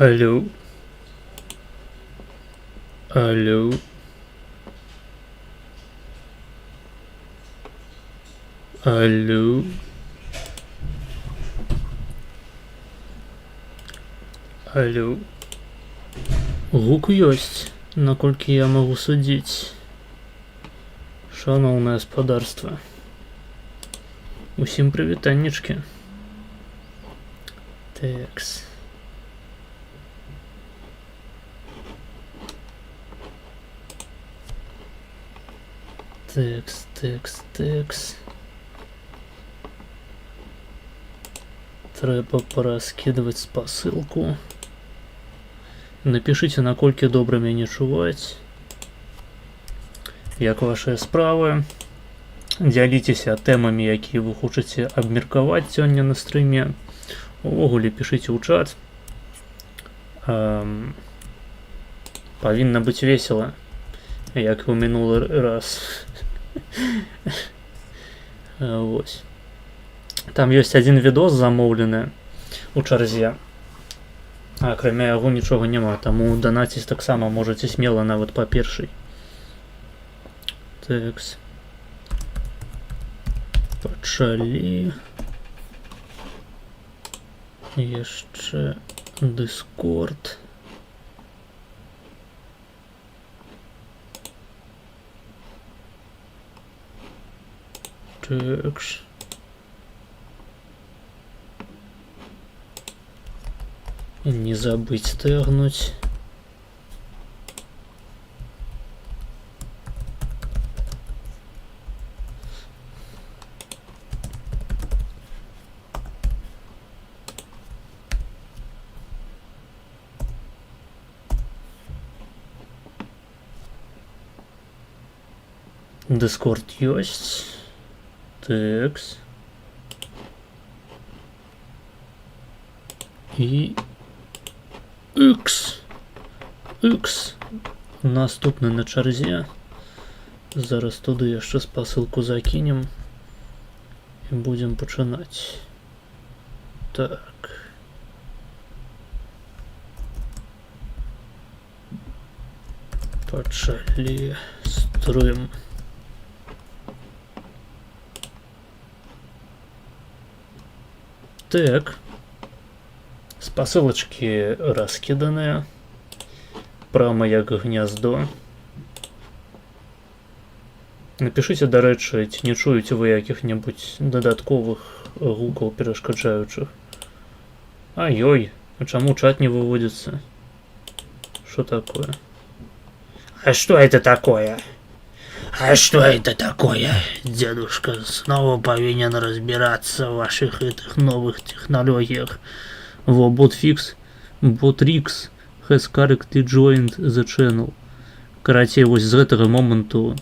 Алло. Алло. Алло. Алло. Гук ёсць, наколькі я магу судзіць. Шаноўнае гаспадарства. Усім прывітаннічкі. Тэкс. Тэкс. Трэба параскідваць спасылку. Напішыце, наколькі добра мяне чуваць. Як вашыя справы. Дзяліцеся тэмамі, якія вы хочаце абмеркаваць сёння на стрыме. Увогуле пішыце ў чат. Павінна быць весела, як і ў мінулы раз. Вось. Там ёсць адзін відос замоўлены у чарзе. Акрамя яго нічога няма, таму данаціць таксама можаце смела нават па першай. Тэкс. Пачалі. Яшчэ Discord. Тэкс. Не забыть тегнуть. Discord есть. Текс. И X наступны на чарзе. Зараз туды яшчэ спасылку закінем і будзем пачынаць. Так. Пачалі стрым. Так. Спасылачкі раскіданыя. Прама як гняздо. Напішыце, дарэчы, ці не чуеце вы якіх-небудзь дадатковых гукаў перашкаджаючых. Ай-ой, а чаму чат не выводится? Что такое? А что это такое? А что это такое? Дедушка снова повинен разбираться в ваших этих новых технологиях. Во, ботфикс, ботрикс has correctly joined the channel. Карацей, вось з гэтага моманту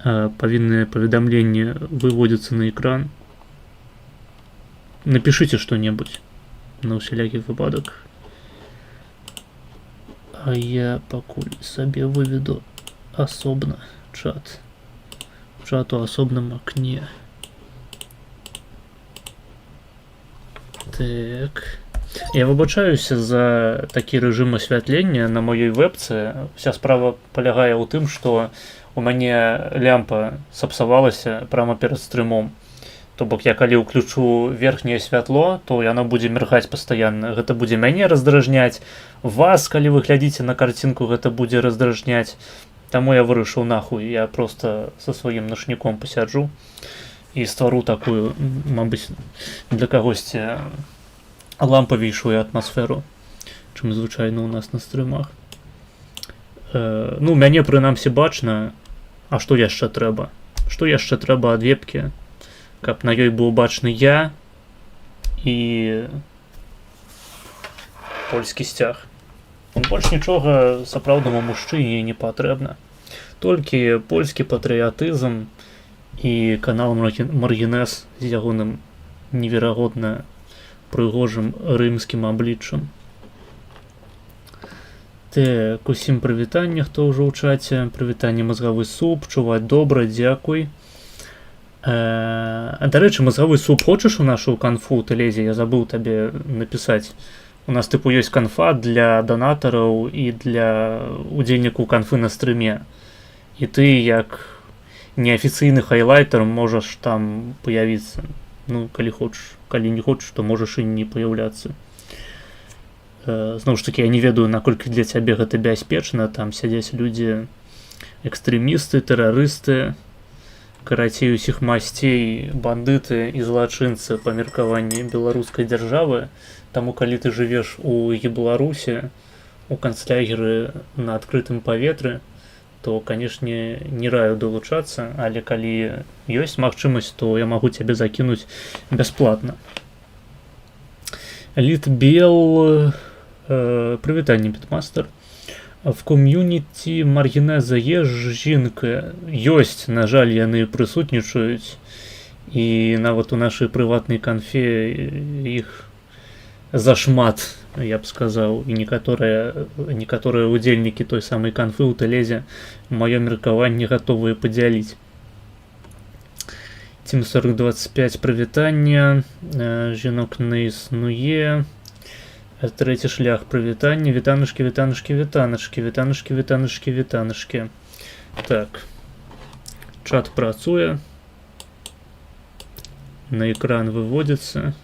павіннае паведамленне выводзіцца на экран. Напішыце што-небудзь на ўсялякі выпадак. А я пакуль сабе выведу асобна чат. Чат у асобным акне. Так. Я выбачаюся за такі рэжым асвятлення на маёй вебцы. Вся справа палягае ў тым, што у мяне лямпа сапсавалася прямо перад стрымом. То бок я калі ўключу верхняе святло, то яно будзе міргаць пастаянна. Гэта будзе мяне раздражняць. Вас, калі вы глядзіце на карцінку, гэта будзе раздражняць. Таму я вырашыў нахуй. Я просто со сваім нашніком пасяджу і ствару такую, мабыць, для кагосьці лампавейшую атмасферу, чым звычайна ў нас на стрымах. Ну, мяне прынамсі бачна, а што яшчэ трэба? Што яшчэ трэба ад вебкі, каб на ёй быў бачны я і польскі сцяг. Больш нічога сапраўднаму мужчыне не патрэбна. Толькі польскі патрыятызм і канал Маргінез з ягоным неверагодна прыгожым рымскім абліччам. Так, усім прывітанне, хто ўжо ў чаце. Прывітанне мазгавы суп, чуваць добра, дзякуй. Дарэчы, мазгавы суп хочаш у нашу канфу, Тэлезе? Я забыў табе напісаць. У нас тыпу ёсць канфа для данатараў і для удзельнікаў канфы на стрыме. І ты як неафіцыйны хайлайтер можаш там паявіцца. Ну, калі хочаш, калі не хочаш, то можаш і не паяўляцца. Зноў ж такі, я не ведаю, наколькі для цябе гэта бяспечна, там сядзяць людзі экстрэмісты, тэрарысты, карацей усіх масцей, бандыты і злачынцы па меркаванні беларускай дзяржавы. Таму калі ты жывеш у Беларусі, у канцлагеры на адкрытым паветры, то, канешне, не раю далучацца, але калі ёсць магчымасць, то я магу цябе закінуць бясплатна. Літбел, прывітанне, Питмастер. В ком'юніці маргінеза є жінка. Ёсць, на жаль, яны прысутнічаюць. І нават у нашай прыватнай канфе іх зашмат, я б сказаў. І некаторыя удзельнікі той самай канфы ў тэлезе маё меркаванне гатовыя падзяліць. Тим 4025 прывітання. Жінок не існуе. Трэці шлях прывітання. Вітанашкі, вітанашкі, вітанашкі, вітанашкі, вітанашкі, вітанашкі. Так. Чат працуе. На экран выводзіцца.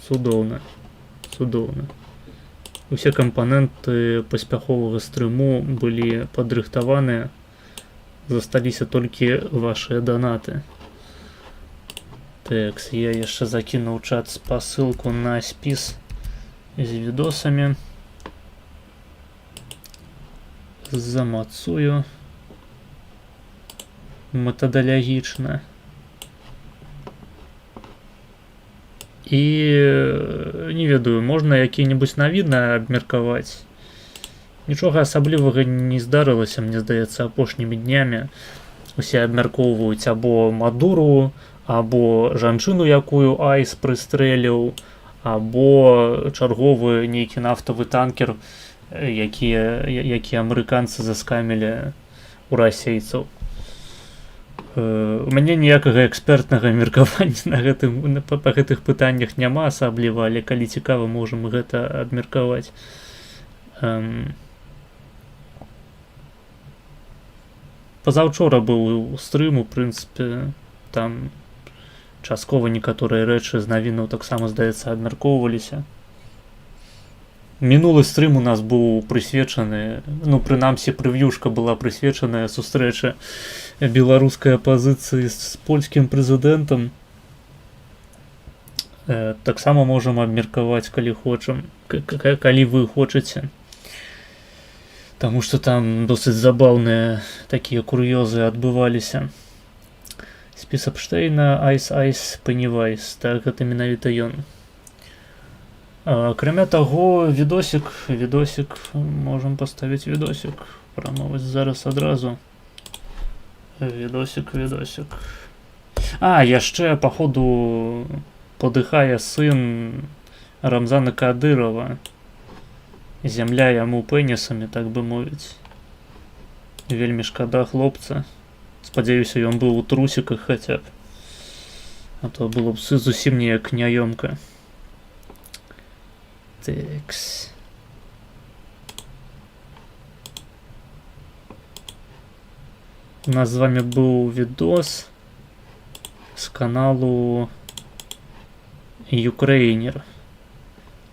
Цудоўна. Цудоўна. Усе кампаненты паспяховага стрыму былі падрыхтаваныя. Засталіся толькі вашыя данаты. Так, я яшчэ закінуў чат спасылку на спіс з відосамі. Замацую. Метадалагічна. І не ведаю, можна які-небудзь навіны абмеркаваць. Нічога асаблівага не здарылася, мне здаецца, апошнімі днямі. Усе абмяркоўваюць або Мадуру, або жанчыну, якую Айс прыстрэліў, або чарговы нейкі нафтавы танкер, які амерыканцы заскамілі у расейцаў. У мяне ніякага экспертнага меркавання па гэтых пытаннях няма асабліва, але калі цікава, можам гэта абмеркаваць. Пазаўчора быў стрым, у прынцыпе, там часткова некаторыя рэчы з навінаў таксама, здаецца, абмяркоўваліся. Мінулы стрым у нас быў прысвечаны, ну, прынамсі, прыв'юшка была прысвечаная сустрэчы беларускай апазіцыі з польскім прэзідэнтам. Таксама можам абмеркаваць, калі хочам, калі вы хочаце. Таму што там досыць забаўныя такія кур'ёзы адбываліся. Спіс Апштейна, Айс, Пеннівайс, так, гэта менавіта ён. Акрамя таго, відосік, можам паставіць відосік, прямо вось зараз адразу. Відосік. Яшчэ, паходу, падыхае сын Рамзана Кадырова. Зямля яму пэнісамі, так бы мовіць. Вельмі шкада хлопца. Спадзяюся, ён быў у трусіках хаця б. А то было б зусім неяк няёмка. Такс. У нас з вами быў відос з каналу Юкрэйнер.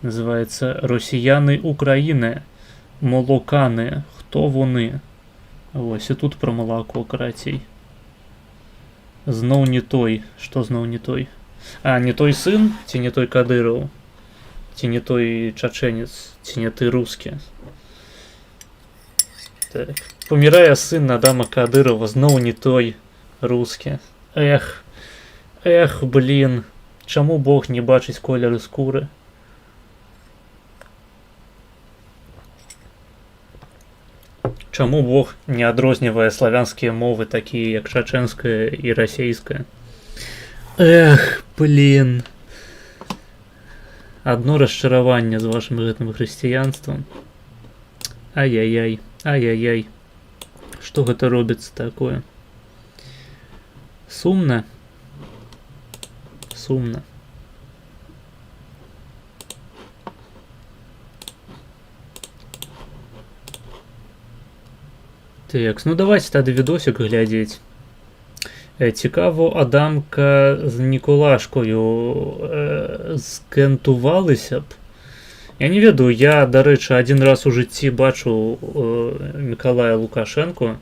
Называецца «Росіяни України. Молокани. Хто вони?» Ось, і тут про молоко, карацей. Зноў не той. Што зноў не той? Не той сын? Ці не той Кадыров? Ці не той чачэнец? Ці не ты рускі? Так. Памірае сын Адама Кадырова, зноў не той рускі. Эх, блін. Чаму Бог не бачыць колеры скуры? Чаму Бог не адрознівае славянскія мовы, такія як чачэнская і расейская? Эх, блін. Адно расчараванне з вашым гэтым хрысціянствам. Ай-яй-яй. Што гэта робіцца такое? Сумна. Так, ну давайте тады відосик глядзець. Цікаво, Адамка з Ніколашкою скентувалися б. Я не ведаю, я, до речі, один раз у житті бачу Миколая Лукашенко.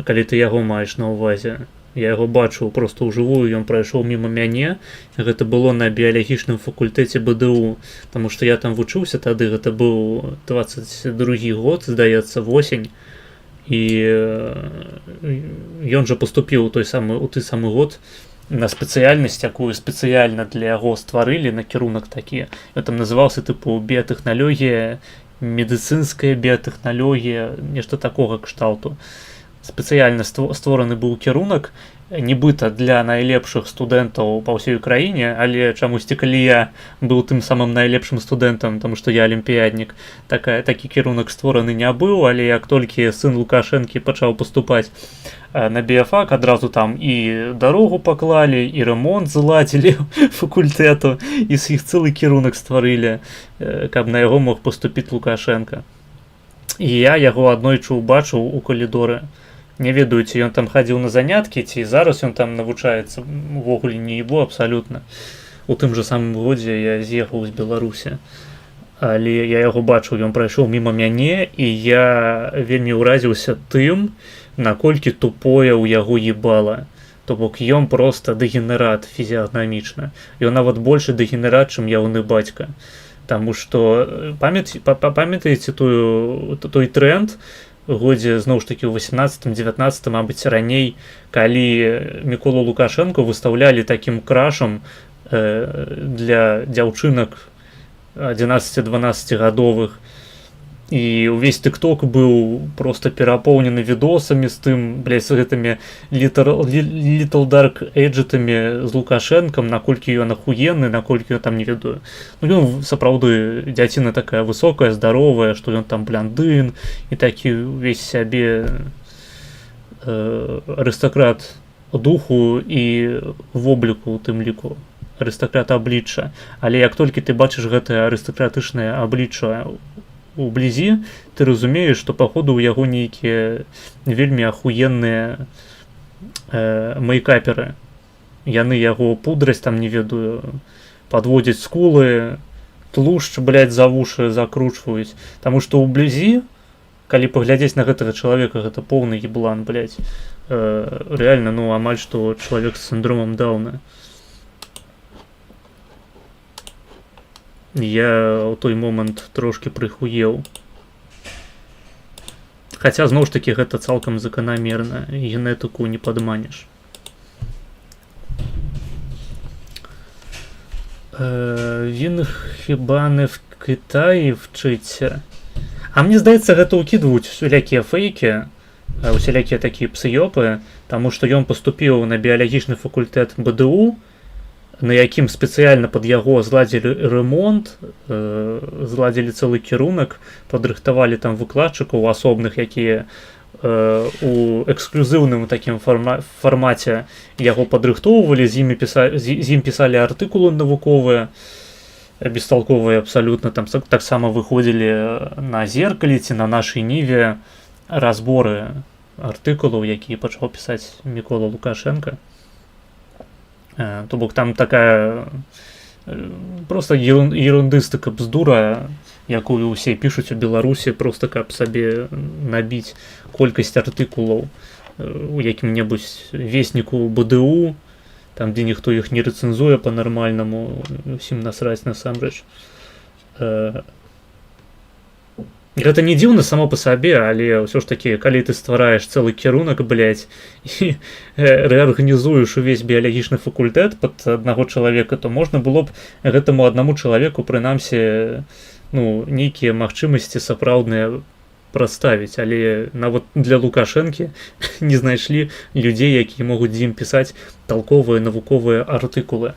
Калі ты яго маеш на ўвазе. Я яго бачу просто ўжывую, ён прайшоў міма мяне. Гэта было на біялагічным факультэце БДУ, таму што я там вучыўся тады, гэта быў 22 год, здаецца, восень. І ён жа паступіў у той самы год на спецыяльнасць, якую спецыяльна для яго стварылі, накірунак такі. Ён там называўся тыпу біятэхналогія, медыцынская біятэхналогія, нешта такога кшталту. Спецыяльна створаны быў кірунак, нібыта для найлепшых студэнтаў па ўсёй краіне, але чамусьці, калі я быў тым самым найлепшым студэнтам, таму што я алімпіяднік, такі кірунак створаны не быў, але як толькі сын Лукашэнкі пачаў паступаць на біяфак, адразу там і дарогу паклалі, і рамонт зладзілі факультэту, і з іх цэлы кірунак стварылі, каб на яго мог паступіць Лукашенка. І я яго аднойчы ўбачыў у калідоры. Не ведаю, ці ён там хадзіў на заняткі, ці зараз ён там навучаецца, увогуле не ебу абсалютна. У тым жа самым годзе я з'ехаў з Беларусі. Але я яго бачыў, ён прайшоў міма мяне, і я вельмі ўразіўся тым, наколькі тупое ў яго ебала. То бок ён проста дэгенерат фізіягнамічна. Ён нават большы дэгенерат, чым ягоны бацька. Таму што памятаеце той тренд, годзе, зноў ж такі, у 18-19, мабыць, раней, калі Міколу Лукашэнку выстаўлялі такім крашам для дзяўчынак 11-12гадовых. І ўвесь тык-ток быў проста перапоўнены відосамі з тым, з гэтымі Little Dark Age-тамі з Лукашэнкам, наколькі ён ахуенны, наколькі ён там, не ведаю. Ну, ён сапраўды дзяціна такая высокая, здаровая, што ён там блондын, і такі ўвесь сябе арыстакрат духу і вобліку, у тым ліку арыстакрат аблічча. Але як толькі ты бачыш гэтае арыстакратычнае аблічча ублізі, ты разумееш, што паходу ў яго нейкія вельмі ахуенныя мейкаперы. Яны яго пудраць, там, не ведаю, падводзяць скулы, тлушч, за вушы закручваюць. Таму што ўблізі, калі паглядзець на гэтага чалавека, гэта поўны еблан, рэальна, ну, амаль што чалавек з сіндромам Дауна. Я ў той момант трошки прыхуеў. Хаця, зноў ж такі, гэта цалкам заканамерна. Генетыку не падманеш. Він хіба не в Китаї вчиться? А мне здаецца, гэта ўкідваюць усялякія фейкі, усялякія такія псыёпы, таму што ён паступіў на біялагічны факультэт БДУ, на якім спецыяльна пад яго зладзілі ремонт, зладзілі цэлы кірунак, падрыхтавалі там выкладчыкаў асобных, якія у эксклюзіўным такім фармаце яго падрыхтоўвалі, з ім пісалі артыкулы навуковыя, бесталковыя абсалютна, там таксама выходзілі на Зеркалі ці на нашай Ніве разборы артыкулаў, якія пачаў пісаць Мікола Лукашенка. То бок там такая просто ерундыстыка, бздура, якую ўсе пішуць у Беларусі, просто каб сабе набіць колькасць артыкулаў у якім-небудзь весніку БДУ, там, дзе ніхто іх не рэцэнзуе па-нармальнаму, усім насраць насамрэч. Гэта не дзіўна само па сабе, але ўсё ж такі, калі ты ствараеш цэлы кірунак, і рэарганізуеш увесь біялагічны факультэт пад аднаго чалавека, то можна было б гэтаму аднаму чалавеку, прынамсі, ну, нейкія магчымасці сапраўдныя прадставіць, але нават для Лукашэнкі не знайшлі людзей, якія могуць з ім пісаць талковыя навуковыя артыкулы.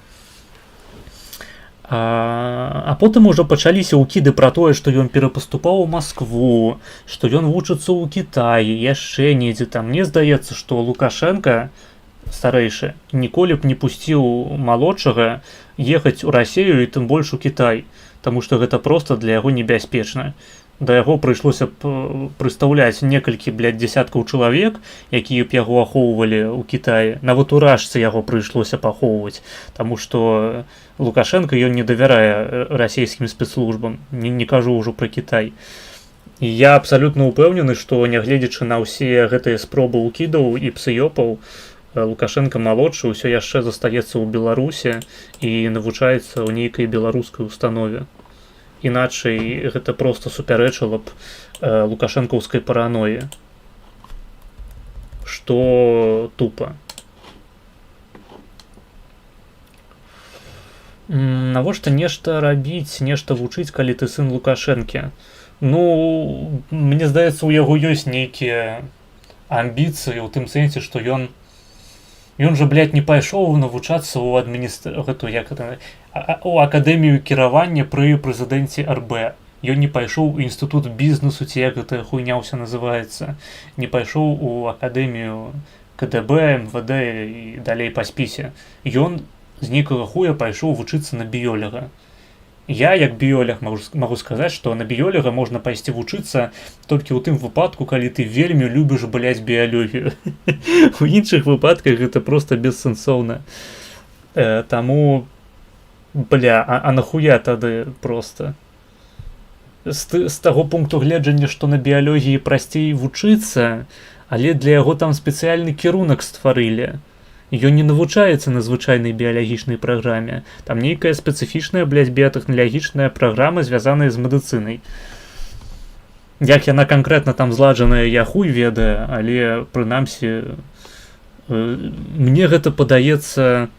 А потым ужо пачаліся ўкіды пра тое, што ён перапаступаў у Маскву, што ён вучыцца ў Кітаі, яшчэ недзе там. Мне здаецца, што Лукашенка, старэйшы, ніколі б не пусціў малодшага ехаць у Расію і тым больш у Кітай, таму што гэта проста для яго небяспечна. да яго прыйшлося б прыстаўляць некалькі, блядь, дзясяткаў чалавек, якія б яго ахоўвалі ў Кітаі. Нават у Рашцы яго прыйшлося пахоўваць, таму што Лукашенко ён не давярае расійскім спецслужбам, не кажу ўжо пра Кітай. І я абсалютна ўпэўнены, што нягледзячы на ўсе гэтыя спробы ўкідаў і псыёпаў, Лукашенко малодшы ўсё яшчэ застаецца ў Беларусі і навучаецца ў нейкай беларускай установе. Іначай гэта проста супярэчыла б лукашэнкаўскай параноі, што тупа. Навошта нешта рабіць, нешта вучыць, калі ты сын Лукашэнкі? Ну, мне здаецца, у яго ёсць нейкія амбіцыі ў тым сэнсе, што ён жа, блядь, не пайшоў навучацца ў у акадэмію кіравання пры прэзідэнце РБ. Ён не пайшоў у інстытут бізнесу, ці як гэтая хуйня ўся называецца. Не пайшоў у акадэмію КДБ, МВД і далей па спісе. Ён з нейкага хуя пайшоў вучыцца на біёлага. Я, як біёлях, магу сказаць, што на біёлага можна пайсці вучыцца толькі ў тым выпадку, калі ты вельмі любіш, блядь, біялогію. У іншых выпадках гэта проста бессэнсоўна. Таму, бля, а нахуя тады проста? З таго пункту гледжання, што на біялогіі прасцей вучыцца, але для яго там спецыяльны кірунак стварылі. Ён не навучаецца на звычайнай біялагічнай праграме. Там нейкая спецыфічная, блядь, біятэхналагічная праграма, звязаная з медыцынай. Як яна канкрэтна там зладжаная, я хуй ведае, але, прынамсі, мне гэта падаецца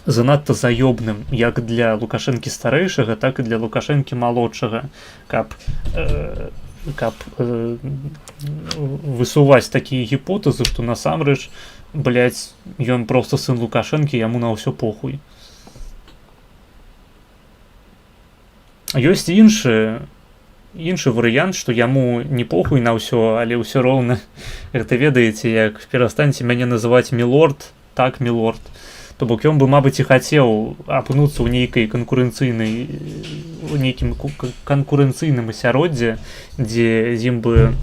занадта заёбным, як для Лукашэнкі старэйшага, так і для Лукашэнкі малодшага, каб высуваць такія гіпотэзы, што насамрэч, блять, ён просто сын Лукашэнкі, яму на ўсё похуй. Ёсць іншы варыянт, што яму не похуй на ўсё, але ўсё роўна, гэта ведаеце, як перастаньце мяне называць мілорд, так, мілорд. То бок ён бы, мабыць, і хацеў апынуцца ў нейкай нейкім канкурэнцыйным асяроддзе, дзе з ім бы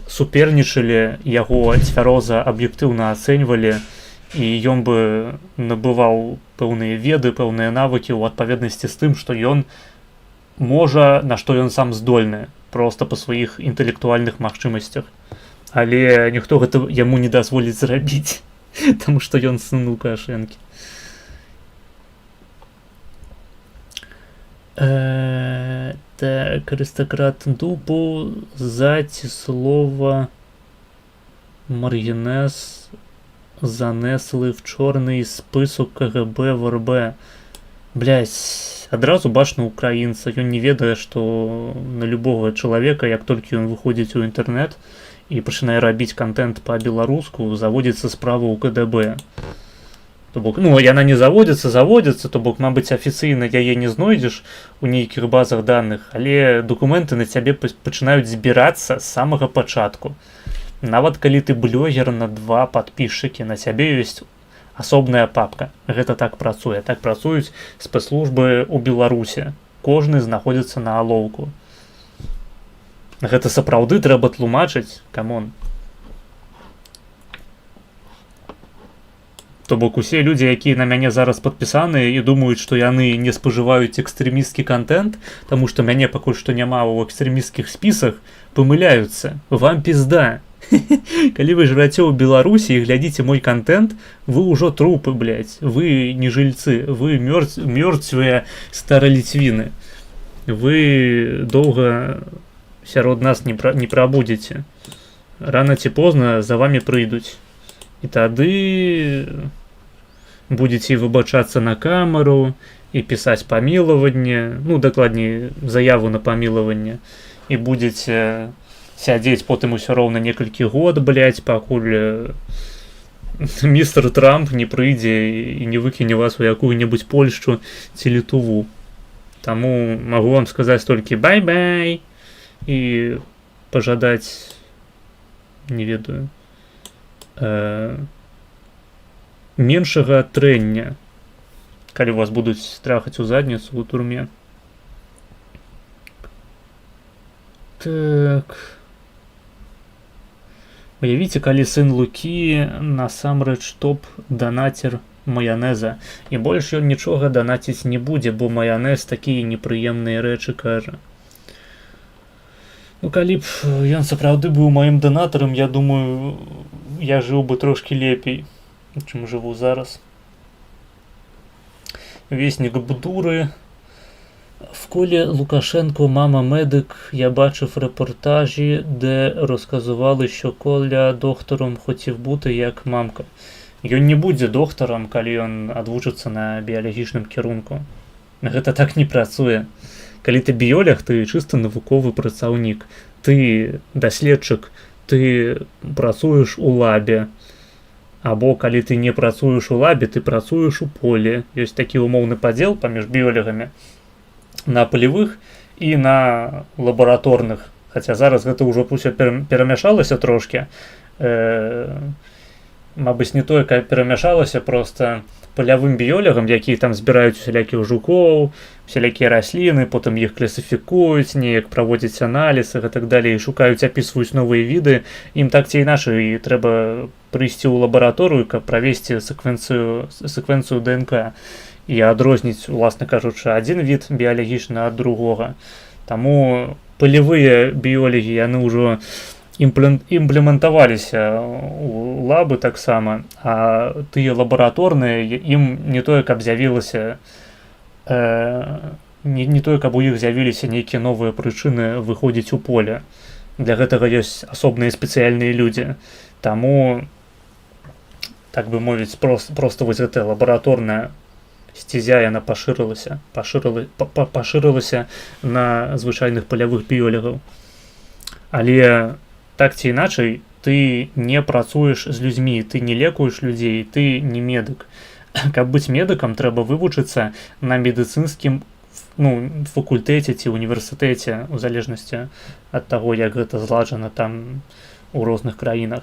супернічалі, яго цвяроза аб'ектыўна ацэньвалі, і ён бы набываў пэўныя веды, пэўныя навыкі ў адпаведнасці з тым, што ён можа, на што ён сам здольны, проста па сваіх інтэлектуальных магчымасцях. Але ніхто гэта яму не дазволіць зрабіць, таму што ён сын Лукашэнкі. Так, аристократ дупу, заці слова маргінез занесли в чорний список КГБ ВРБ. Блять, адразу бачна украінца, ён не ведае, што на любого чалавека, як толькі ён выходзіць у інтэрнэт і пачынае рабіць контент па-беларуску, заводзіцца справа ў КДБ. То бок, ну, яна не заводзіцца, то бок, мабыць, афіцыйна яе не знойдзеш у нейкіх базах даных, але дакументы на цябе пачынаюць збірацца з самага пачатку. Нават калі ты блогер на 2 падпісчыкі, на цябе ёсць асобная папка. Гэта так працуе. Так працуюць спецслужбы ў Беларусі. Кожны знаходзіцца на алоўку. Гэта сапраўды трэба тлумачыць, камон. То бок усе людзі, якія на мяне зараз падпісаныя і думаюць, што яны не спажываюць экстрэмісцкі контент, таму што мяне пакуль што няма ў экстрэмісцкіх спісах, памыляюцца. Вам пізда. Калі вы жывяце ў Беларусі і глядзіце мой контент, вы ўжо трупы, блядь. Вы не жыльцы, вы мёртвыя стараліцвіны. Вы доўга сярод нас не прабудзеце. Рана ці позна за вами прыйдуць. І тады будете выбачацца на камеру і пісаць памілаванне, ну, дакладней, заяву на памілаванне, і будете сядзець потым усё роўна некалькі год, блядь, пакуль містер Трамп не прыйдзе і не выкіне вас у якую-небудзь Польшчу ці Літву. Таму магу вам сказаць толькі бай-бай і пажадаць, не ведаю, меншага трэння, калі вас будуць трахаць у задніцу ў турме. Так. Уявіце, калі сын Лукі насамрэч топ-данацер маянеза. І больш ён нічога данаціць не будзе, бо маянез такія непрыемныя рэчы кажа. Ну, калі б ён сапраўды быў маім данатарам, я думаю, я жыў бы трошкі лепей, чым жыву зараз. Веснік Бдуры. В колі Лукашенко мама медик, я бачив репортажі, де розказували, що Коля доктором хотів бути як мамка. Ён не будзе докторам, калі ён адвучыцца на біялагічным кірунку. Гэта так не працуе. Калі ты біолог, ты чыста навуковы працаўнік. Ты даследчык, ты працуеш у лабе. Або калі ты не працуеш у лабе, ты працуеш у полі. Ёсць такі умоўны падзел паміж біолегамі на палевых і на лабараторных. Хаця зараз гэта ўжо ўсё перамяшалася трошкі. Мабыць, не тое, каб перамяшалася, проста палявым біёлегам, якія там збіраюць усялякіх жукоў, усялякія расліны, потым іх класіфікуюць, неяк праводзяць аналіз і так далей, шукаюць, апісваюць новыя віды. Ім так ці іначай трэба прыйсці ў лабараторыю, каб правесці секвенцыю ДНК і адрозніць, уласна кажучы, адзін від біялагічны ад другога. Таму палявыя біёлегі, яны ўжо імплементаваліся ў лабы таксама, а тыя лабараторныя, ім не тое, каб з'явілася, не тое, каб у іх з'явіліся нейкія новыя прычыны выходзіць у поле. Для гэтага ёсць асобныя спецыяльныя людзі. Таму, так бы мовіць, проста вось гэтая лабараторная сцезя, яна пашырылася на звычайных палявых біёлегаў. Але так ці іначай, ты не працуеш з людзьмі, ты не лекуеш людзей, ты не медык. Каб быць медыкам, трэба вывучыцца на медыцынскім факультэце ці універсітэце, у залежнасці ад таго, як гэта зладжана там у розных краінах.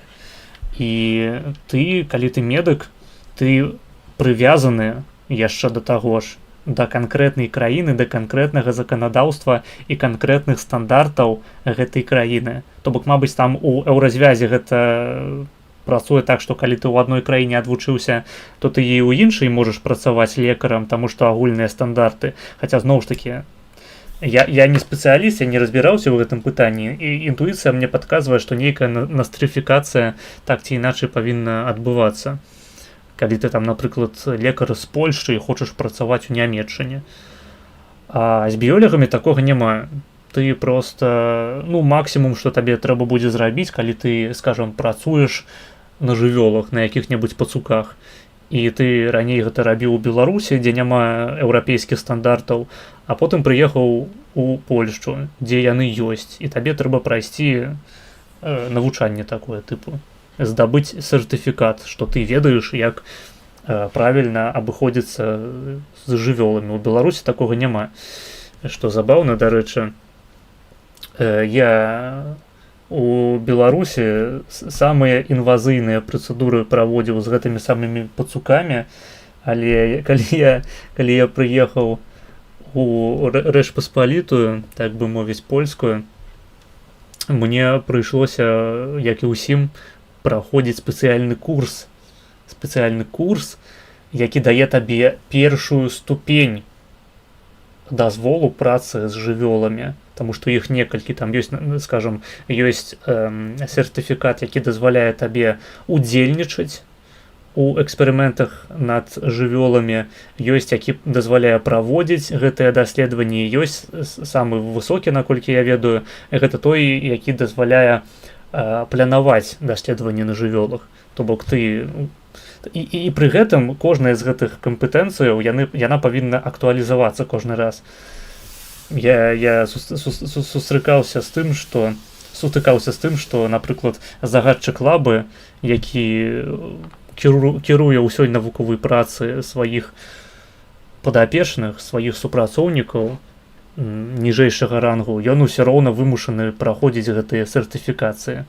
І ты, калі ты медык, ты прывязаны яшчэ да таго ж, да канкрэтнай краіны, да канкрэтнага заканадаўства і канкрэтных стандартаў гэтай краіны. То бок, мабыць, там у еўразвязе гэта працуе так, што калі ты ў адной краіне адвучыўся, то ты і ў іншай можаш працаваць лекарам, таму што агульныя стандарты. Хаця, зноў ж такі, я не спецыяліст, я не разбіраўся ў гэтым пытанні, і інтуіцыя мне падказвае, што нейкая настрыфікацыя так ці іначай павінна адбывацца. Калі ты там, напрыклад, лекар з Польшчы і хочаш працаваць у Нямецчыне. А з біёлегамі такога няма. Ты проста, максімум, што табе трэба будзе зрабіць, калі ты, скажам, працуеш на жывёлах, на якіх-небудзь пацуках, і ты раней гэта рабіў у Беларусі, дзе няма еўрапейскіх стандартаў, а потым прыехаў у Польшчу, дзе яны ёсць, і табе трэба прайсці навучанне такое, тыпу здабыць сертыфікат, што ты ведаеш, як правільна абыходзіцца з жывёламі. У Беларусі такога няма. Што забаўна, дарэчы, я у Беларусі самыя інвазыйныя працэдуры праводзіў з гэтымі самымі пацукамі, але калі я прыехаў у Рэч Паспалітую, так бы мовіць, польскую, мне прыйшлося, як і ўсім, праходзіць спецыяльны курс, які дае табе першую ступень дазволу працы з жывёламі, таму што іх некалькі, там ёсць, скажам, ёсць сертыфікат, які дазваляе табе удзельнічаць у эксперыментах над жывёламі, ёсць, які дазваляе праводзіць гэтыя даследаванні, ёсць самы высокі, наколькі я ведаю, гэта той, які дазваляе планаваць даследаванні на жывёлах. То бок ты... І пры гэтым кожная з гэтых кампетэнцыяў, яна павінна актуалізавацца кожны раз. Я сутыкаўся з тым, што, напрыклад, загадчык лабы, які кіруе ўсёй навуковай працы сваіх падапечных, сваіх супрацоўнікаў ніжэйшага рангу, ён усё роўна вымушаны праходзіць гэтыя сертыфікацыі.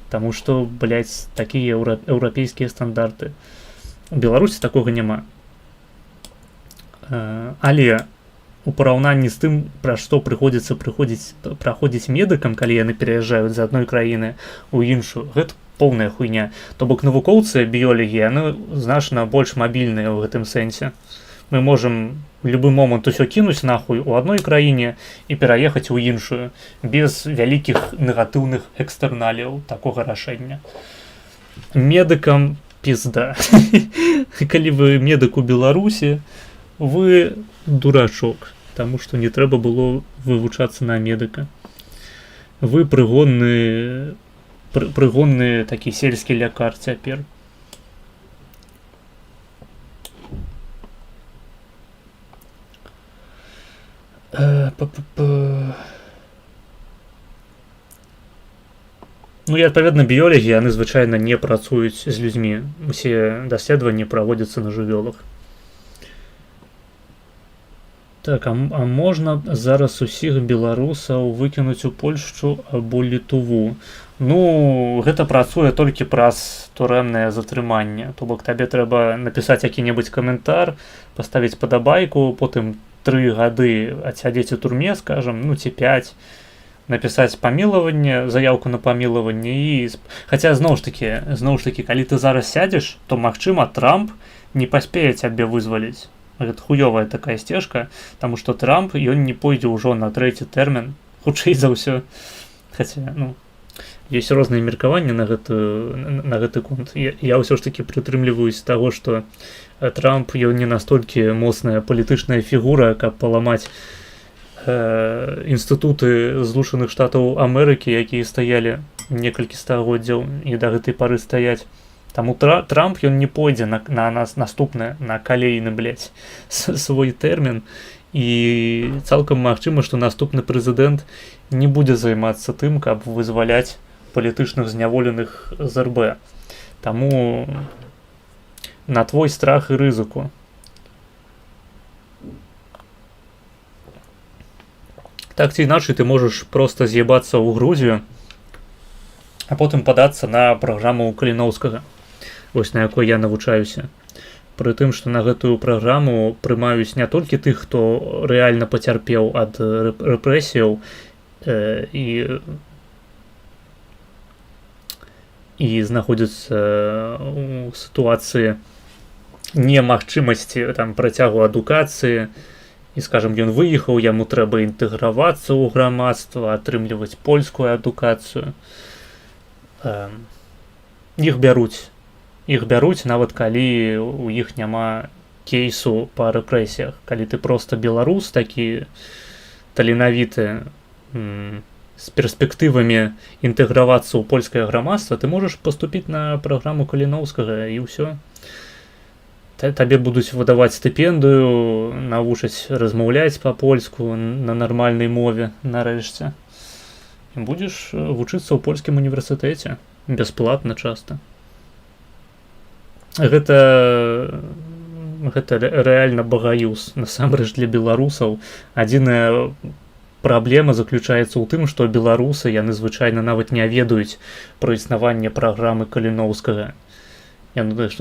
Таму што, такія еўрапейскія стандарты. У Беларусі такога няма. Але у параўнанні з тым, пра што прыходзіцца праходзіць медыкам, калі яны пераязджаюць з адной краіны ў іншую, гэта поўная хуйня. То бок навукоўцы біёлагі, яны значна больш мабільныя ў гэтым сэнсе. Мы можам в любы момант усё кінуць нахуй у адной краіне і пераехаць у іншую без вялікіх негатыўных экстэрналіяў такога рашэння. Медыкам пізда. Калі вы медык у Беларусі, вы дурачок, таму што не трэба было вывучацца на медыка. Вы прыгонны такі сельскі лекар цяпер. Ну і адпаведна біёлагі, яны звычайна не працуюць з людзьмі. Усе даследаванні праводзяцца на жывёлах. Так, а можна зараз усіх беларусаў выкінуць у Польшчу або Літву? Ну, гэта працуе толькі праз турэмнае затрыманне. То бок табе трэба напісаць які-небудзь каментар, паставіць падабайку, потым 3 гады адсядзець у турме, скажам, ну ці 5, напісаць памілаванне, заяўку на памілаванне і... Хаця, зноў ж такі, калі ты зараз сядзеш, то, магчыма, Трамп не паспее цябе вызваліць. Гэта хуёвая такая сцежка, таму што Трамп, ён не пойдзе ўжо на 3-й тэрмін, хутчэй за ўсё. Хаця, ну, ёсць розныя меркаванні на гэты конт. Я ўсё ж такі прытрымліваюсь таго, што Трамп, ён не настолькі моцная палітычная фігура, каб паламаць інстытуты Злучаных Штатаў Амерыкі, якія стаялі некалькі стагоддзяў і да гэтай пары стаяць. Таму Трамп, ён не пойдзе на нас наступны, на калейны, блядь, свой тэрмін. І цалкам магчыма, што наступны прэзідэнт не будзе займацца тым, каб вызваляць палітычных зняволеных з РБ. Таму на твой страх і рызыку. Так ці іначай ты можаш проста з'ебацца ў Грузію, а потым падацца на праграму Каліноўскага, вось на якой я навучаюся. Пры тым, што на гэтую праграму прымаюць не толькі тых, хто рэальна пацярпеў ад рэпрэсіяў і знаходзіцца ў сітуацыі немагчымасці там працягу адукацыі, і, скажам, ён выехаў, яму трэба інтэгравацца ў грамадства, атрымліваць польскую адукацыю. Іх бяруць, нават калі у іх няма кейсу па рэпрэсіях. Калі ты проста беларус, такі таленавіты, з перспектывамі інтэгравацца ў польскае грамадства, ты можаш паступіць на праграму Каліноўскага і ўсё. Табе будуць выдаваць стыпендыю, навучаць размаўляць па-польску на нармальнай мове нарэшце. І будзеш вучыцца ў польскім універсітэце. Бясплатна часта. Гэта рэальна багаюз. Насамрэч для беларусаў адзіная праблема заключаецца ў тым, што беларусы, яны звычайна нават не ведаюць пра існаванне праграмы Каліноўскага. Я думаеш,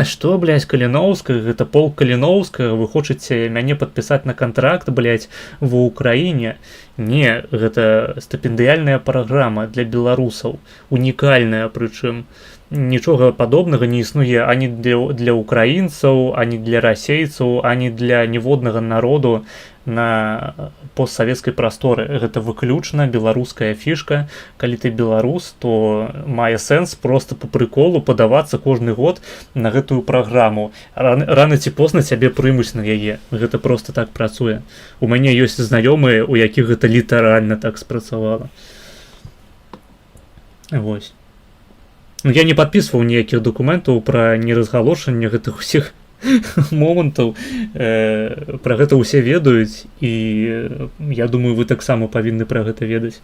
што, блядь, Каліноўскага, гэта полк Каліноўскага, вы хочаце мяне падпісаць на кантракт, блядь, ва Ўкраіне? Не, гэта стыпендыяльная праграма для беларусаў, унікальная прычым. Нічога падобнага не існуе ані для украінцаў, ані для расейцаў, ані для ніводнага народу на постсавецкай прасторы. Гэта выключна беларуская фішка. Калі ты беларус, то мае сэнс проста па прыколу падавацца кожны год на гэтую праграму. Рана ці позна цябе прымуць на яе. Гэта проста так працуе. У мяне ёсць знаёмыя, у якіх гэта літаральна так спрацавала. Вось. Я не падпісваў ніякіх дакументаў пра неразгалошанне гэтых усіх момантаў. Пра гэта ўсе ведаюць, і я думаю, вы таксама павінны пра гэта ведаць.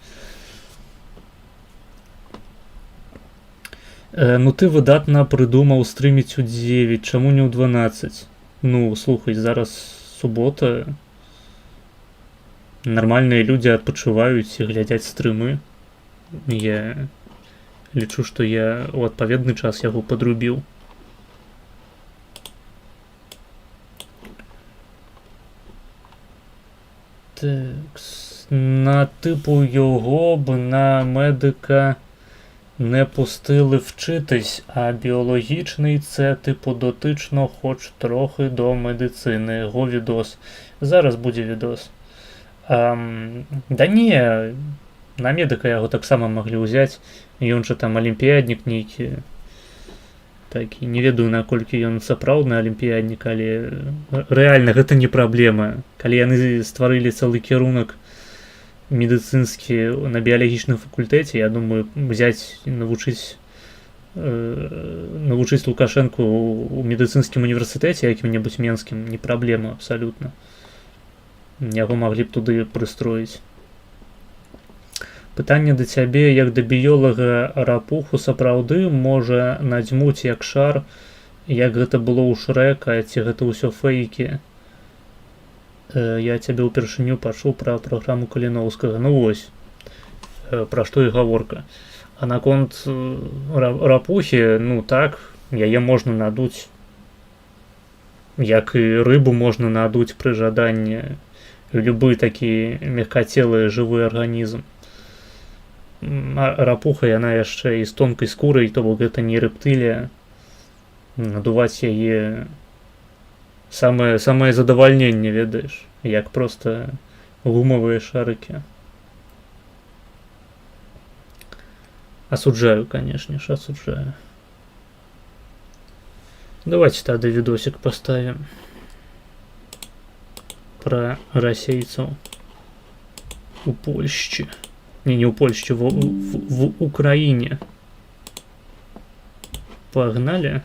Ну ты выдатна прыдумаў стрыміць у 9, чаму не ў 12? Ну, слухай, зараз субота. Нармальныя людзі адпачываюць і глядзяць стрымы. Я лічу, што я ў адпаведны час яго падрубіў. Так, на типу його б на медика не пустили вчитись, а біологічний це типу дотично хоч трохи до медицини. Його відос. Зараз буде відос. Да ні, на медика його так само могли взяти. Ён же там олімпіадник нейкі. Так, і не ведаю, наколькі ён сапраўдны алімпіяднік, але рэальна гэта не праблема. Калі яны стварылі цэлы кірунак медыцынскі на біялагічным факультэце, я думаю, взять навучыць Лукашенку у медыцынскім універсітэце якім-небудзь менскім не праблема абсалютна. Яго маглі б туды прыстроіць. Пытанне да цябе, як да біёлага, рапуху сапраўды можа надзьмуць як шар, як гэта было ў Шрэка, ці гэта ўсё фэйкі. Я цябе ўпершыню пачуў пра праграму Каліноўскага. Ну вось, пра што і гаворка. А наконт рапухі, ну так, яе можна надуць, як і рыбу можна надуць пры жаданні, любы такі мягкацелы жывы арганізм. Рапуха, яна яшчэ і з тонкай скурай, то бок гэта не рэптылія. Надуваць яе самае задавальненне, ведаеш, як проста гумавыя шарыкі. Асуджаю, канешне ж, асуджаю. Давайте тады відосик поставім пра расейцаў у Польшчы. Не ў Польшчы, в Украіне. Пагналі.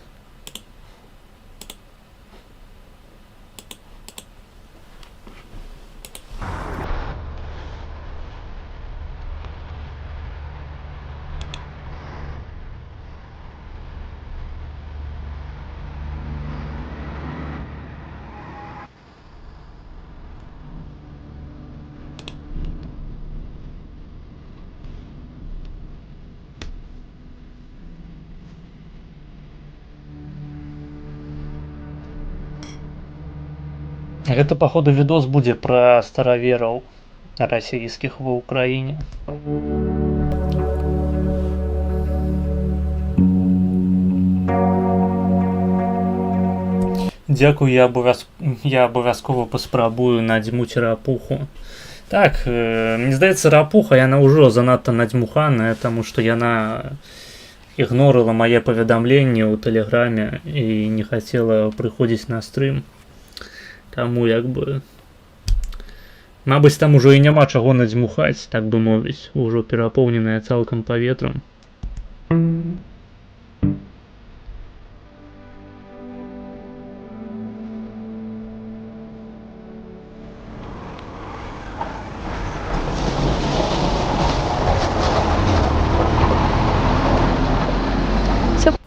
Гэта, паходу, відос будзе пра старавераў расійскіх ва Ўкраіне. Дзякую, я абавязкова паспрабую надзьмуць рапуху. Так, мне здаецца, рапуха, яна ўжо занадта надзьмуханая, таму што яна ігнорыла мае паведамленні ў тэлеграме і не хацела прыходзіць на стрым. Таму як бы... Мабыць, там ужо і няма чаго надзьмухаць, так бы мовіць, ужо перапоўненая цалкам паветрам.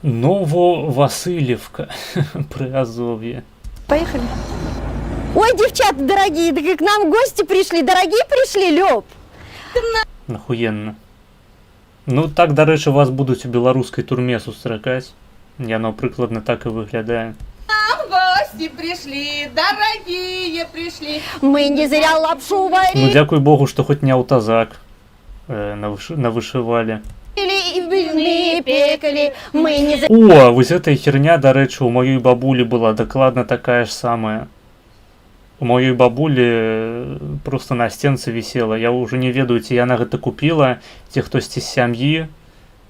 Ново-Васильевка при Азовье. Поехали. Ой, девчата дорогие, да к нам гости пришли, дорогие пришли, Лёб. Нахуенно. Ну, так, до речі, вас будуть у беларускай турме сустракаць. Яно прыкладна так і выглядае. Гости пришли, дорогие пришли. Мы не зря лапшу варили. Ну, дзякуй Богу, што хоць не аўтазак навышывалі. И блины пекали. Мы не зря... О, вось эта херня, до речі, у маёй бабулі была дакладна такая ж самая. У маёй бабулі просто на стенцы висела. Я уже не ведаю, ці яна гэта купіла, ці хтосьці з сям'і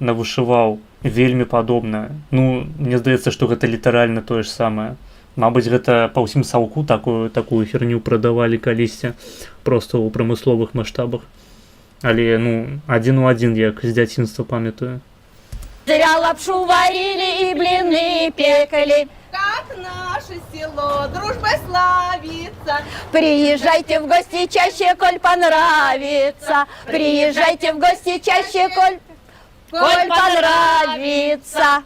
навышываў. Вельмі падобна. Ну, мне здаецца, што гэта літаральна тое ж самае. Мабыць, гэта па ўсім саўку такую херню прадавалі калісьці, просто ў прамысловых маштабах. Але, ну, адзін у адзін, як з дзяцінства памятаю. Зря лапшу варили и блины пекали. Как наше село дружбой славится. Приезжайте в гости чаще, коль понравится. Приезжайте в гости чаще, коль понравится.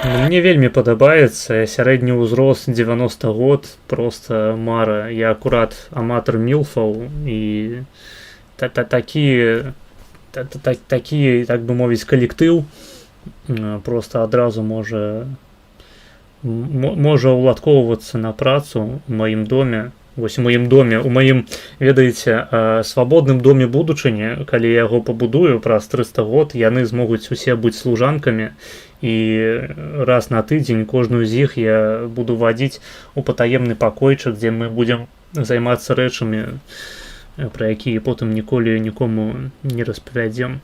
Мне вельмі падабаецца сярэдні ўзрост 90 год, просто мара. Я акурат аматар мілфаў і такі, так бы мовіць, калектыў просто адразу можа ўладкоўвацца на працу ў маім доме Вось у маім доме, у маім, ведаеце, свабодным доме будучыні, калі я яго пабудую праз 300 год, яны змогуць усе быць служанкамі, і раз на тыдзень кожную з іх я буду вадзіць у патаемны пакойчык, дзе мы будзем займацца рэчамі, пра якія потым ніколі нікому не распавядзем.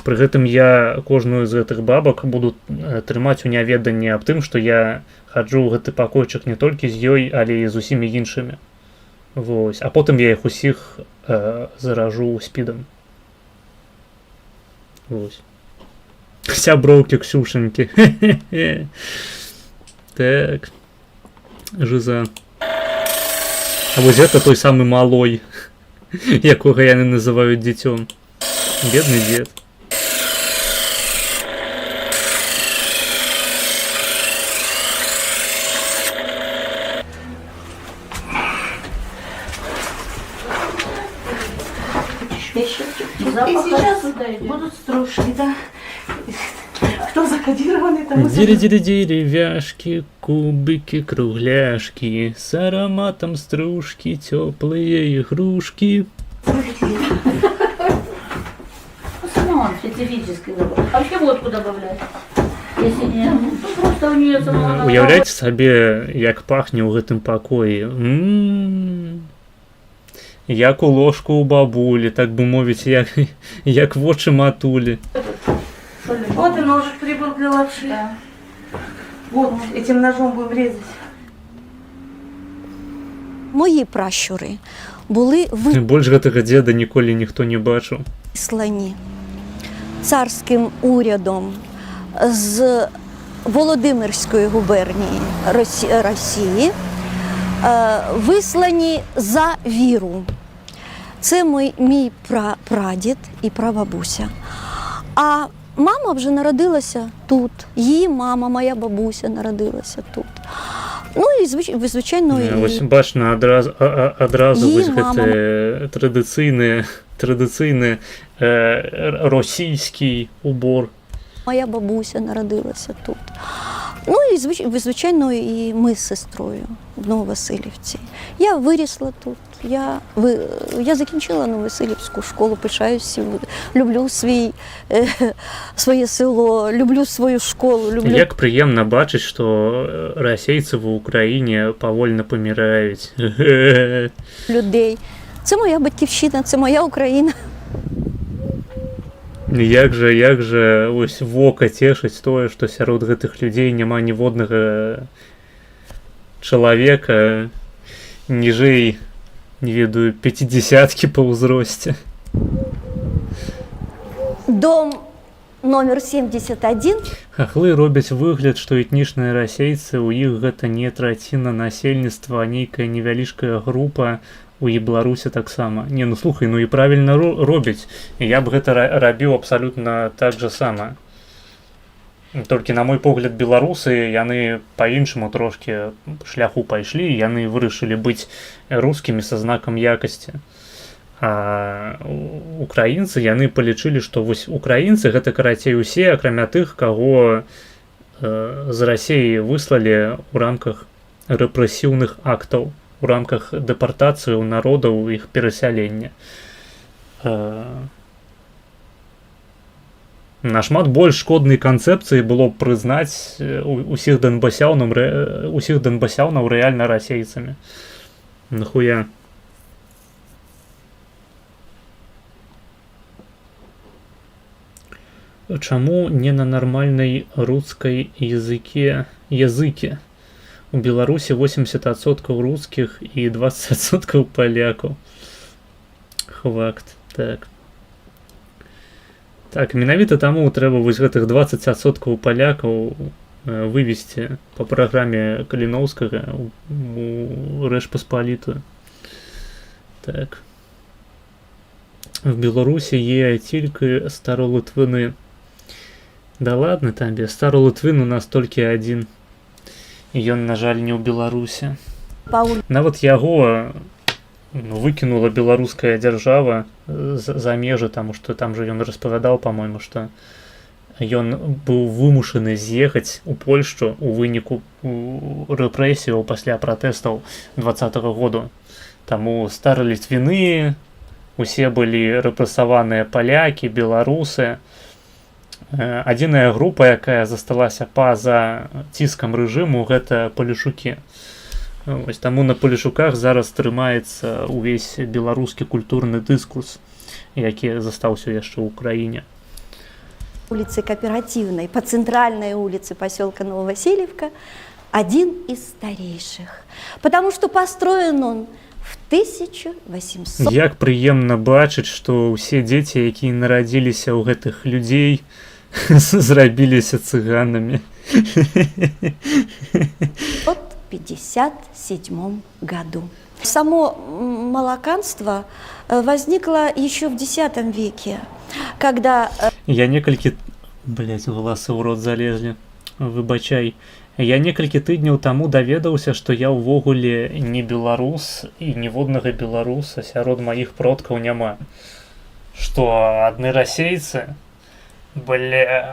Пры гэтым я кожную з гэтых бабак буду трымаць у няведанні аб тым, што я хаджу ў гэты пакойчык не толькі з ёй, але і з усімі іншымі. Вось. А потым я іх усіх заражу спідам. Вось. Сяброўкі Ксюшенькі. Так. Жиза. А вось гэта той самы малой, якога яны называюць дзіцём. Бедны дзед. И сейчас будут стружки, да. Кто закодированный там? Деревяшки, кубики, кругляшки, с ароматом стружки, теплые игрушки. Самогон специфический добавляй. А вообще водку добавлять? Если не, ну просто у нее самогон. Уявляеце сабе, як пахне ў гэтым пакоі. Як у ложку у бабулі, так бы мовіць, як вочы матулі. Вот и ножик прибыл для лапши. Да. Вот, этим ножом будем резать. Мої пращури були Больш гэтага дзеда ніколі ніхто не бачыў. вислані царським урядом з Володимирської губернії Росії, вислані за віру. Це мій прадід і прабабуся. А мама вже народилася тут. Її мама, моя бабуся, народилася тут. Ну і звичайно, Ось бачна адразу Її вось мама. гэты традыцыйны російскі убор. моя бабуся народилася тут. Ну і звичайно, і ми з сестрою в Нововасилівці. Я вирісла тут. Я закінчила Нововасилівську школу, пишаюся, люблю своє село, люблю свою школу. Люблю... Як прыемна бачыць, што расейцы ва ўкраіне павольна паміраюць. людей. Це моя батьківщина, це моя Україна. Як жа ось вока цешыць тое, што сярод гэтых людзей няма ніводнага чалавека ніжэй, не ведаю, 50-кі па ўзросце. Дом номер 71. Хахлы робяць выгляд, што этнічныя расейцы, у іх гэта не траціна насельніцтва, а нейкая невялічкая група, у і Беларусі таксама. Не, ну слухай, ну і правільна робяць. Я б гэта рабіў абсалютна так жа сама. Толькі, на мой погляд, беларусы, яны па-іншаму трошкі шляху пайшлі, яны вырашылі быць рускімі са знакам якасці. А украінцы, яны палічылі, што вось украінцы гэта карацей усе, акрамя тых, каго з Расіі выслалі ў рамках рэпрэсіўных актаў, у рамках дэпартацыі народаў іх перасялення. Нашмат больш шкоднай канцэпцыі было б прызнаць усіх донбасяўнаў рэальна расейцамі. Нахуя? Чаму не на нармальнай рускай языке? У Беларусі 80% рускіх і 20% палякаў. Факт, так. Так, менавіта таму трэба вось гэтых 20% палякаў вывесці па праграме Каліноўскага у Рэч Паспалітую. Так. В Беларусі є тільки старолитвини. Да ладно табе, старолитвин у нас толькі адзін. І ён, на жаль, не ў Беларусі. Нават яго выкінула беларуская дзяржава за межы, таму што там жа ён распавядаў, па-мойму, што ён быў вымушаны з'ехаць у Польшчу ў выніку рэпрэсіяў пасля пратэстаў 20-го году. Таму старыя літвіны, усе былі рэпрэсаваныя палякі, беларусы. Адзіная група, якая засталася па-за ціскам рэжыму, гэта палешукі. Вось таму на палешуках зараз трымаецца ўвесь беларускі культурны дыскурс, які застаўся яшчэ ў краіне. Улицы Кооперативной, по центральной улице поселка Нововасильевка, один из старейших, потому что построен он в 1800. Як прыемна бачыць, што ўсе дзеці, якія нарадзіліся ў гэтых людзей, зрабіліся цыганамі. 1957 году. Само молоканство возникло еще в X веке, когда... Я некалькі... Блядь, валасы ў рот залезлі. Выбачай. Я некалькі тыдняў таму даведаўся, што я ўвогуле не беларус і ніводнага беларуса сярод маіх продкаў няма. Што адны расейцы? Блядь.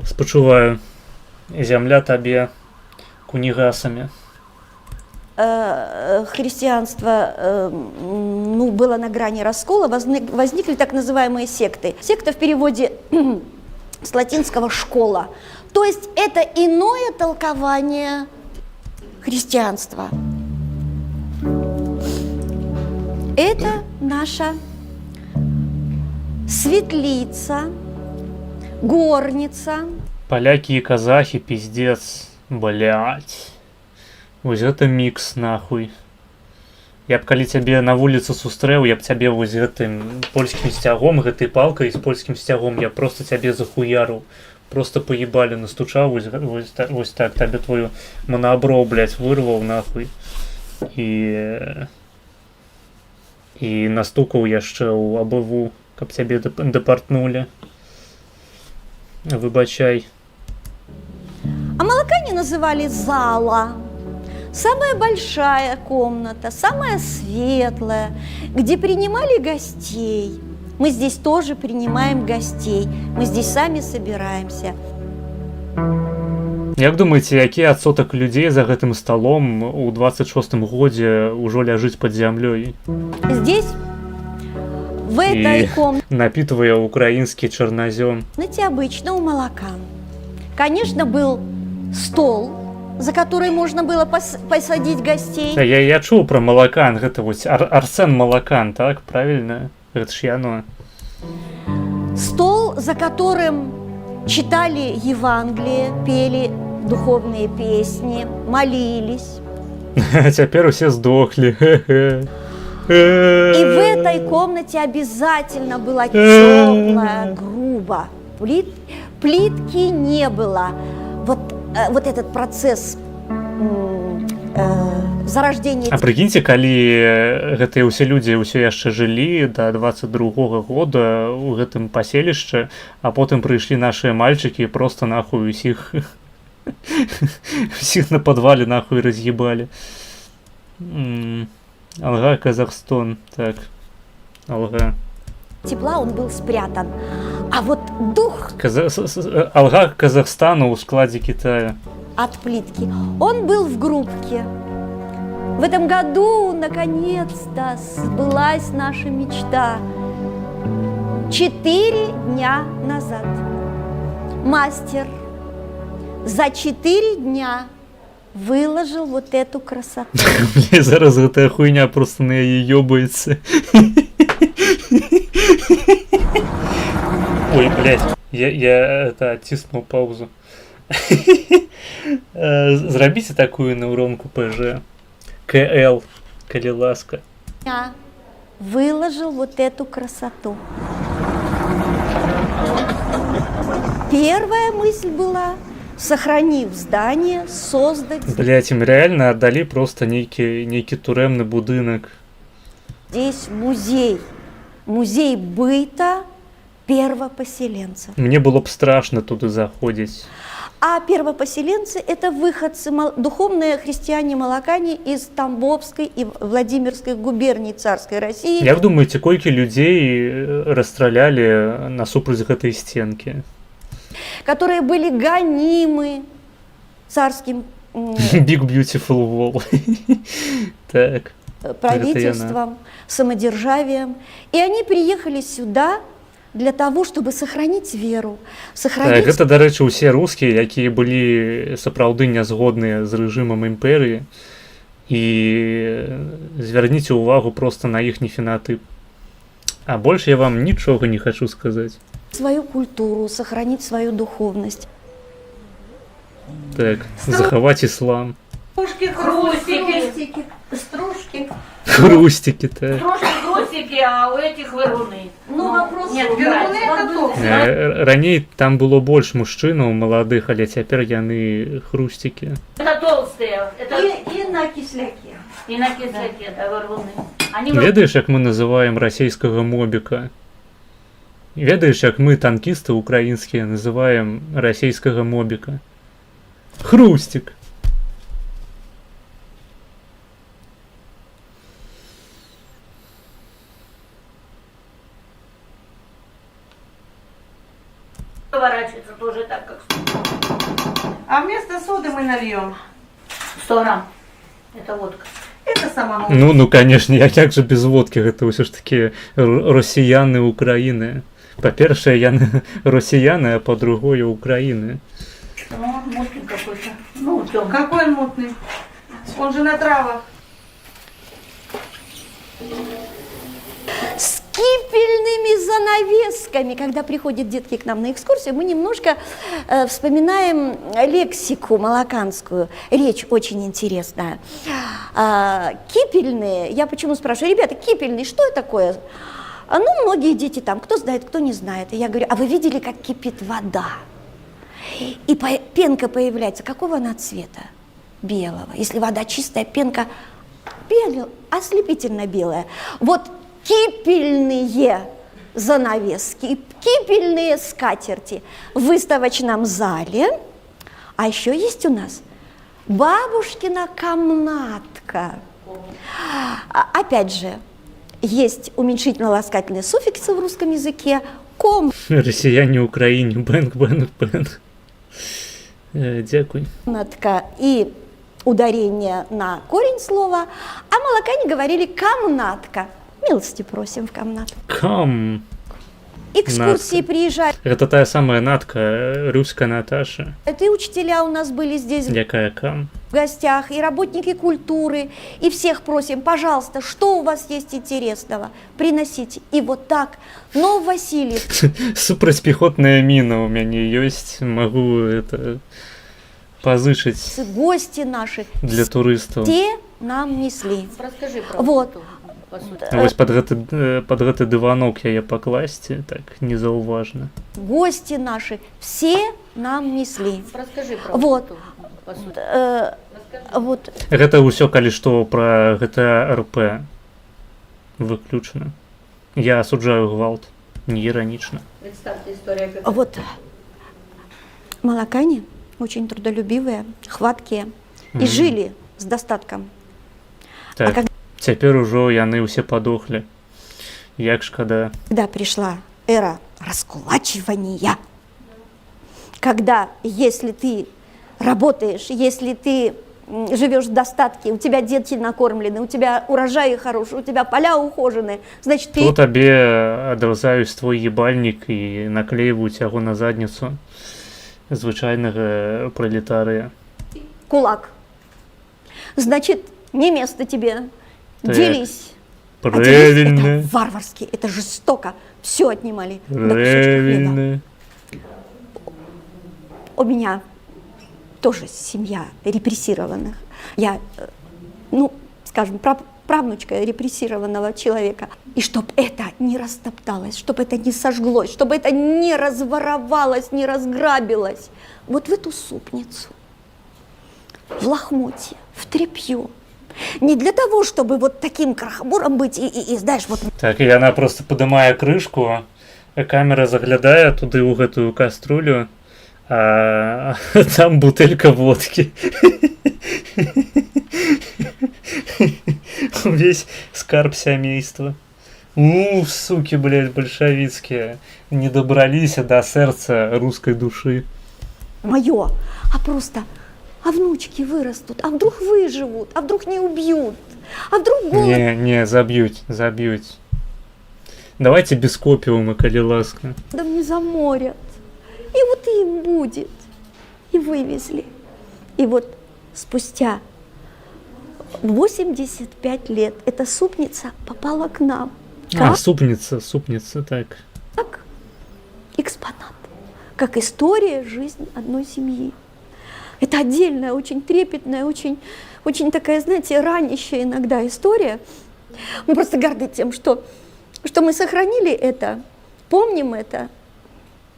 Спачуваю. Зямля табе кунігасамі. Христианство было на грани раскола, возникли так называемые секты. Секта в переводе с латинского «школа». То есть это иное толкование христианства. Это наша светлица, горница. Поляки и казахи, пиздец, блять. Вось гэта мікс, нахуй. Я б калі цябе на вуліцы сустрэў, я б цябе вось гэтым польскім сцягом, гэтай палкай з польскім сцягом, я просто цябе захуяру. Просто поебали, настучаў, вось так, табе твою моноабро, блять, вырваў, нахуй. І настукаў яшчэ ў АБВ, каб цябе дэпартнулі. Выбачай. А молокане называли зала. Самая большая комната, самая светлая, где принимали гостей. Мы здесь тоже принимаем гостей. Мы здесь сами собираемся. Як думаеце, які адсотак людзей за гэтым сталом у 26-м годзе ўжо ляжыць пад зямлёй? Здесь, в этой комнате, напитывая украинский чернозем. обычного молокан. Конечно, был стол, за который можно было посадить гостей. Да, я чуў пра малакан, гэта вось Арсен Малакан, так, правильно? Гэта ж яно. Стол, за которым читали Евангелие, пели духовные песни, молились. А цяпер усе здохлі. И в этой комнате обязательно было тепло, грубо. Плитки не было. Вот этот процесс зарождения. А прыкіньце, калі гэтыя ўсе людзі ўсё яшчэ жылі да 22-го года ў гэтым паселішчы, а потым прыйшлі нашыя мальчыкі і просто нахуй усіх на падвале нахуй раз'ебалі. Алга, Казахстан, так, Алга. Тепла он был спрятан, а вот дух Алга Казахстана ў складзе Китая. От плитки, он был в группке. В этом году, наконец-то, сбылась наша мечта. 4 дня назад мастер за 4 дня выложил вот эту красоту. Бля, зараз гэтая хуйня просто на яе ёбаецца. Ой, блядь, я оттиснул паузу. Зрабіце такую нейронку ПЖ. КЛ, калі ласка. Я выложил вот эту красоту. Первая мысль была, сохранив здание, создать... Блять, им реально отдали просто некий турэмны будынак. Здесь музей. Музей быта первопоселенцев. Мне было б страшно туда заходить. А первопоселенцы – это выходцы, духовные христиане-молокане из Тамбовской и Владимирской губерний царской России. Як думаеце, колькі людзей расстралялі насупраць гэтай стенкі? Которые были гонимы царским Big Beautiful Wall. Так. правительством, самодержавием. И они приехали сюда для того, чтобы сохранить веру, сохранить... Так, гэта, дарэчы, усе рускія, якія былі сапраўды нязгодныя з рэжымам імперыі, і звярніце ўвагу проста на іхні фенатып. А больш я вам нічога не хачу сказаць. свою культуру, сохранить свою духовность. Так, захаваць іслам. Кружки, Хрустики. стружки. Хрустики, так. Трошки хрустики, а у этих выруны. Ну, вопрос Нет, веруны брать. это то. Раней там было больш мужчынаў маладых, але цяпер яны хрустики. Это толстые. Это И на кисляке. и на кисляке, да, выруны. Они Ведаеш, як мы называем расійскага мобіка? Ведаеш, як мы, танкісты украінскія, называем расійскага мобіка? Хрустик. выворачиваются тоже так, как 100. А вместо соды мы нальем. 100 грамм. Это водка. Это сама Ну, конечно, як же без водки, гэта ўсё ж такі расіяны Украіны. Па-першае, яны расіяны, а па-другое, Украіны. Ну, мутный какой-то. Ну, темный. Какой он мутный? Он же на травах. С кипельными занавесками. Когда приходят детки к нам на экскурсию, мы немножко вспоминаем лексику малаканскую. Речь очень интересная. Кипельные, я почему спрашиваю, ребята, кипельные, что это такое? Ну, многие дети там, кто знает, кто не знает. И я говорю, а вы видели, как кипит вода? И пенка появляется. Какого она цвета? Белого. Если вода чистая, пенка белая, ослепительно белая. Вот кипельные занавески, кипельные скатерти в выставочном зале. А еще есть у нас бабушкина комнатка. Опять же, есть уменьшительно-ласкательные суффиксы в русском языке. Расіяне Украіне, бэнк, бэнк, бэнк. Дякуй. Комнатка и ударение на корень слова. А молокане говорили комнатка. Милости просим в комнатку. Кам. Экскурсии Натка. приезжают. Гэта тая самая Натка, русская Наташа. Это и учителя у нас были здесь Якая кам? в гостях, и работники культуры. И всех просим, пожалуйста, что у вас есть интересного, приносите. И вот так, Нововасильев. Супрацьпехотная міна у мяне ёсць, магу это пазычыць Гости наши для турыстаў. все нам несли. Расскажи про Вот. эту, по сути. Вось пад гэты дыванок яе пакласці, так, незаўважна. Гости наши все нам несли. Расскажи про Вот. эту, по сути. Вот Гэта ўсё, калі што, пра гэта РП выключна. Я асуджаю гвалт, не іранічна. Представьте история. Как... Вот молокане очень трудолюбивые, хваткие и жили с достатком. Так, как- цяпер ужо яны ўсе падохлі. Як шкада. Когда пришла эра раскулачивания, когда если ты работаешь, если ты живешь в достатке, у тебя дети накормлены, у тебя урожаи хорошие, у тебя поля ухожены, значит ты То табе адразаюць твой ебальнік і наклейваюць яго на задніцу звычайнага пролетарыя. кулак. Значит, не место тебе. Так. Делись. А делись Правильно, это варварски, это жестоко. Все отнимали. до кусочка хлеба. правильно. У меня тоже семья репрессированных. Я, ну, скажем, правнучка репрессированного человека. И чтобы это не растопталось, чтобы это не сожглось, чтобы это не разворовалось, не разграбилось. Вот в эту супницу, в лохмотье, в тряпье. Не для того, чтобы вот таким крахобором быть и знаешь, вот Так, і яна просто падымае крышку, камера заглядае туды ў гэтую каструлю, а там бутэлька водкі. Увесь скарб сямейства. Суки, блядь, бальшавіцкія, не дабраліся да сэрца рускай душы. мое, а просто а внучки вырастут, а вдруг выживут, а вдруг не убьют, а вдруг голод. Не, забьють. Давайте без копиума, коли ласка. Не заморят. И вот им будет. И вывезли. И вот спустя 85 лет эта супница попала к нам. Супница, так. Как экспонат. Как история жизни одной семьи. Это отдельная, очень трепетная, очень такая, знаете, ранящая иногда история. Мы просто горды тем, что мы сохранили это, помним это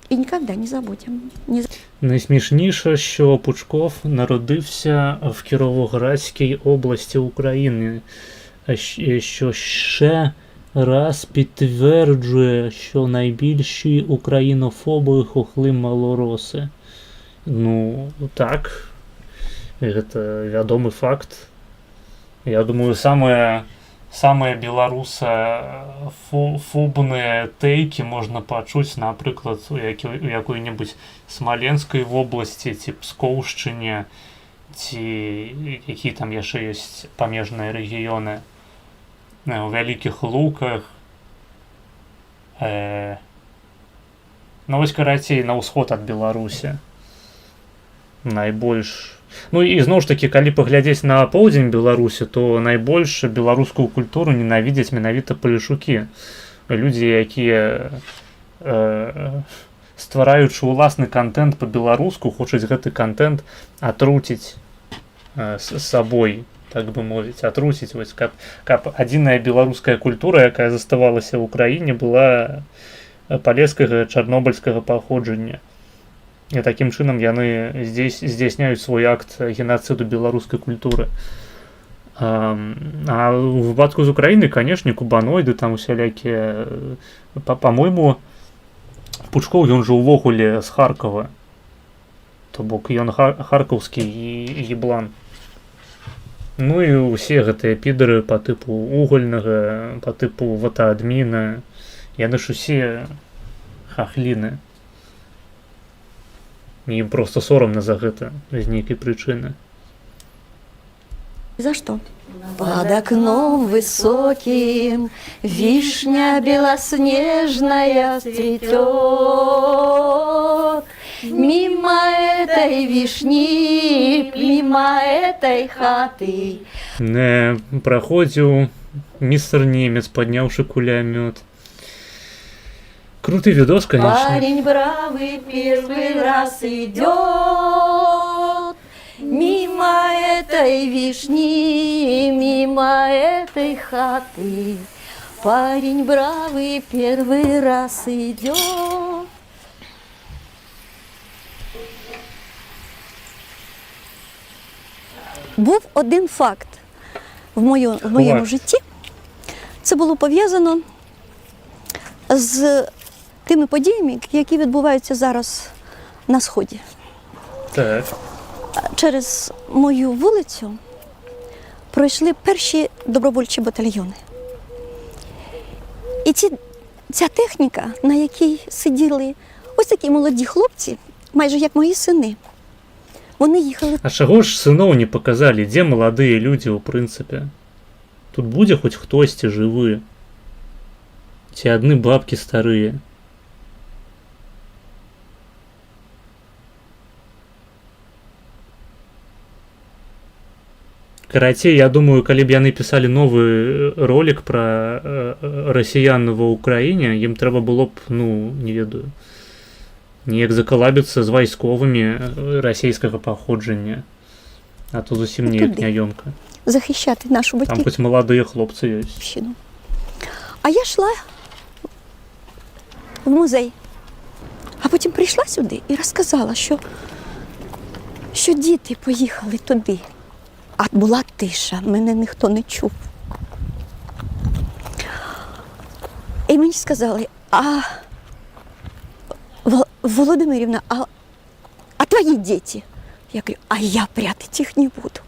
і ніколи не забудемо. Найсмішніше, що Пучков народився в Кіровоградській області України, що ще раз підтверджує, що найбільші українофоби хохли малороси. Ну, так, это вядомый факт. Я думаю, самые беларусафобныя тейкі можна пачуць, напрыклад, у якой-небудзь Смаленскай вобласці, ці Пскоўшчыне, ці які там яшчэ ёсць памежныя рэгіёны, у Вялікіх Луках. Ну, вось, карацей, на ўсход ад Беларусі. Найбольш. Ну і зноў ж такі, калі паглядзець на поўдзень Беларусі, то найбольш беларускую культуру ненавідзяць менавіта палешукі. Людзі, якія ствараючы ўласны контент па-беларуску, хочуць гэты контент атруціць сабой, так бы мовіць, атруціць, вось, каб адзіная беларуская культура, якая заставалася ў краіне, была палескага чарнобыльскага паходжання. І такім чынам яны здзяйсняюць свой акт геноциду беларускай культуры. А ў выпадку з Украіны, канешне, кубаноiды там усялякія. Па-мойму, Пучкоў, ён жа ўвогуле з Харкова. То бок ён харкаўскі еблан. Ну і ўсе гэтыя підары па тыпу угольнага, па тыпу ватаадміна, яны ж усе хахліны. Мне просто соромно за гэта з нейкай прычыны. За что? Под окном высоким вишня белоснежная цветет. Мимо этой вишни, мимо этой хаты. Не праходзіў містер Немец, падняўшы кулямёт. Крутый видос, конечно. Парень бравый первый раз идет мимо этой вишни, мимо этой хаты. Парень бравый первый раз идет. Був один факт в моєму житті. Це було пов'язано з тими подіями, які відбуваються зараз на Сході. Так. Через мою вулицю пройшли перші добровольчі батальйони. І ця техніка, на якій сиділи ось такі молоді хлопці, майже як мої сини, вони їхали. А чаго ж сыноў не показалі? Дзе маладыя людзі, у прынцыпе? Тут будзе хоць хтосьці жывы? Ці адны бабкі старыя? Карацей, я думаю, калі б яны пісалі новы ролик пра расіян ва ўкраіне, ім трэба было б, ну, не ведаю, неяк закалабіцца з вайсковымі расійскага паходжання. А то зусім неяк няёмка. Захищати нашу батьківщину. Там хоць маладыя хлопцы ёсць. А я йшла в музей, а потім прийшла сюди і розказала, що діти поїхали туди. А була тиша, мене ніхто не чув. І мені сказали, Володимирівна, а твої діти? Я говорю, а я прятать их не буду.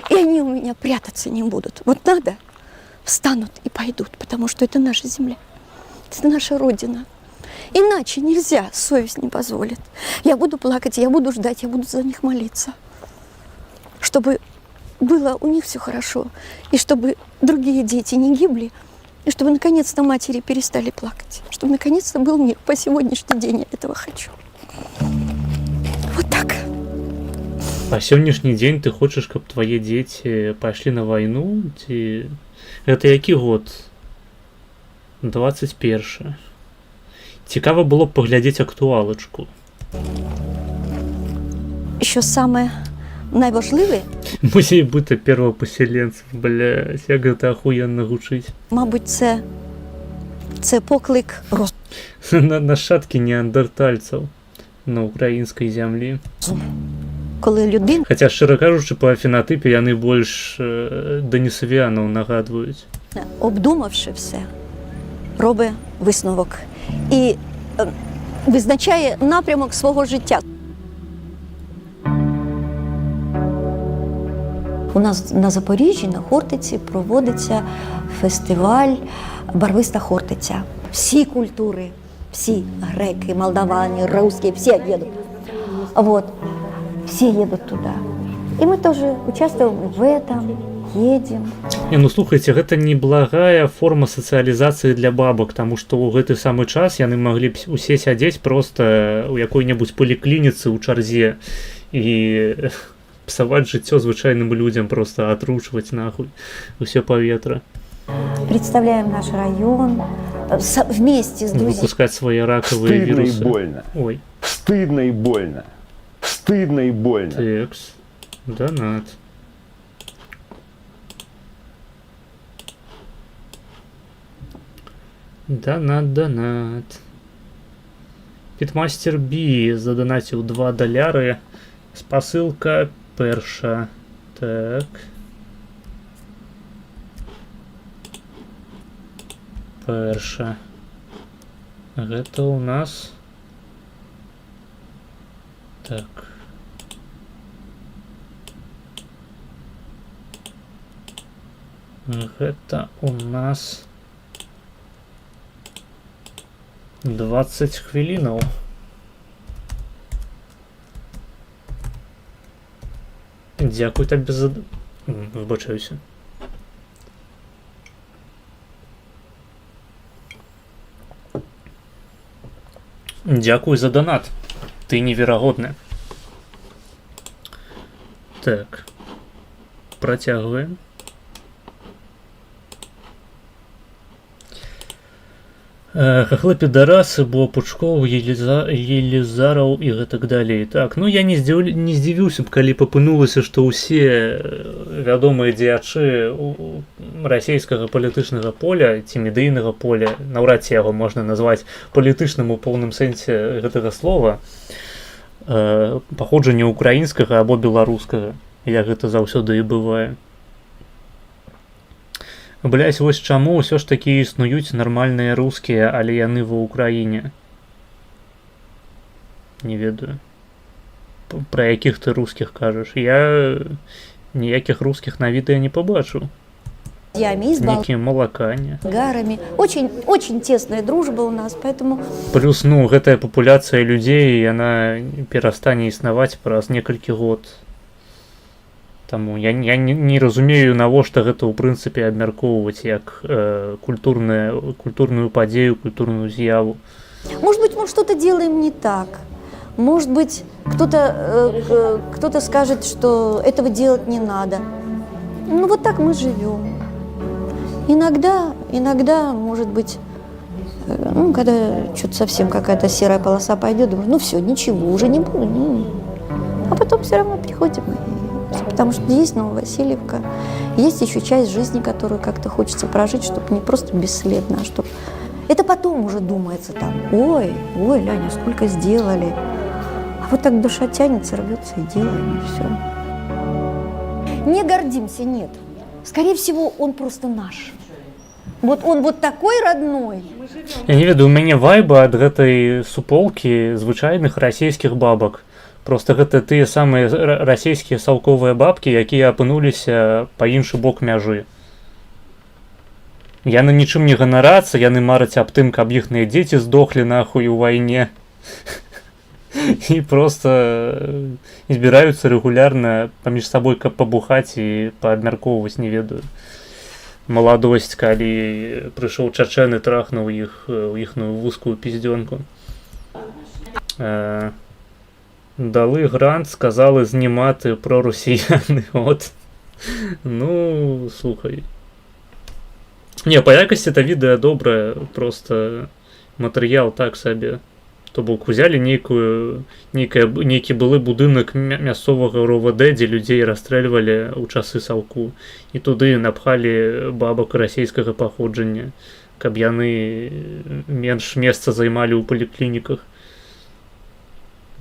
И они у меня прятаться не будут. Вот надо, встанут и пойдут, потому что это наша земля, это наша родина. Иначе нельзя, совесть не позволит. Я буду плакать, я буду ждать, я буду за них молиться. чтобы было у них все хорошо, и чтобы другие дети не гибли, и чтобы наконец-то матери перестали плакать, чтобы наконец-то был мир. По сегодняшний день я этого хочу. Вот так. Па сённяшні дзень ты хочаш, каб твае дзеці пайшлі на вайну? Ці... Гэта які год? 21. Цікава было б паглядзець актуалачку. Еще самое найважливе, Музей быта первопоселенців, блядь, як гэта ахуєнно гучить. мабуть, це поклик Нашатки неандертальцаў на українській землі. коли людина Хаця, шчыра кажучы, па фенатыпе яны больш денісовіанаў нагадваюць. обдумавши все, робить висновок і визначає напрямок свого життя. У нас на Запоріжжі, на Хортиці, проводиться фестиваль «Барвиста Хортиця». Всі культури, всі греки, молдавани, русские, все едут. Вот. Все едут туда. И мы тоже участвуем в этом, едем. Не, ну слухайте, гэта неблагая форма сацыялізацыі для бабак, таму што ў гэты самы час яны маглі б усе сядзець проста ў якой-небудзь паліклініцы ў чарзе і псаваць жыццё звычайным людзям, просто атручваць нахуй усё паветра. Представляем наш район вместе с друзьями. Выпускать свои раковые Стыдно вирусы. и больно. Ой, Стыдно и больно. Стыдно и больно. текс. Донат. Донат. Питмастер Би задонатил $2. Спасылка перша. Так. Перша. Гэта у нас... Так. Гэта у нас 20 хвілінаў. Дзякуй табе за... Выбачаюся. Дзякуй за донат. Ты неверагодны. Так. Працягваем. Хахлы підарасы, бо Пучкоў, Елізараў і гэтак далей. Так, ну я не здзівіўся б, калі папынулася, што ўсе вядомыя дзеячы расійскага палітычнага поля ці медыйнага поля, наўрад ці яго можна назваць палітычным у поўным сэнсе гэтага слова, паходжання украінскага або беларускага, як гэта заўсёды і бывае. Блядь, вось чаму ўсё ж такі існуюць нармальныя рускія, але яны ва Ўкраіне? Не ведаю. Пра якіх ты рускіх кажаш? Я ніякіх рускіх на відэа не пабачыў. Нейкія малакані. Болгарами. Очень, очень тесная дружба у нас, поэтому... Плюс, ну, гэтая папуляцыя людзей, яна перастане існаваць праз некалькі год. Таму я не разумею, навошта гэта ў прынцыпе абмяркоўваць як культурную падзею, культурную з'яву. Может быть, мы что-то делаем не так. Может быть, кто-то скажет, что этого делать не надо. Ну, вот так мы живем. Иногда, может быть, ну, когда что-то совсем какая-то серая полоса пойдет, думаю, ну все, ничего, уже не буду. А потом все равно приходим потому что есть Нововасильевка, есть еще часть жизни, которую как-то хочется прожить, чтобы не просто бесследно, а чтобы... Это потом уже думается там, ой, Ляня, сколько сделали. А вот так душа тянется, рвется и делаем, и все. Не гордимся, нет. Скорее всего, он просто наш. Вот он вот такой родной. Я не ведаю, у мяне вайба ад гэтай суполкі звычайных расійскіх бабак. Просто гэта тыя самыя расійскія салковыя бабкі, якія апынуліся па іншы бок мяжы. Яны нічым не ганарацца, яны мараць аб тым, каб іхныя дзеці здохлі нахуй у вайне. и просто избираются регулярно паміж сабой, каб пабухаць і паабмяркоўваць, не ведаю, маладосць, калі прыйшоў чачэн і трахнуў іх у іхную вузкую пиздёнку. Дали грант, сказали знімати про росіяни. От. Ну, слухай. Не, по якості та відео добре, просто матеріал так собі. То бок узяли нейкі былы будынак мясцовага РОВД, дзе людзей расстрэльвалі ў часы Саўку, і туды напхалі бабак расійскага паходжання, каб яны менш месца займалі ў паліклініках.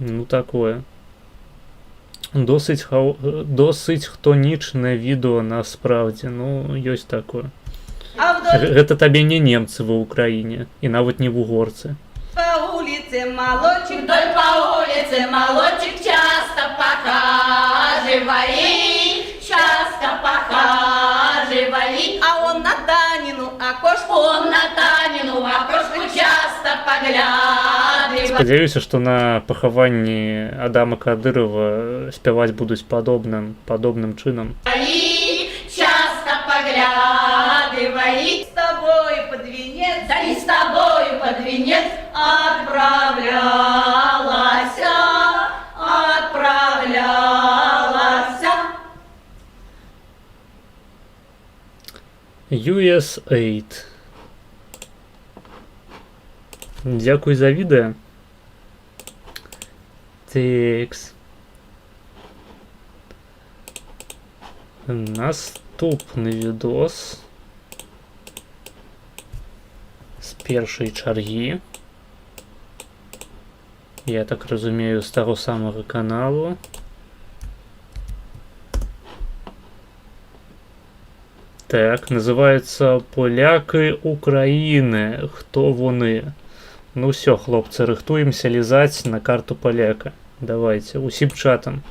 Ну, такое. Досыць хтонічнае відэо насправдзе, ну, ёсць такое. Гэта табе не немцы ва ўкраіне, і нават не вугорцы. По улице молодчик, вдоль по улице молодчик часто похаживали, а он на Танину окошку, часто поглядывал. Спадзяюся, што на пахаванні Адама Кадырова спяваць будуць падобным чынам. Часто поглядывали, с тобой под венец, да и с тобой под венец отправлялась. USAID. Дзякуй за відэо. Текс. Наступны відос з першай чаргі. Я так разумею, з таго самага каналу. Так, называецца «Поляки України. Хто вони?» Ну все, хлопцы, рыхтуемся лізаць на карту поляка. Давайте, усім чатам.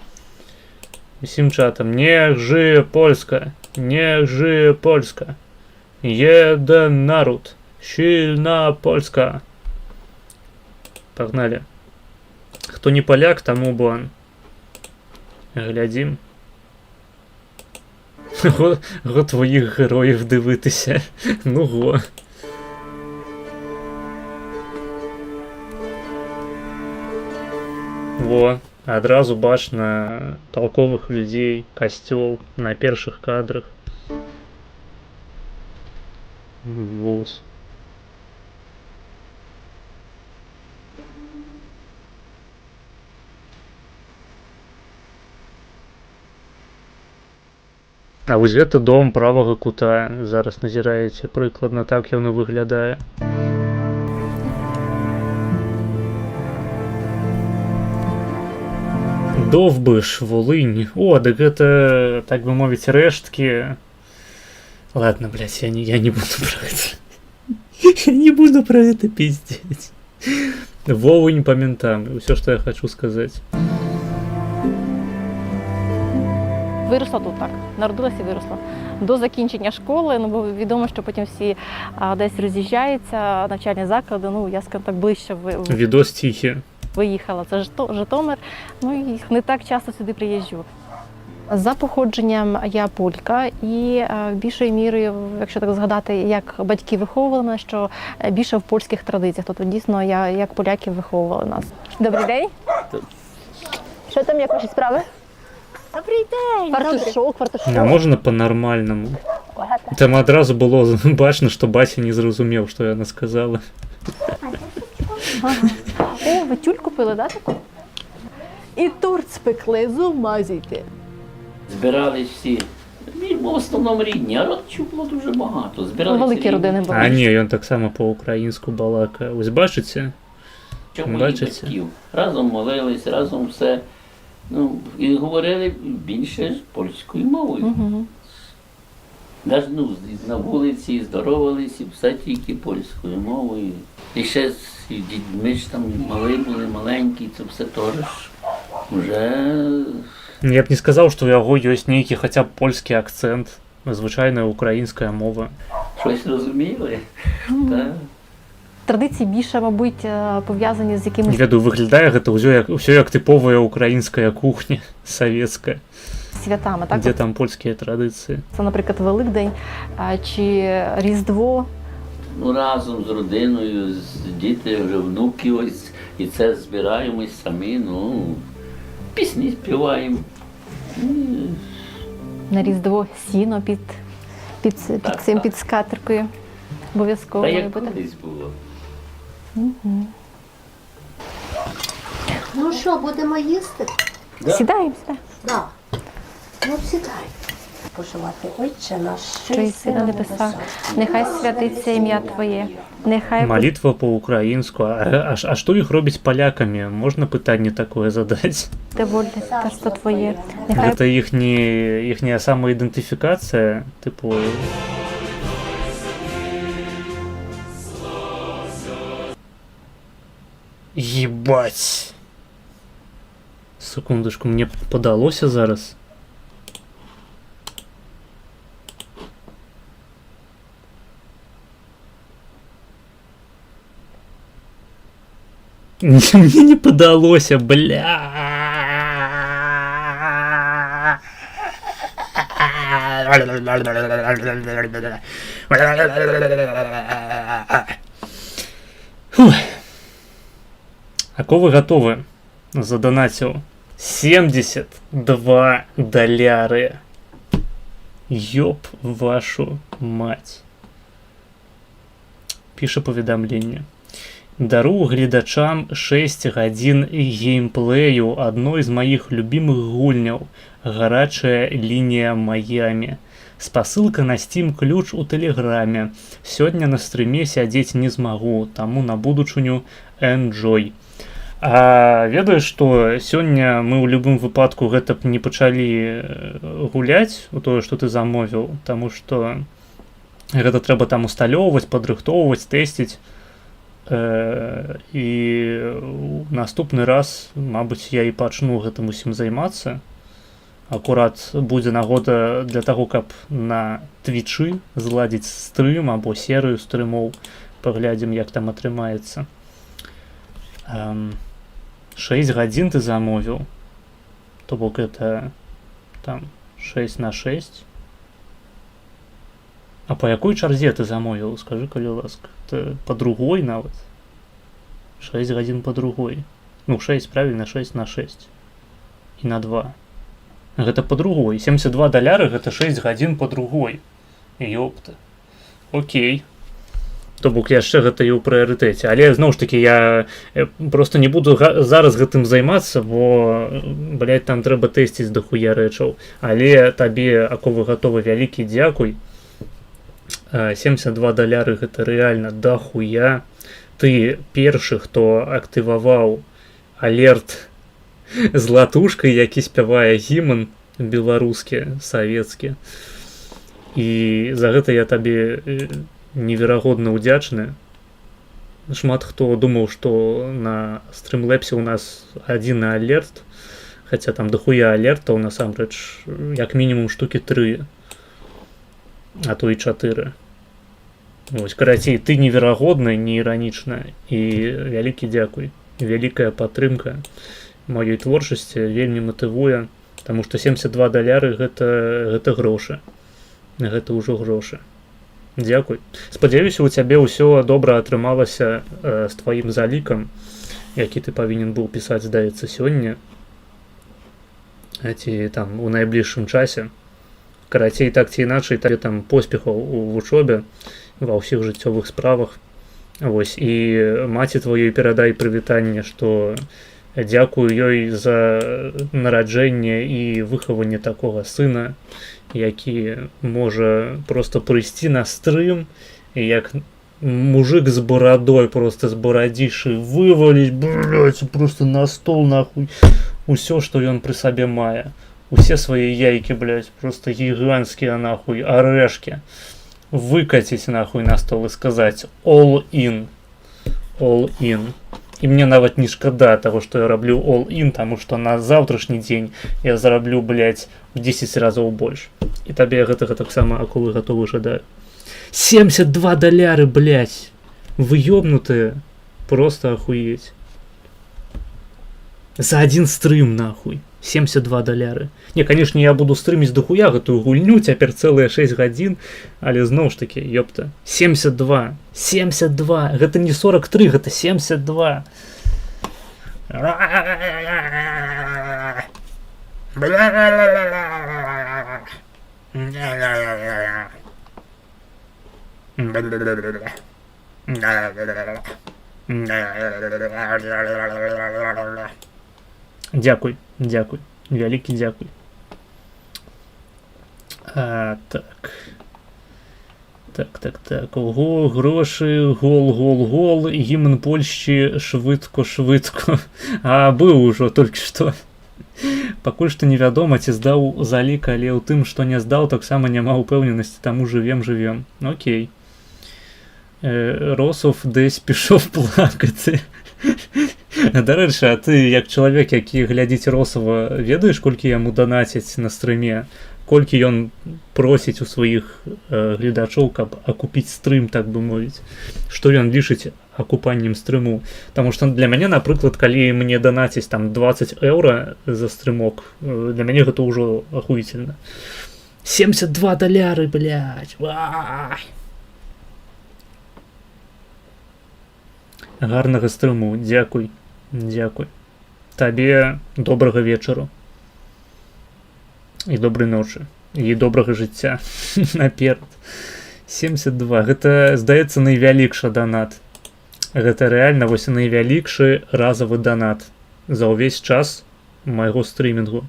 Нех жые Польска, нех жые Польска. Jeden naród, silna Польска. Погнали. Хто не поляк, тому бан. Глядім. Го твоїх героїв дивитися. Ну го. Во, адразу бачна толковых людей, касцёл на першых кадрах. Вуз. А вось гэта дом правага кута. Зараз назіраеце прыкладна так ён і выглядае. Довбыш, Волынь. О, дык гэта, так бы мовіць, рэшткі. Ладно, блядь, я не буду про это. Я не буду про это пиздеть. Волынь по ментам. Все, что я хочу сказать. Виросла тут так, народилася і виросла. До закінчення школи, ну бо відомо, що потім всі десь роз'їжджаються, навчальні заклади, ну я, скажімо так, ближче Відос тихий. Виїхала. Це Житомир, ну і не так часто сюди приїжджу. За походженням я полька і більшою мірою, якщо так згадати, як батьки виховували мене, що більше в польських традиціях. Тобто дійсно як поляки виховували нас. Добрий день. Що там, як ваші справи? Добрий день! Фартушок. А можна по-нормальному? Там одразу було бачно, що батя не зрозумів, що я сказала. Ага. О, ви тюль купили, да, таку? І торт спекли, з ума зійти. Збирались всі. Він був в основному рідні, а родичів було дуже багато. Збирались Великі рідні. родини були. А ні, він так само по-українську балакає. Ось бачите? Чому і Бачите? батьків. Разом молились, разом все. Ну, і говорили більше польською мовою. Угу. Навіть ну, на вулиці здоровались і все тільки польською мовою. І ще з дітьми ж там мали були, маленькі, це все теж вже... Я б не сказав, що у яго ёсць нейкі хаця б польскі акцент. Звичайна українська мова. Щось розуміли. Так. традиції більше, мабуть, пов'язані з якимись Веду, виглядає гэта ўсё як тыповая украінская кухня савецкая, святами. Так? дзе там польскія традыцыі. Це, наприклад, Великдень чи Різдво. Ну, разом з родиною, з діти, вже внуки ось, і це збираємось самі, ну, пісні співаємо. На Різдво сіно під скатеркою. Обов'язково Та має як бути. колись було. Ну що, будемо їсти? Сідаємо. Да. Ну, сідай. Поживати. Отче наш, Що єси на небесах, нехай святиться ім'я Твоє, нехай Малітва по-українську. А што іх робіць палякамі? Можна пытанне такое задаць? буде воля царство Твоє, нехай Гэта іхняя самаідэнтыфікацыя, тыпу... Ебать! Секундочку, мне падалося зараз. Мне не падалося, бля. Фух. Аковы гатовы заданаціў 72 даляры. Ёб вашу мать. Піша паведамленне. Дару гледачам 6 гадзін геймплею адной з маіх любімых гульняў «Гарачая лінія Майами». Спасылка на Steam ключ у Тэлеграме. Сёння на стрыме сядзець не змагу, таму на будучыню enjoy. А ведаеш, што сёння мы ў любым выпадку гэта б не пачалі гуляць у тое, што ты замовіў, таму што гэта трэба там усталёўваць, падрыхтоўваць, тэсціць. І наступны раз, мабыць, я і пачну гэтым усім займацца. Акурат будзе нагода для таго, каб на твічы зладзіць стрым або серыю стрымоў. Паглядзім, як там атрымаецца. 6 гадзін ты замовіў. То бок это там 6 на 6. А по якой чарзе ты замовіў? Скажы, калі ласка. Это по другой нават. 6 гадзін по другой. Ну, 6, правильно, 6 на 6. І на 2. Гэта по другой. 72 даляры гэта 6 гадзін по другой. Ёпта. Окей. То бок яшчэ гэта і ў прыярытэце. Але зноў ж такі я просто не буду зараз гэтым займацца, бо, блядь, там трэба тэсціць дахуя рэчаў. Але табе, аковы гатовы, вялікі дзякуй. 72 даляры гэта рэальна дахуя. Ты першы, хто актываваў алерт з латушкай, які спявае гімн беларускі, савецкі. І за гэта я табе неверагодна ўдзячны. Шмат хто думаў, што на стрымлэпсе у нас адзін алерт, хаця там дахуя алертаў, насамрэч, як мінімум штукі 3, а то і 4. Вось, карацей, ты неверагодна, не іранічна, і вялікі дзякуй. Вялікая падтрымка маёй творчасці вельмі матывуе, таму што 72 даляры гэта грошы. Гэта ўжо грошы. Дзякуй. Спадзяюся, у цябе ўсё добра атрымалася з тваім залікам, які ты павінен быў пісаць, здаецца, сёння. Ці там у найбліжшым часе. Карацей, так ці іначай, табе там поспехаў у вучобе, ва ўсіх жыццёвых справах. Вось, і маці тваёй перадай прывітанне, што дзякую ёй за нараджэнне і выхаванне такога сына, які можа проста прыйсці на стрым, і як мужик з барадой, просто з барадзішы вываліць, блядь, просто на стол, нахуй, усё, што ён пры сабе мае. Усе свае яйкі, блядь, просто гіганцкія, нахуй, арэшкі. Выкаціць, нахуй, на стол і сказаць all in. All in. І мне нават не шкада таго, што я раблю all in, таму што на заўтрашні дзень я зараблю, блядь, в 10 разоў больш. І табе гэтага таксама, акулы гатовы, жадаю. 72 даляры, блядь! Вы ёбнутые. Просто охуеть. За один стрим, нахуй. 72 доляры. Не, конечно, я буду стримить дохуя гэтую гульню, цяпер цэлыя 6 гадзін, але зноў ж таки, ёпта. 72. 72. Гэта не 43, гэта 72. Дзякуй, дзякуй, вялікі дзякуй. Так. Ого, грошы, гол, гімн Польшчы, швыдко. А, быў ужо толькі што. Пакуль што невядома, ці здаў залік, але ў тым, што не здаў, таксама няма ўпэўненасці, таму жывем. Окей. Росов десь пішов плакати. Дарэчы, а ты, як чалавек, які глядзіць Росова, ведаеш, колькі яму данацяць на стрыме? Колькі ён просіць у сваіх гледачоў, каб акупіць стрым, так бы мовіць? Што ён лічыць акупаннем стрыму? Таму што для мяне, напрыклад, калі мне данацяць там 20 еўра за стрымок, для мяне гэта ўжо ахуительна. 72 доляры, блядь! Вай! Гарнага стрыму, дзякуй. Табе добрага вечару. І добрай ночы. І добрага жыцця. Наперад. 72. Гэта, здаецца, найвялікшы данат. Гэта рэальна вось найвялікшы разавы данат за ўвесь час майго стрымінгу.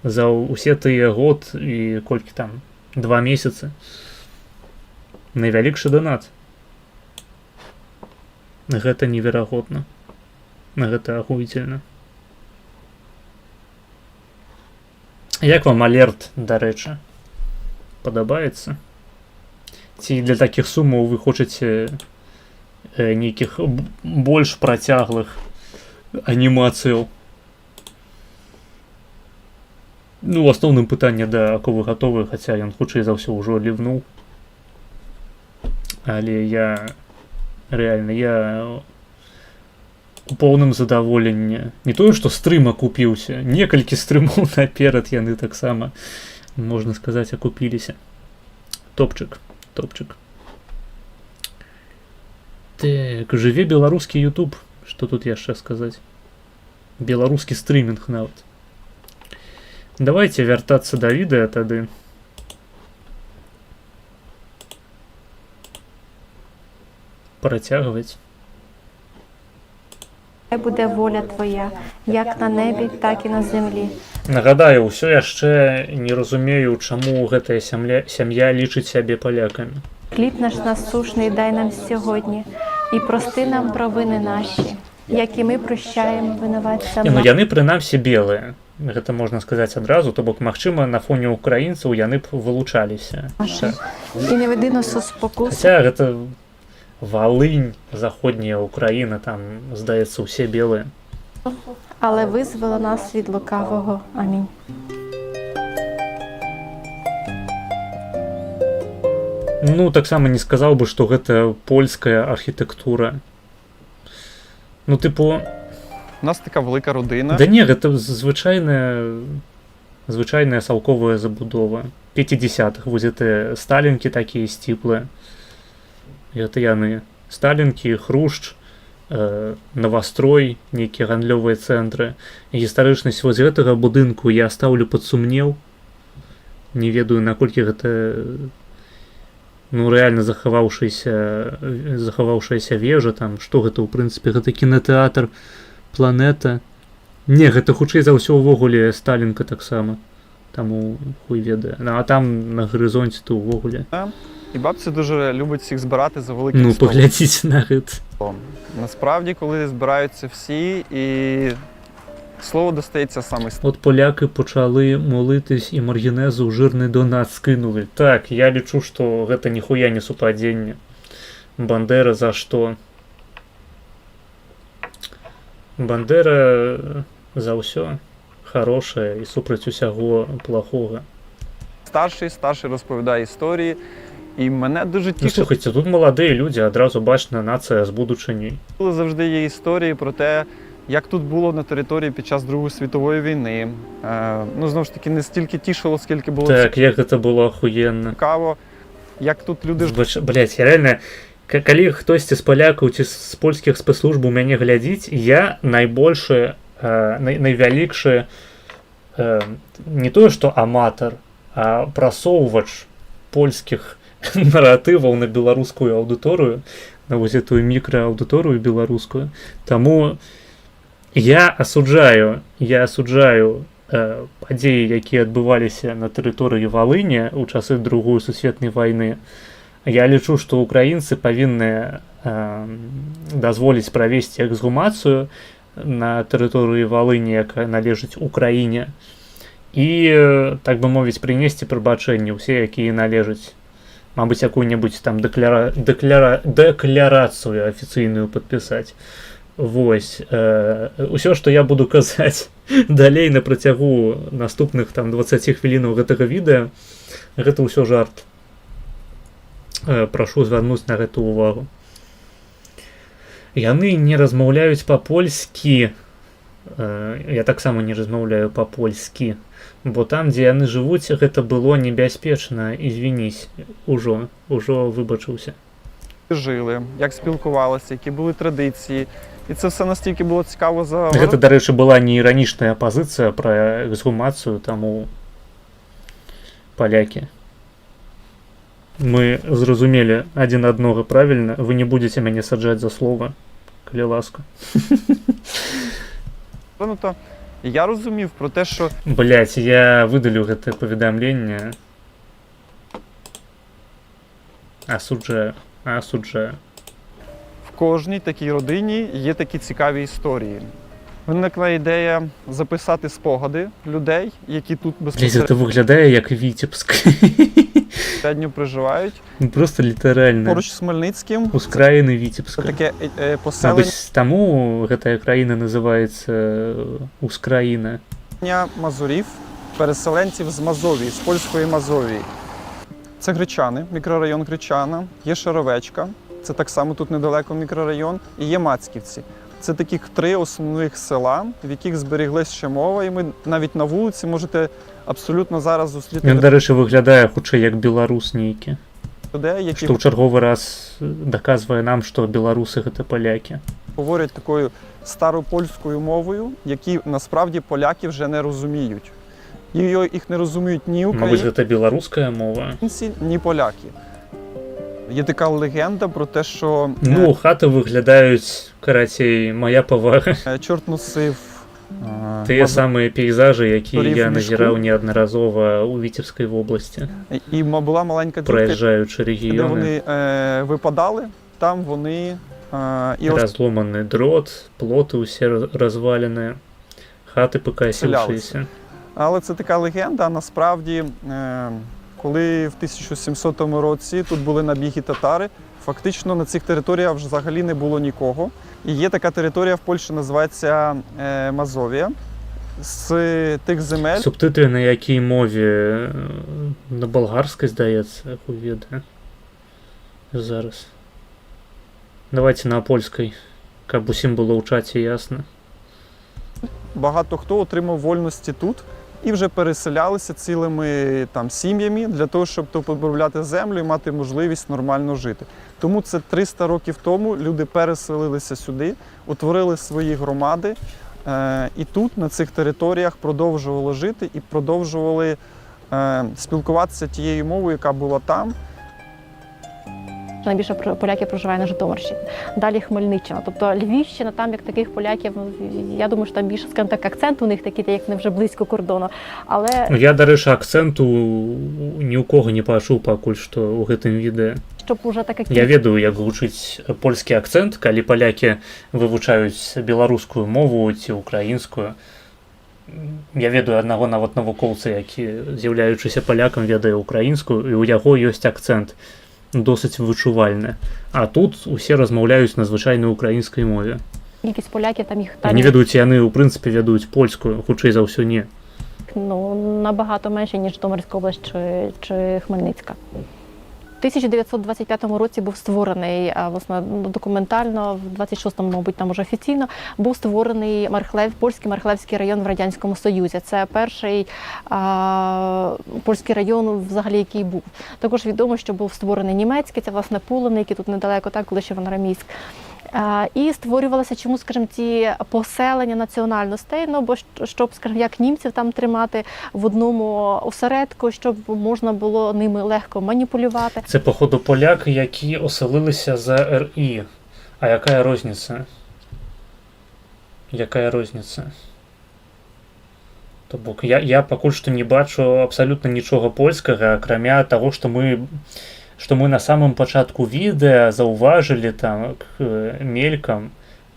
За ўсе тыя год і колькі там, 2 месяцы. Найвялікшы данат. Гэта неверагодна. Гэта ахуительна. Як вам алерт, дарэчы? Падабаецца? Ці для такіх сумаў вы хочаце нейкіх больш працяглых анімацыяў? Ну, у асноўным пытанне, да, ако вы гатовы, хаця ён хутчэй за ўсё ўжо лівнуў. Але реально, я у поўным задаволенні. Не тое, што стрым акупіўся, некалькі стрымаў наперад яны таксама, можна сказаць, акупіліся. Топчык. Так, жыве беларускі YouTube. Што тут яшчэ сказаць? Беларускі стрымінг нават. Давайте вяртацца да відэа тады. Працягваць. Хай буде воля твоя, як на небі, так і на землі. Нагадаю, ўсё яшчэ не разумею, чаму гэтая сям'я лічыць сябе палякамі. Хліб наш насушний дай нам сьогодні, і прости нам провини наші, як і ми прощаємо винуватцям. Ну, яны прынамсі белыя. Гэта можна сказаць адразу, то бок, магчыма, на фоне украінцаў яны б вылучаліся. І не веди нас у спокусу. Хаця гэта Волынь, заходняя Україна, там, здається, усі білі. Але визволи нас від лукавого. Амінь. Ну, так само не сказав би, що гэта польська архітектура. Ну, типу... У нас така велика родина. Да ні, гэта звычайная салковая забудова. 50-х, вось гэта сталінкі такія сціплыя. Это яны. Сталінкі, Хрушч, Навастрой, нейкія гандлёвыя цэнтры. Гістарычнасць вось гэтага будынку я стаўлю пад сумнеў. Не ведаю, наколькі гэта ну, рэальна захаваўшаяся вежа, там, што гэта, ў прынцыпе, гэта кінатэатр, планета. Не, гэта хутчэй за ўсё ўвогуле Сталінка таксама. Таму хуй ведае. Ну, а там на гарызонце то ўвогуле. І бабця дуже любить всіх збирати за великим столом. Ну, поглядіть на це. Насправді, коли збираються всі, і слово достається саме. От поляки почали молитись, і Маргінезу жирний донат скинули. Так, я лічу, що гэта ніхуя не супадіння. Бандера за що? Бандера за ўсё хороше і супраць усяго плохого. Старший розповідає історії, І мене дуже Ну, тішило, слухайте, тут молоді люди, одразу бачна нація з будучиною. завжди є історії про те, як тут було на території під час Другої світової війни. Ну, знову ж таки, не стільки тішило, скільки було Так, як це було охуєнно. цікаво, як тут люди Блять, я реально, калі хтось з полякаў ці з польскіх спецслужб у мяне глядзіць, я найбольшы, найвялікшы не тое, што аматар, а прасоўвач польскіх наратываў на беларускую аўдыторыю, на вось этую мікрааўдыторыю беларускую. Таму я асуджаю падзеі, якія адбываліся на тэрыторыі Валыні ў часы Другой сусветнай вайны. Я лічу, што украінцы павінны дазволіць правесці эксгумацыю на тэрыторыі Валыні, якая належыць Украіне, і, так бы мовіць, прынесці прабачэнне ўсе, якія належаць. Мабыць, якую-небудзь там дэкларацыю афіцыйную падпісаць. Вось. Усё, што я буду казаць далей на працягу наступных там 20 хвілінаў гэтага відэа, гэта ўсё жарт. Прашу звярнуць на гэту увагу. Яны не размаўляюць па-польскі. Я таксама не размаўляю па-польскі. Бо там, дзе яны жывуць, гэта было небяспечна. Ізвінісь, ужо выбачыўся. жили, як спілкувалися, які були традиції. І це все настільки було цікаво за... Гэта, дарэчы, была не іранічная пазіцыя пра эксгумацыю, таму палякі. Мы зразумелі адзін аднога правільна, вы не будзеце мяне саджаць за слова, калі ласка. Ну, то я розумів про те, що... Блять, я выдалю гэтае паведамленне. Асуджаю. В кожній такій родині є такі цікаві історії. Виникла ідея записати спогади людей, які тут Блять, це безпосередньо виглядає як Вітебськ. проживають. Просто літарально. Поруч з Хмельницьким. Ускраїни Це Вітебська. таке поселення Мабуть, тому гэтая країна називається Ускраїна. Мазурів, переселенців з Мазовії, з польської Мазовії. Це Гречани, мікрорайон Гречана, є Шаровечка, це так само тут недалеко мікрорайон, і є Мацьківці. Це таких 3 основних села, в яких зберіглась ще мова, і ми навіть на вулиці можете абсолютно зараз зустріти Він, до речі, виглядає хутчэй як беларус нейкі. людей, які Што ў чарговы раз даказвае нам, што беларусы гэта палякі. говорять такою старопольською мовою, які насправді поляки вже не розуміють. Їх не розуміють ні Мабуть, українці, гэта беларуская мова. ні поляки. Є така легенда про те, що Ну, хаты выглядаюць, карацей, мая павага. чорт носив Тыя самыя пейзажы, якія Турів я в мішку. назіраў неаднаразова ў Віцебскай вобласці, і була маленька дірка, праязджаючы де рэгіёны. вони випадали, там вони і Разломаны дрот, плоты ўсе разваленыя, хаты пакасіўшыся. Але це така легенда, а насправді, коли в 1700 році тут були набіги татари, фактично на цих територіях взагалі не було нікого. І є така територія в Польщі, називається Мазовія. З тих земель Субтитры на якій мові? На болгарскай, здаецца, як уведа. Зараз. Давайте на польскай, каб усім было ў чаце ясна. багато хто отримав вольності тут і вже переселялися цілими там сім'ями для того, щоб обробляти землю і мати можливість нормально жити. Тому це 300 років тому люди переселилися сюди, утворили свої громади і тут, на цих територіях, продовжували жити і продовжували спілкуватися тією мовою, яка була там. Найбільше поляків проживає на Житомирщині. Далі Хмельниччина. Тобто Львівщина, там як таких поляків, я думаю, що там більше, скажімо так, акцент у них такий, як не вже близько кордону. Але Я, дарэчы, акцэнту ні ў кого не пачуў пакуль што ў гэтым відэа. щоб уже так як Я ведаю, як гучыць польскі акцэнт, калі палякі вывучаюць беларускую мову ці украінскую. Я ведаю аднаго нават навукоўца, які, з'яўляючыся палякам, ведае украінскую, і ў яго ёсць акцэнт досыць вычувальны. А тут усе размаўляюць на звычайнай украінскай мове. кількість поляків, там їх Не ведаюць, яны ў прынцыпе ведаюць польскую, хутчэй за ўсё не. набагато менше, ніж Житомирська область чи Хмельницька. 1925 році був створений, власне, документально, в 26-му, мабуть, там уже офіційно, був створений Польський Мархлевський район в Радянському Союзі. Це перший польський район, взагалі, який був. Також відомо, що був створений німецький, це, власне, Пулини, які тут недалеко, так, коли ще Ванарамійськ. І створювалися, чому, скажімо, ці поселення національностей, ну, бо щоб, скажімо, як німців там тримати в одному осередку, щоб можна було ними легко маніпулювати. Це, походу, поляки, які оселилися за РІ. А яка різниця? Яка різниця? Тобто, я поки що не бачу абсолютно нічого польського, окрім того, що ми на самому початку відео зауважили там мельком,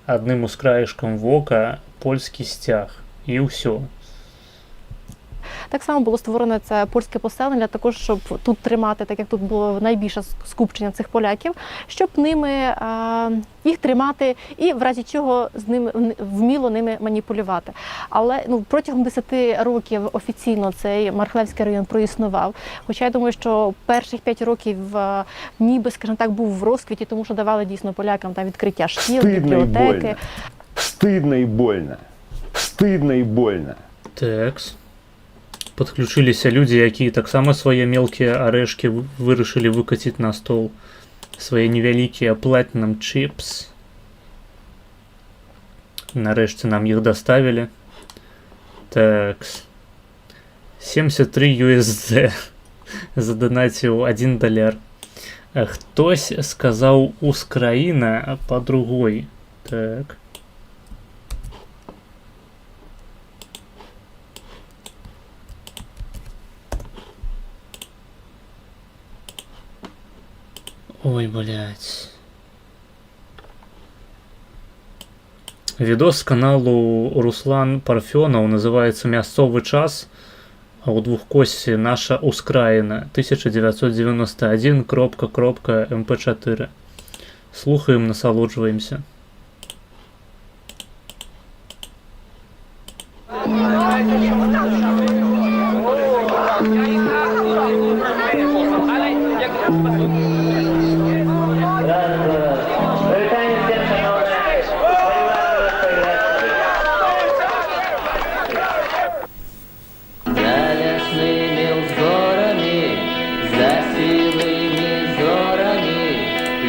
одним із краєшком вока, польський стяг. І все. Так само було створено це польське поселення, також, щоб тут тримати, так як тут було найбільше скупчення цих поляків, щоб їх тримати і в разі чого з ними вміло ними маніпулювати. Але протягом 10 років офіційно цей Мархлевський район проіснував. Хоча я думаю, що перших 5 років ніби, скажімо так, був в розквіті, тому що давали дійсно полякам там відкриття шкіл, бібліотеки. Стыдно и больно. Стыдно и больно. Такс. Подключилися люди, які так само свої мелкі орешки вирішили викатити на стол. Свої невеликі Platinum Chips. Нарешті нам їх доставили. Такс. 73 USD. Задонатив $1. Хтось сказав Україна по-другой. Так. Ой, блядь. Видос с каналу Руслан Парфенов называется «Мясцовый час», а у двухкости «Наша Ускраїна» 1991.mp4. Слухаем, насолоджуємося.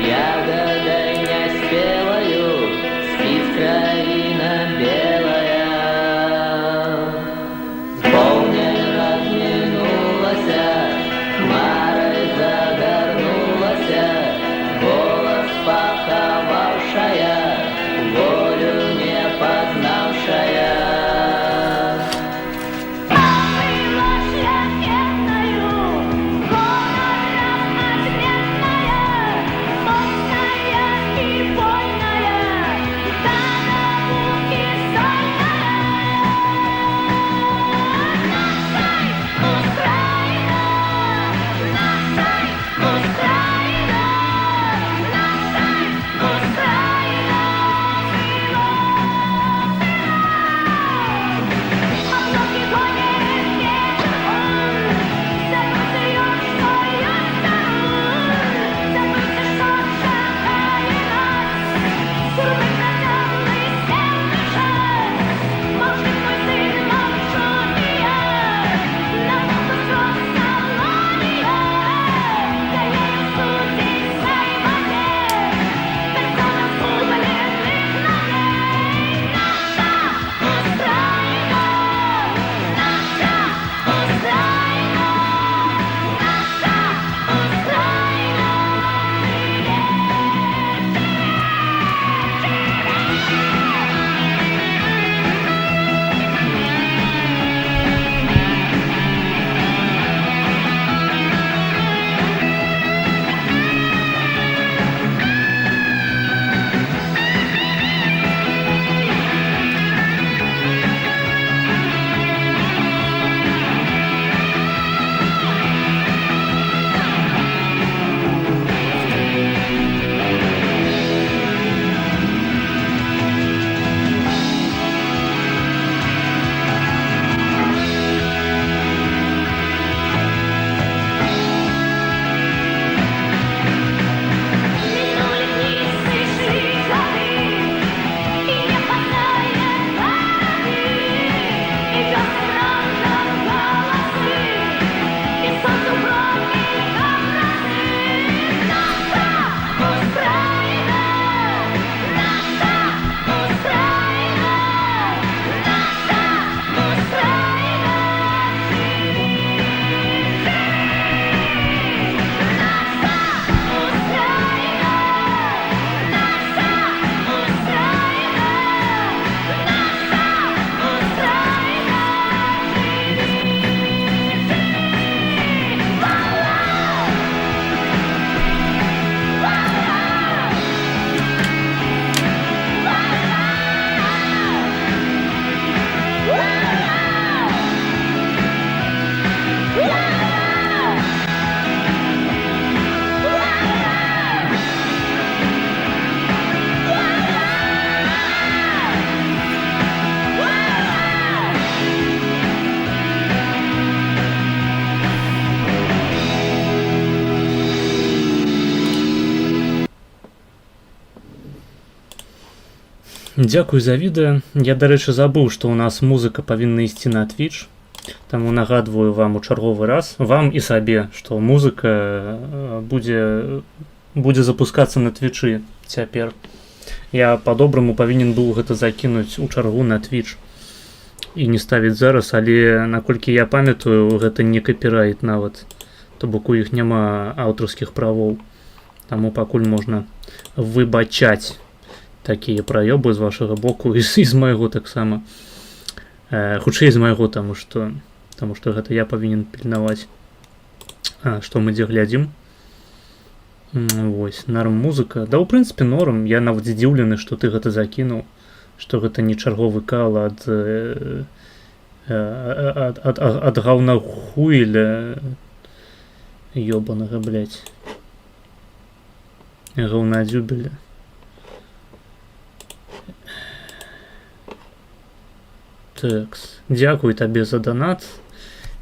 Ягода не спеваю, Дзякуй за відэа. Я, дарэчы, забыў, што ў нас музыка павінна ісці на Twitch. Таму нагадваю вам у чарговы раз, вам і сабе, што музыка будзе запускацца на Твічы цяпер. Я па-добраму павінен быў гэта закінуць у чаргу на Twitch і не ставіць зараз, але наколькі я памятаю, гэта не капірайт нават. То бок у іх няма аўтарскіх правоў. Таму пакуль можна выбачаць такія праёбы з вашага боку і з майго таксама. Хутчэй з майго, таму што гэта я павінен пільнаваць. Што мы дзе глядзім? Вось, норм музыка. Да, ў прынцыпе, норм. Я нават здзіўлены, што ты гэта закінуў, што гэта не чарговы кал ад гаўнахуйля ёбанага, блядь. Гаўнадзюбеля. Такс. Дзякуй табе за донат.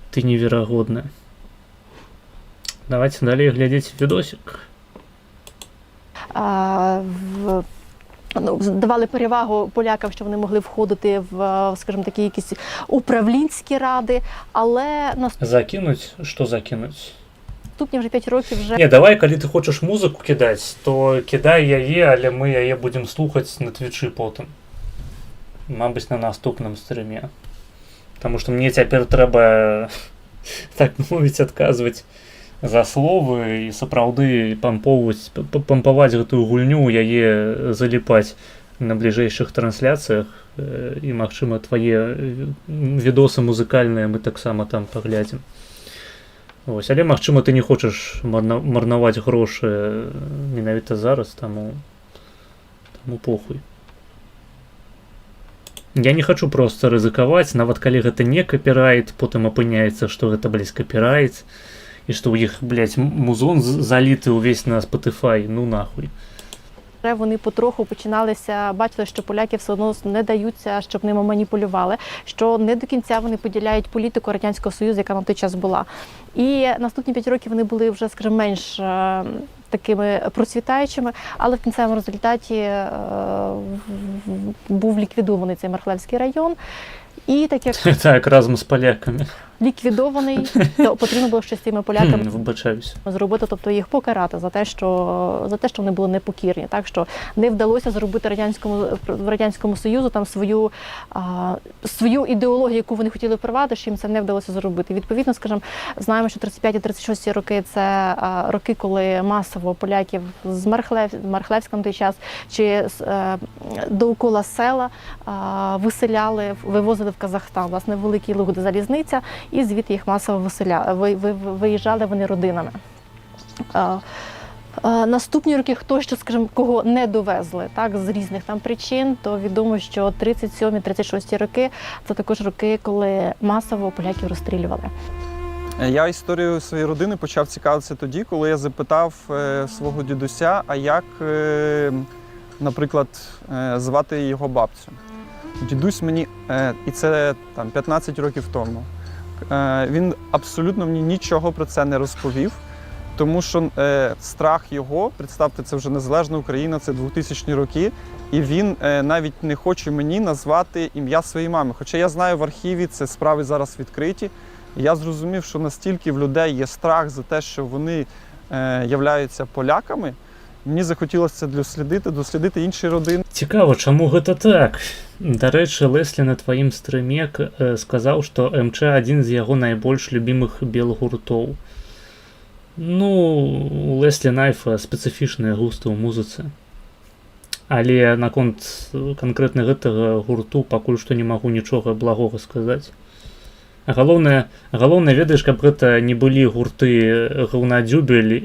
Ты неверагодная. Давайте далей глядзець відосик. Давали перевагу полякам, що вони могли входити в, скажімо, такі якісь управлінські ради, але Закинуть? Що закинуть? наступні вже 5 років вже... Не, давай, калі ти хочеш музику кидаць, то кидай яе, але мы яе будем слухаць на Твічы потым. Мабыць, на наступным стріме. Таму што мне цяпер трэба, так мовіць, адказваць за словы і сапраўды пампаваць гэтую гульню, яе заліпаць на бліжэйшых трансляцыях і, магчыма, твае відосы музыкальныя мы таксама там паглядзім. Вось, але, магчыма, ты не хочаш марнаваць грошы менавіта зараз, таму похуй. Я не хочу просто рызыкаваць, нават калі гэта не капірайт, потым апыняецца, што гэта, блядь, капірайт, і што ў іх, блядь, музон заліты ўвесь на Spotify, ну нахуй. Вони потроху починалися, бачили, що поляки все одно не даються, щоб ними маніпулювали, що не до кінця вони поділяють політику Радянського Союзу, яка на той час була. І наступні 5 років вони були вже, скажімо, менш такими процвітаючими, але в кінцевому результаті був ліквідований цей Мархлевський район. І так як Так, разом з поляками. Ліквідований, то потрібно було щось з цими поляками Вибачаюсь. зробити, тобто їх покарати за те, що вони були непокірні, так що не вдалося зробити Радянському Союзу там свою ідеологію, яку вони хотіли впровадити, що їм це не вдалося зробити. Відповідно, скажімо, знаємо, що 35-36 роки це роки, коли масово поляків з Мархлевська на той час чи довкола села виселяли, вивозили в Казахстан, власне, Великий Луг, де залізниця, і звідти їх масово виїжджали вони родинами. Наступні роки, хто ще, скажімо, кого не довезли, так, з різних там причин, то відомо, що 37-36 роки – це також роки, коли масово поляків розстрілювали. Я історією своєї родини почав цікавитися тоді, коли я запитав свого дідуся, а як, наприклад, звати його бабцю. Дідусь мені, і це там 15 років тому, він абсолютно мені нічого про це не розповів, тому що страх його, представте, це вже незалежна Україна, це 2000-ні роки, і він навіть не хоче мені назвати ім'я своєї мами. Хоча я знаю, в архіві це справи зараз відкриті, і я зрозумів, що настільки в людей є страх за те, що вони являються поляками, мені захотілося це дослідити інші родини. Цікаво, чаму гэта так? Дарэчы, Леслі на тваім стрыме сказаў, што МЧ адзін з яго найбольш любімых белгуртоў. Ну, у Леслі Найфа спецыфічныя густы ў музыцы. Але наконт канкрэтна гэтага гурту пакуль што не магу нічога благога сказаць. Галоўнае, ведаеш, каб гэта не былі гурты Гаўнадзюбель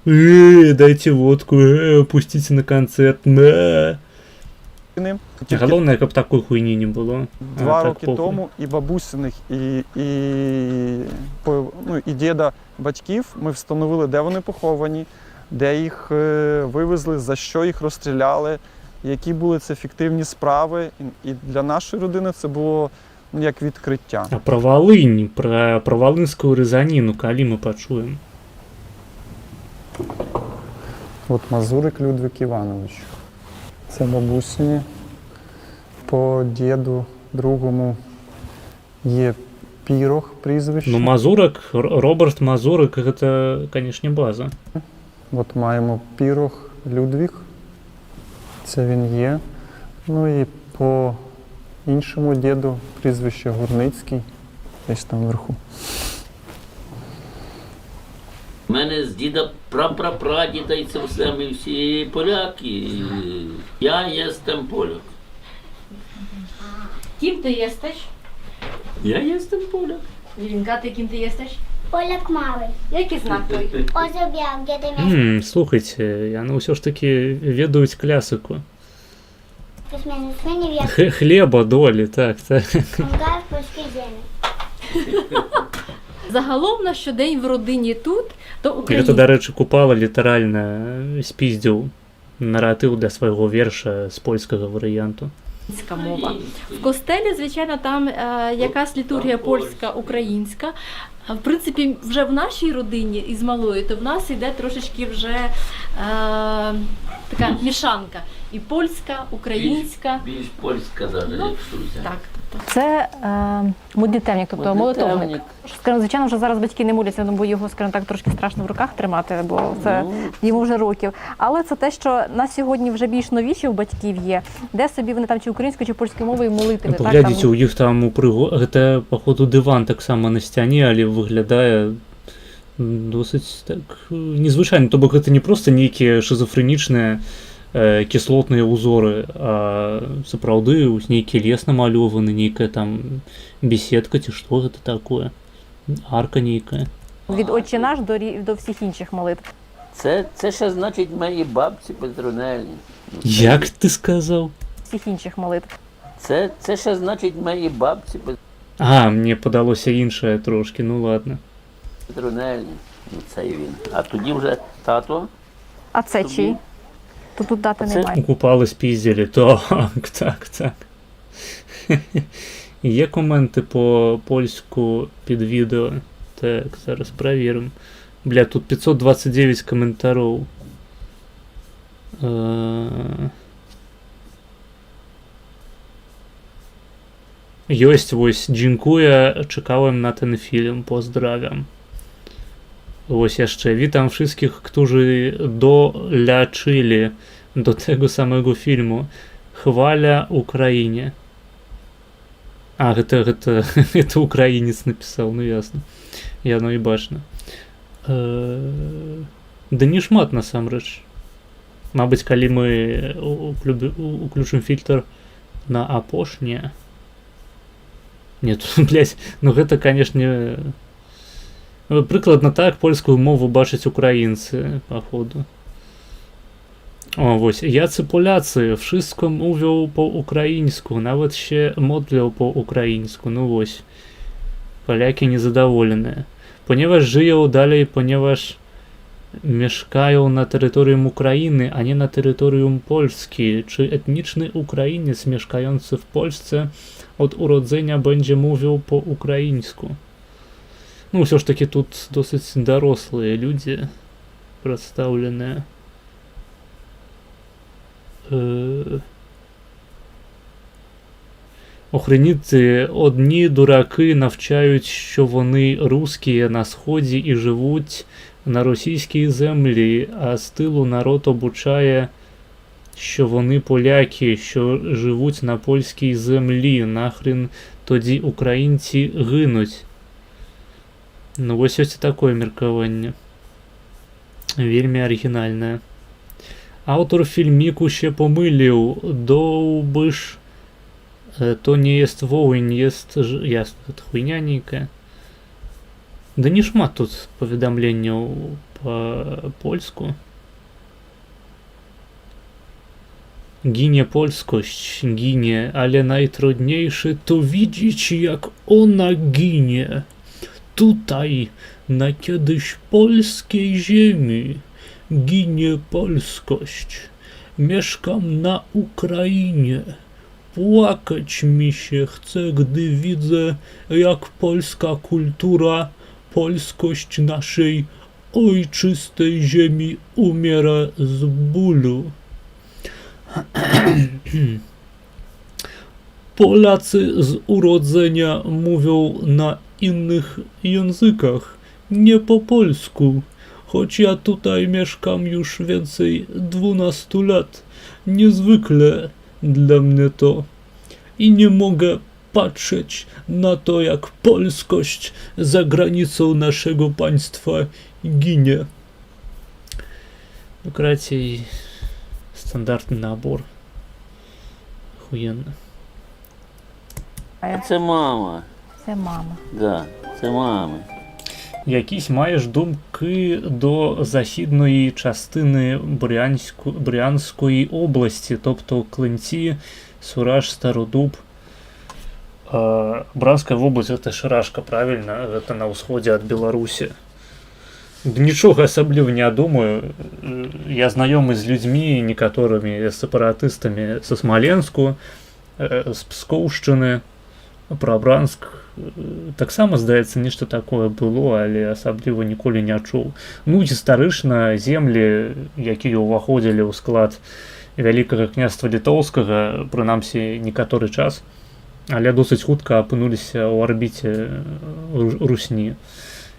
і дайте водку, пустите на концерт, на. Галоўнае, каб такой хуйні не было. 2 роки тому і бабусиних, і діда батьків ми встановили, де вони поховані, де їх вивезли, за що їх розстріляли, які були це фіктивні справи. І для нашої родини це було як відкриття. А про Волинь, про волинську різаніну, коли ми почуємо? От Мазурик Людвиг Іванович. Це бабусині. По діду другому є Пірог прізвище. Ну, Мазурок, Роберт Мазурок, это, конечно, база. От маємо Пірог Людвіг. Це він є. Ну і по іншому діду прізвище Гурницький. Десь там вверху. У мене з діда прапрапрадіда і це все, ми всі поляки. Я єстем поляк. Kim ty jesteś? Я єстем поляк. Wilinka, ty kim ty jesteś? Поляк малий. Jaki znak twój? Озоб'яв, де ти між Слухайте, яны ўсё ж таки ведаюць клясыку. письменництвені в Хлеба долі, так, так. Онгар в польській землі. Загалом на щодень в родині тут, то Гэта, українська. дарэчы, Купала літаральна спіздзіў наратыў для свайго верша з польскага варыянту. Мова. В костелі, звичайно, там якась літургія польська, українська. А в принципі, вже в нашій родині із малої, то в нас йде трошечки вже така мішанка. І польська, українська. Більш польська навіть, якщо взяти. Так. Це молитевник, тобто молитовник. Молитевник. Скажімо, звичайно, вже зараз батьки не моляться, бо його, скажімо так, трошки страшно в руках тримати, бо це йому вже років. Але це те, що на сьогодні вже більш новіші у батьків є, де собі вони там чи українською, чи польською мовою молитви. Паглядзіце, у іх там у гэта, походу, дыван таксама на сцяне, але выглядае досыць так незвычайна. То бок гэта не проста нейкія шизофрэнічныя кіслотныя ўзоры, а сапраўды нейкі лес намалёваны, нейкая там беседка ці што гэта такое, арка нейкая. Від «Отче наш» до всіх інших молитв. Це ще значить мої бабці Петронелі. Як ти сказав? Всіх інших молитв. Це ще значить мої бабці А, мені подалося інше трошки, ну ладно. Петронелі. Ну, це і він. А тоді вже тато. А це Тобі? чий? Тут дати Це немає. Купали, спіздили. Так, так, так. Є коменти по польську під відео? Так, зараз перевіримо. Бля, тут 529 коментарів. Ёсць, вось, дзінкуя, чекałem na ten film, pozdrawiam. Ось яшчэ, witam wszystkich, którzy doleczili do tego samego filmu. Chwala Ukrainie. А, гэта украінец напісаў, ну ясна. Яно і бачна. Да не шмат насамрэч. Мабыць, калі мы уключым фільтр на апошняе. Нет, блядь, ну гэта, канешне, прыкладна так польскую мову бачаць украінцы, походу. О, вось, яцы поляцы, wszystko mówią po ukraińsku, nawet się modlą po ukraińsku, no wось. Poляki niezadowolone. Ponieważ żyją dalej, ponieważ mieszkają na terytorium Ukrainy, a nie na terytorium Polski. Czy etniczny Ukrainiec mieszkający w Polsce od urodzenia będzie mówił po ukraińsku? No, все ж таки тут досить дорослые люди представлены. Охреніти, одні дураки навчають, що вони русські на сході і живуть на російській землі, а з тилу народ обучає, що вони поляки, що живуть на польській землі. Нахрен тоді українці гинуть. Ну ось таке міркування. Вельми оригінальне. Автор фільміку ще помилів. Довбиш, то не jest wołyń, jest... Ясно, это хуйня нейкая. Да не шмат тут повідомленняў по-польску. Ginie polskość, ginie, ale najtrudniejsze to widzieć, jak ona ginie. Tutaj, na kiedyś polskiej ziemi, ginie polskość. Mieszkam na Ukrainie. Płakać mi się chce, gdy widzę, jak polska kultura, polskość naszej ojczystej ziemi umiera z bólu. Polacy z urodzenia mówią na innych językach, nie po polsku. Choć ja tutaj mieszkam już więcej 12 lat. Niezwykle dla mnie to. I nie mogę patrzeć na to, jak polskość za granicą naszego państwa ginie. Demokracja i стандартный набор. Охуенно. Це мама. Це мама. Да, це мама. Якісь маєш думки до західної частини Брянської області, тобто Клинці, Сураж, Стародуб. Бранская область это Шарашка, правильно? Это на ўсходзе ад Беларусі. Нічога асабліва не думаю. Я знаёмы з людзьмі, некаторымі сепаратыстамі са Смаленску, з Пскоўшчыны, пра Бранск. Таксама, здаецца, нешта такое было, але асабліва ніколі не чуў. Ну, гістарычна землі, якія ўваходзілі ў склад Вялікага княства Літоўскага, прынамсі некаторы час, але досыць хутка апынуліся ў арбіце Русні.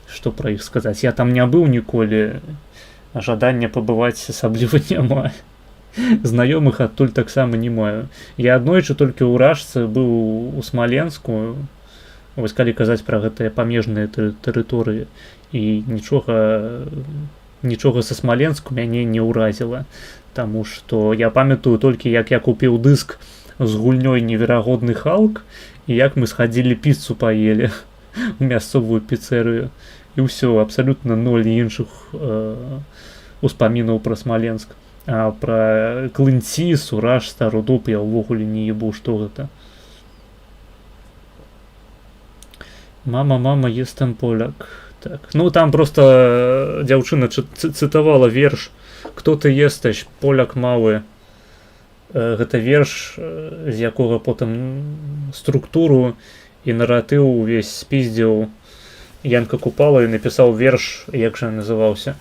Што пра іх сказаць? Я там не быў ніколі, а жадання пабываць асабліва няма. Знаёмых адтуль таксама не маю. Я аднойчы толькі ў Ражцы быў у Смаленску, вось калі казаць пра гэтыя памежныя тэрыторыі, і нічога са Смаленску мяне не ўразіла, таму што я памятаю толькі, як я купіў дыск з гульнёй «Неверагодны Халк», і як мы схадзілі піцу паелі у мясцовую піцэрыю. І ўсё, абсалютна ноль іншых успамінаў пра Смаленск. А пра Клынці, Сураж, Стародуб я ўвогуле не ебу, што гэта. Мама, мама, jestem поляк. Так. Ну, там просто дзяўчына цытавала верш «Кто ты есташ, поляк малы». Гэта верш, з якога потым структуру і наратыў увесь спіздзіў Янка Купала і напісаў верш, як жа называўся.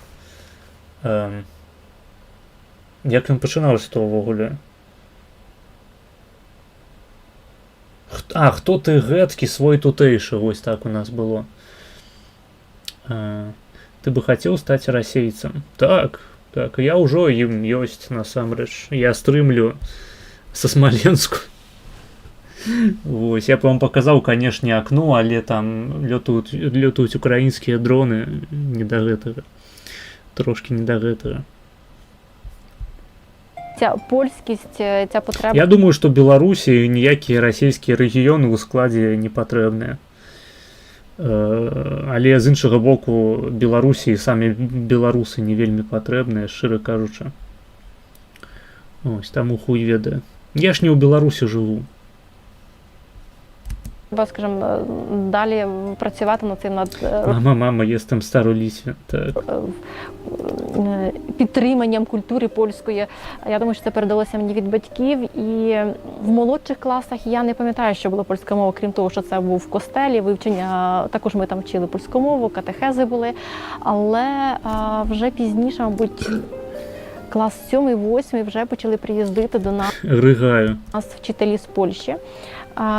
Як ён пачынаўся то ўвогуле? Хто ты гэткі свой тутэйшы? Вось так у нас было. Ты бы хацеў стаць расейцам? Так, я ўжо ім ёсць насамрэч. Я стрымлю са Смаленску. Вось, я б вам паказаў, канешне, акно, але там лётаюць украінскія дроны, не да гэтага. Трошкі не да гэтага. Ця польскість, ця потреба... Я думаю, што Беларусі ніякія расійскія рэгіёны ў складзе не патрэбныя. Але з іншага боку, Беларусі і самі беларусы не вельмі патрэбныя, шчыра кажучы. Ось, таму хуй ведае. Я ж не ў Беларусі жыву. Треба, скажімо, далі працювати над цим, над Мама, jestem старолісі. Так. Підтриманням культури польської. Я думаю, що це передалося мені від батьків. І в молодших класах я не пам'ятаю, що була польська мова, крім того, що це був в костелі, вивчення, також ми там вчили польську мову, катехези були. Але вже пізніше, мабуть, клас 7-8 вже почали приїздити до нас. Ригаю. Нас вчителі з Польщі,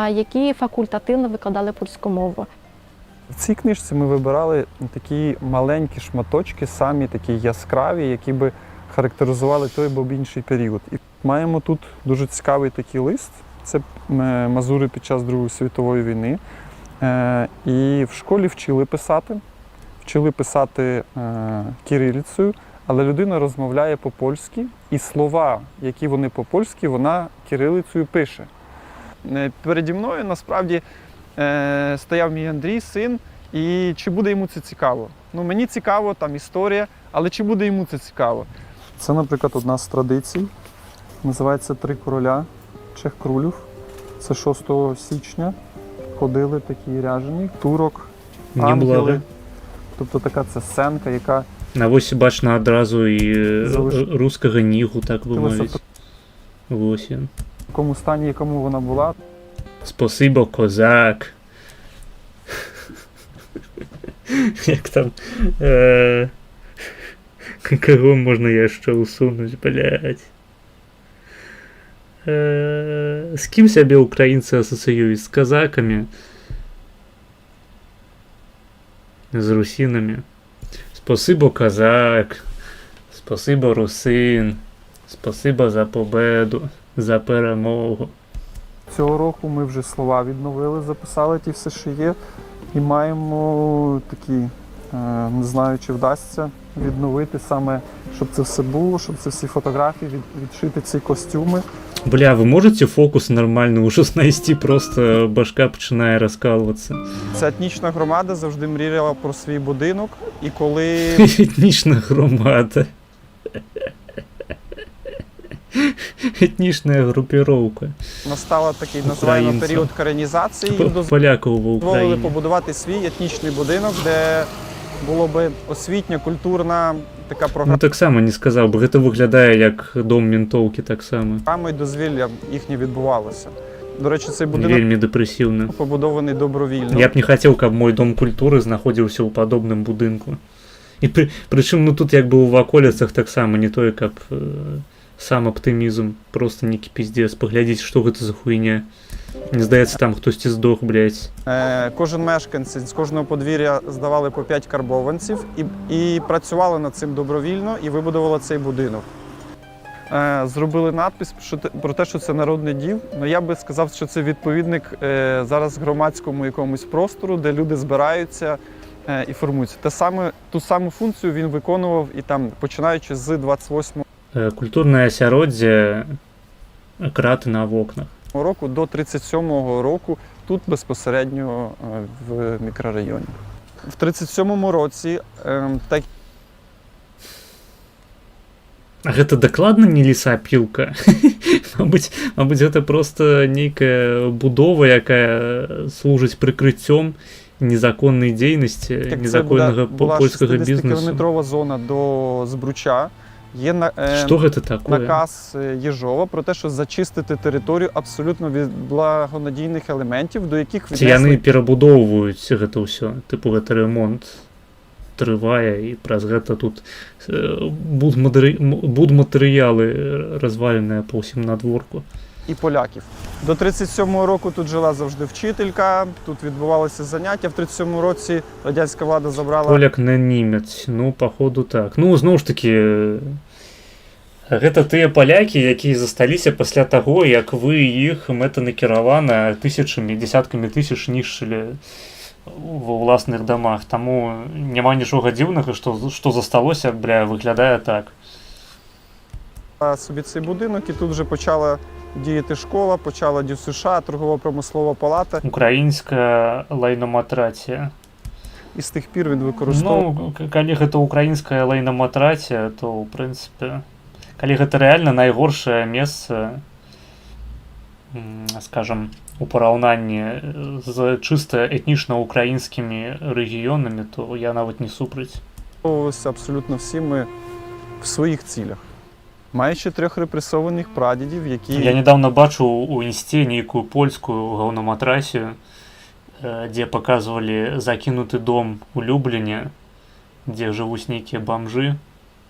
які факультативно викладали польську мову. В цій книжці ми вибирали такі маленькі шматочки, самі такі яскраві, які би характеризували той або інший період. І маємо тут дуже цікавий такий лист. Це мазури під час Другої світової війни. І в школі вчили писати кирилицею, але людина розмовляє по-польськи, і слова, які вони по-польськи, вона кирилицею пише. Переді мною, насправді, стояв мій Андрій, син, і чи буде йому це цікаво? Ну, мені цікаво, там історія, але чи буде йому це цікаво? Це, наприклад, одна з традицій. Називається «Три короля» Чех Крулів. Це 6 січня. Ходили такі ряжені, турок, ангели. Тобто така це сценка, яка... На ось бачно одразу і рускага нігу, так би мовити. Ось він. В якому стані, якому вона була. Спасибо, козак. Як там... Кого можна яшчэ усунуць, блядь? З ким сябе украінцы асацыююць? З казакамі? З русінамі? Спасибо, казак. Спасибо, русин. Спасибо за победу, за перемогу. Цього року ми вже слова відновили, записали ті все, що є. І маємо такі, не знаю, чи вдасться відновити саме, щоб це все було, щоб це всі фотографії, відшити ці костюми. Бля, ви можете фокус нормально уже знайти, просто башка починає розкалуватися. Ця етнічна громада завжди мріяла про свій будинок, і коли Етнічна громада. Етнічна групіровка. настала такий, називаємо, Українців. період коренізації, їм Поляків в дозволили Україні. побудувати свій етнічний будинок, де було би освітня, культурна така програма. Ну так само не сказав би, це виглядає як дом ментовки так само. І дозвілля їхнє відбувалося. До речі, цей будинок Вельми депресивно. побудований добровільно. Я б не хотів, каб мой дом культури знаходився у подобному будинку. І причому ну, тут якби в околицях так само, не то як сам оптимізм. Просто некий пиздец. Поглядіть, що це за хуйня. Мені здається, там хтось і здох, блядь. Кожен мешканець з кожного подвір'я здавали по 5 карбованців і працювали над цим добровільно і вибудували цей будинок. Зробили надпис про те, що це народний дім. Ну, я би сказав, що це відповідник зараз громадському якомусь простору, де люди збираються і формуються. Ту саму функцію він виконував і там, починаючи з 28 Культурне осяроддя, крати на окнах. року до 37-го року тут безпосередньо в мікрорайоні. В 37-му році так. А гэта дакладна не лесапілка? Мабыць, гэта просто нейкая будова, якая служыць прыкрыццём незаконнай дзейнасці, незаконнага польскага бізнесу. 60-кілометрова зона до Збруча. Є Што гэта такое? наказ Єжова про те, що зачистити територію абсолютно від благонадійних елементів, до яких Ці яны перабудоўваюць гэта ўсё. Тыпу гэта ремонт трывае, і праз гэта тут будматэрыялы разваленыя па ўсім надворку. і поляків. До 37-го року тут жила завжди вчителька, тут відбувалися заняття. В 37-му році радянська влада забрала... Поляк на німець, ну, походу так. Ну, зноў ж такі, гэта тыя палякі, якія засталіся пасля таго, як вы іх мэтанакіравана тысячамі, дзесяткамі тысяч нішчылі ва ўласных дамах. Таму няма нічога дзіўнага, што засталося, бля, выглядае так. Собі цей будинок, і тут вже почала діяти школа, почала ДЮСШ, торгово-промислова палата. Українська лайноматратія. І з тих пір він використовував... Ну, калі гэта украінская лайноматратія, то, ў прынцыпе, калі гэта рэальна найгоршае месца, скажам, у параўнанні з чыста этнічна-украінскімі рэгіёнамі, то я нават не супраць. Абсолютно всі ми в своїх цілях. Маючи 3 репресованих прадідів, які... Я недавно бачыў у інсце нейкую польскую гаўнаматрасію, дзе паказвалі закінуты дом у Любліне, дзе жывуць нейкія бамжы,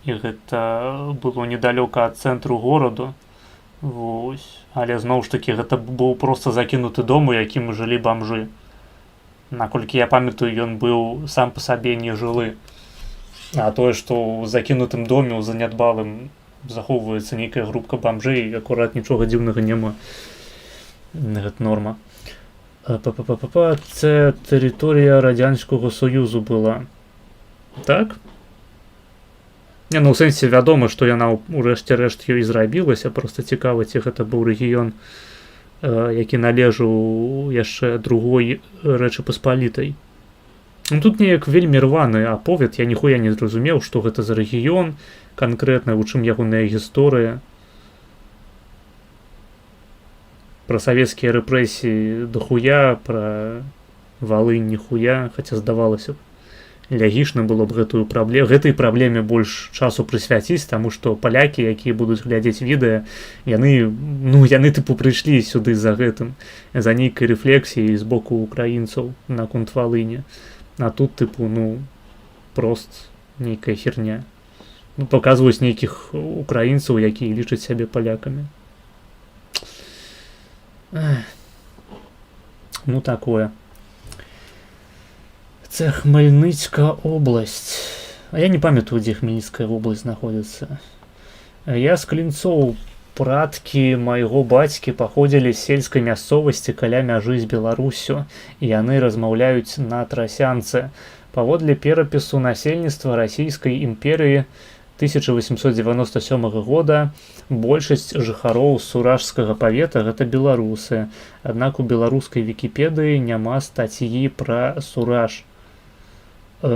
і гэта было недалёка ад цэнтру гораду. Вось. Але зноў ж такі гэта быў проста закінуты дом, у якім жылі бамжы. Наколькі я памятаю, ён быў сам па сабе не жылы. А тое, што ў закінутым доме, у занядбалым, захоўваецца нейкая групка бамжэй, акурат нічога дзіўнага няма. Гэта норма. Це тэрыторыя Радзянскага Саюзу была. Так? Не, ну, ў сэнсе вядома, што яна ў рэшце рэшт ёй зрабілася, проста цікава, ці гэта быў рэгіён, які належаў яшчэ другой Рэчы Паспалітай. Ну, тут неяк вельмі рваны аповед, я ніхуя не зразумеў, што гэта за рэгіён, канкрэтна, у чым ягоная гісторыя. Пра савецкія рэпрэсіі дохуя, пра Валынь ніхуя, хаця здавалася б, лягічна было б гэтай праблеме больш часу прысвяціць, таму што палякі, якія будуць глядзець відэа, яны тыпу прыйшлі сюды за гэтым, за нейкай рэфлексіяй з боку украінцаў наконт Валыні. А тут, тыпу, прост нейкая херня. Паказваюць нейкіх украінцаў, якія лічаць сябе палякамі. Ну, такое. Це Хмельницька область. А я не памятаю, где Хмельницкая область находится. Я з Клінцоў. Прадкі майго бацькі паходзілі з сельскай мясцовасці каля мяжы з Беларусю, і яны размаўляюць на трасянцы. Паводле перапісу насельніцтва Расійскай імперыі 1897 года большасць жыхароў суражскага павета гэта беларусы. Аднак у беларускай вікіпедыі няма стацьі пра Сураж. Ты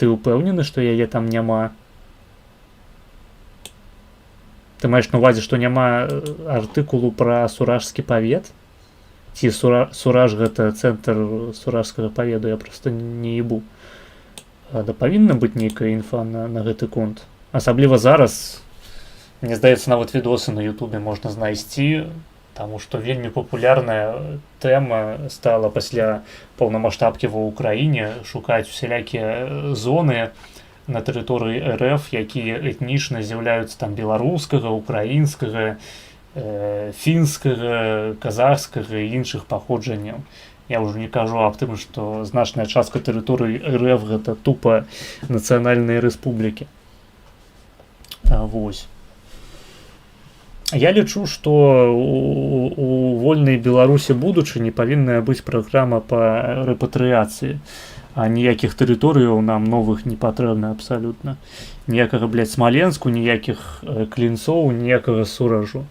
ўпэўнены, што яе там няма? Ты маеш на увазе, што няма артыкулу пра суражскі павет? Ці Сураж гэта цэнтр суражскага павету, я проста не ебу. Да павінна быць нейкая інфа на гэты конт. Асабліва зараз, мне здаецца, нават відосы на Ютубе можна знайсці, таму што вельмі папулярная тэма стала пасля паўнамаштабкі ва ўкраіне шукаць усялякія зоны на тэрыторыі РФ, якія этнічна з'яўляюцца там беларускага, украінскага, фінскага, казахскага і іншых паходжанняў. Я ўжо не кажу аб тым, што значная частка тэрыторыі РФ гэта тупа нацыянальныя рэспублікі. Вось. Я лічу, што у вольнай Беларусі будучыні павінна быць праграма па рэпатрыяцыі. А ніякіх тэрыторыяў нам новых не патрэбна абсалютна. Ніякага, Смаленску, ніякіх Клінцоў, ніякага Суражу.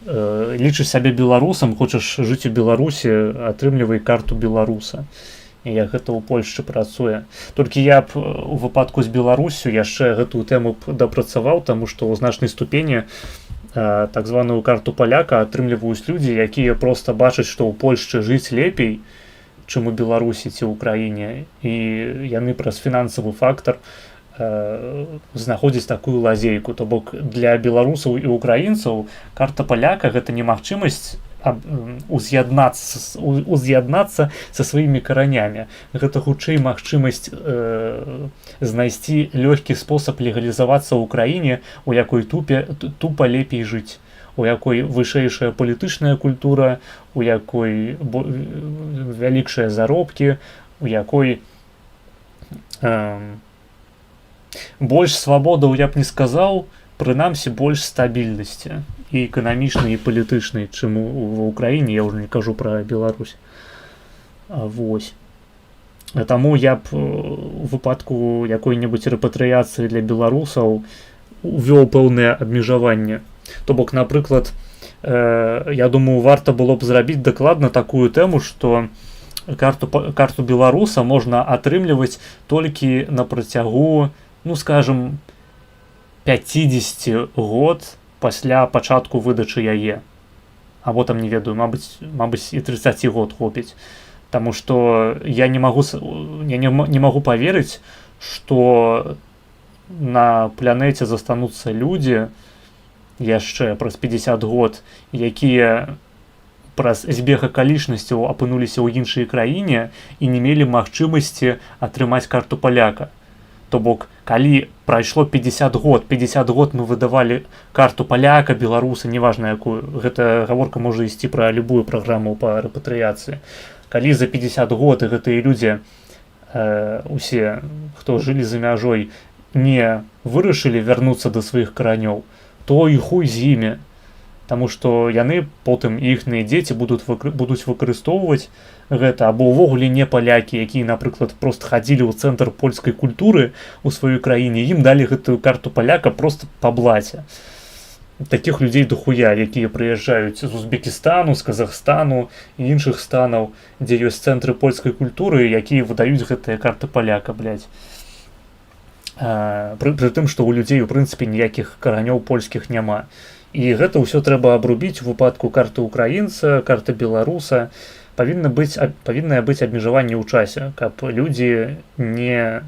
Лічыш сябе беларусам, хочаш жыць у Беларусі, атрымлівай карту беларуса. І як гэта ў Польшчы працуе. Толькі я б у выпадку з Беларусю яшчэ гэтую тэму дапрацаваў, таму што ў значнай ступені так званую карту паляка атрымліваюць людзі, якія проста бачаць, што ў Польшчы жыць лепей, чым у Беларусі ці ў краіне, і яны праз фінансавы фактар знаходзяць такую лазейку. То бок для беларусаў і украінцаў карта паляка гэта не магчымасць уз'яднацца са сваімі каранямі. Гэта хутчэй магчымасць знайсці лёгкі спосаб легалізавацца ў краіне, у якой тупа лепей жыць, у якой вышэйшая палітычная культура, у якой вялікшыя заробкі, у якой больш свабодаў, я б не сказаў, прынамсі больш стабільнасці і эканамічнай, і палітычнай, чым у Украіне, я ўжо не кажу пра Беларусь. Вось. Таму я б у выпадку якой-небудзь рэпатрыяцыі для беларусаў увёў пэўнае абмежаванне. То бок, напрыклад, я думаю, варта было б зрабіць дакладна такую тэму, што карту беларуса можна атрымліваць толькі на працягу, ну, скажем, 50 год пасля пачатку выдачы яе. Або там, не ведаю, мабыць, і 30 год хопіць. Таму што я не магу паверыць, што на планеце застануцца людзі яшчэ праз 50 год, якія праз збег акалічнасцяў апынуліся ў іншай краіне і не мелі магчымасці атрымаць карту паляка. То бок, калі прайшло 50 год мы выдавалі карту паляка, беларуса, неважна якую, гэта гаворка можа ісці пра любую праграму па рэпатрыяцыі. Калі за 50 год гэтыя людзі, усе, хто жылі за мяжой, не вырашылі вярнуцца да сваіх каранёў, то і хуй з імі. Таму што яны потым, іхныя дзеці будуць выкарыстоўваць гэта, або ўвогуле не палякі, якія, напрыклад, проста хадзілі ў цэнтр польскай культуры ў сваёй краіне, ім далі гэтую карту паляка проста па блаце. Такіх людзей дохуя, якія прыязджаюць з Узбекістану, з Казахстану і іншых станаў, дзе ёсць цэнтры польскай культуры, якія выдаюць гэтыя карты паляка, блядь. Пры тым, што ў людзей, у прынцыпе, ніякіх каранёў польскіх няма. І гэта ўсё трэба абрубіць у выпадку карты украінца, карты беларуса. Павіннае быць абмежаванне ў часе, каб людзі не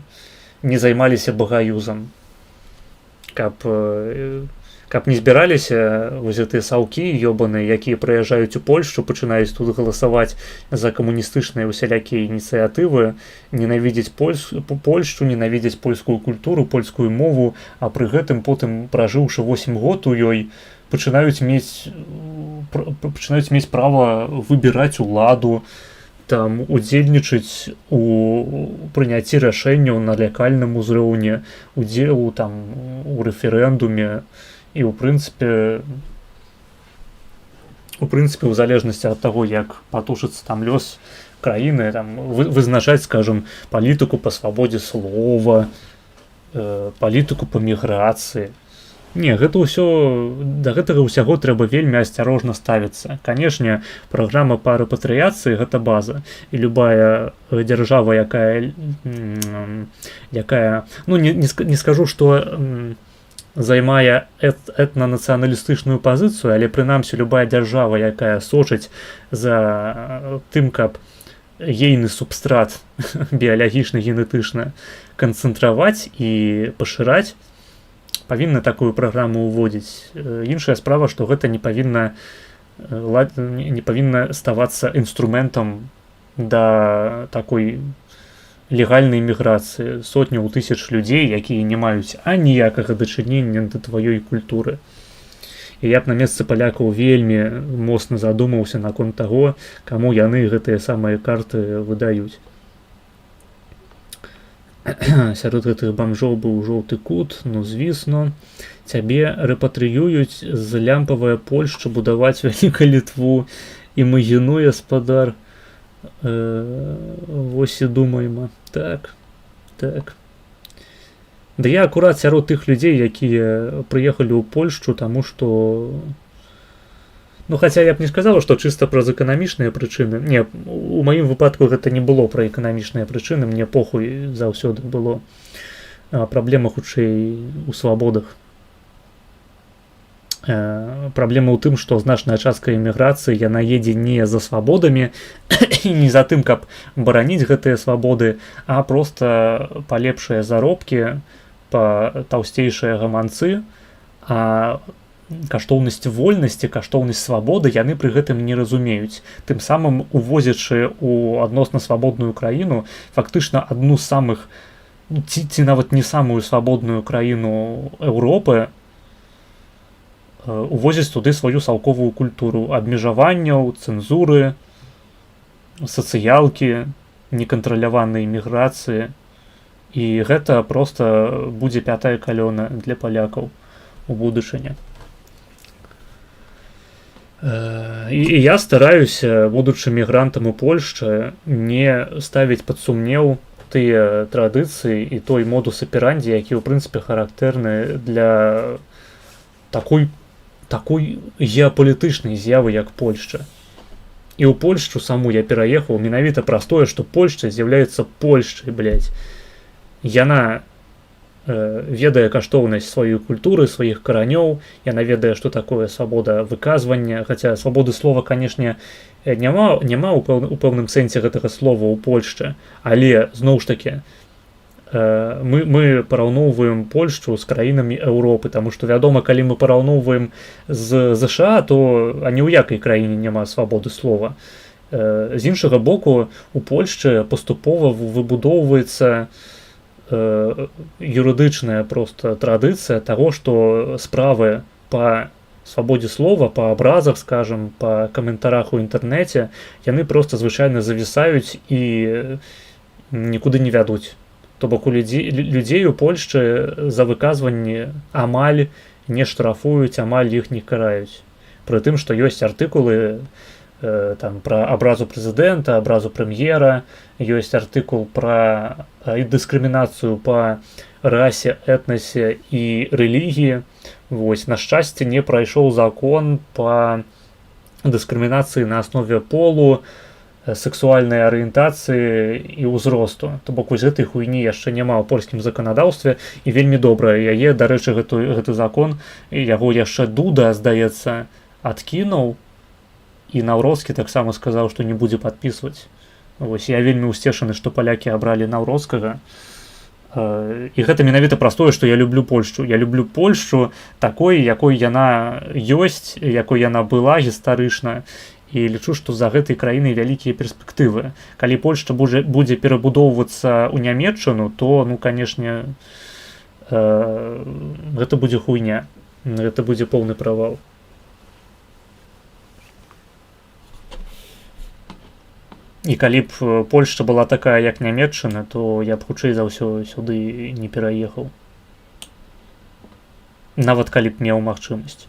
займаліся багаюзам. Каб каб не збіраліся вось гэтыя саўкі ёбаныя, якія прыязджаюць у Польшчу, пачынаюць тут галасаваць за камуністычныя усялякія ініцыятывы, ненавідзець Польшчу, ненавідзець польскую культуру, польскую мову, а пры гэтым потым, пражыўшы 8 год у ёй, пачынаюць мець права выбіраць уладу, там удзельнічаць у прыняцці рашэнняў на лакальным узроўні, удзелу там у рэферэндуме, і ў прынцыпе у залежнасці ад таго, як патушыцца там лёс краіны, там вызначаць, скажем, палітыку па свабодзе слова, палітыку па міграцыі. Не, гэта ўсё, да гэтага ўсяго трэба вельмі асцярожна ставіцца. Канешне, праграма па рэпатрыяцыі гэта база, і любая дзяржава, якая ну не скажу, што займае этнанацыяналістычную пазіцыю, але прынамсі любая дзяржава, якая сочыць за тым, каб ейны субстрат біялагічны, генетычна канцэнтраваць і пашыраць, павінна такую праграму ўводзіць. Іншая справа, што гэта не павінна ставацца інструментам да такой легальнай міграцыі сотняў тысяч людзей, якія не маюць аніякага дачынення да тваёй культуры. І я б на месцы палякаў вельмі моцна задумаўся наконт таго, каму яны гэтыя самыя карты выдаюць. Сярод гэтых бамжоў быў жоўты кут, ну звісно, цябе рэпатрыююць з лямпавая Польшча будаваць вялікую Літву, і магінуе спадар. Вось і думаема. Так. Да я акурат сярод тых людзей, якія прыехалі ў Польшчу, таму што... Ну, хаця я б не сказала, што чыста праз эканамічныя прычыны. Не, у маім выпадку гэта не было пра эканамічныя прычыны, мне похуй заўсёды было. Праблема хутчэй у свабодах. Праблема ў тым, што значная частка эміграцыі, яна едзе не за свабодамі і не за тым, каб бараніць гэтыя свабоды, а проста па лепшыя заробкі, па таўсцейшыя гаманцы, а каштоўнасць вольнасці, каштоўнасць свабоды яны пры гэтым не разумеюць. Тым самым увозячы ў адносна свабодную краіну фактычна адну з самых, ці нават не самую свабодную краіну Еўропы, увозяць туды сваю саўковую культуру абмежаванняў, цэнзуры, сацыялкі, некантраляванай міграцыі. І гэта проста будзе пятая калёна для палякаў у будучыні. І я стараюся, будучы мігрантам у Польшчы, не ставіць пад сумнеў тыя традыцыі і той модус аперанді, які ў прынцыпе характэрны для такой геапалітычнай з'явы, як Польшча. І ў Польшчу саму я пераехаў менавіта праз тое, што Польшча з'яўляецца Польшчай, блядь. Яна ведае каштоўнасць сваёй культуры, сваіх каранёў, яна ведае, што такое свабода выказвання, хаця свабоды слова, канешне, няма ў пэўным сэнсе гэтага слова ў Польшчы, але, зноў ж такі, мы параўноўваем Польшчу з краінамі Еўропы, таму што, вядома, калі мы параўноўваем з ЗША, то ані ў якай краіне няма свабоды слова. З іншага боку, у Польшчы паступова выбудоўваецца юрыдычная проста традыцыя таго, што справы па свабодзе слова, па абразах, скажам, па каментарах у інтэрнэце, яны проста звычайна завісаюць і нікуды не вядуць. То бок у людзей у Польшчы за выказванні амаль не штрафуюць, амаль іх не караюць. Пры тым, што ёсць артыкулы там пра абразу прэзідэнта, абразу прэм'ера, ёсць артыкул пра дыскрымінацыю па расе, этнасе і рэлігіі. Вось, на шчасце, не прайшоў закон па дыскрымінацыі на аснове полу, сексуальнай арыентацыі і ўзросту. То бок вось гэтай хуйні яшчэ няма ў польскім заканадаўстве, і вельмі добра. Яе, дарэчы, гэты закон, яго яшчэ Дуда, здаецца, адкінуў, і Наўроцкі таксама сказаў, што не будзе падпісваць. Вось, я вельмі ўсцешаны, што палякі абралі Наўроцкага. І гэта менавіта праз тое, што я люблю Польшчу. Я люблю Польшчу такой, якой яна ёсць, якой яна была гістарычна, і лічу, што за гэтай краінай вялікія перспектывы. Калі Польшча будзе перабудоўвацца ў Нямецчыну, то, ну, канешне, гэта будзе хуйня. Гэта будзе поўны правал. І калі б Польшча была такая, як Нямецчына, то я б хутчэй за ўсё сюды не пераехаў. Нават калі б меў магчымасць.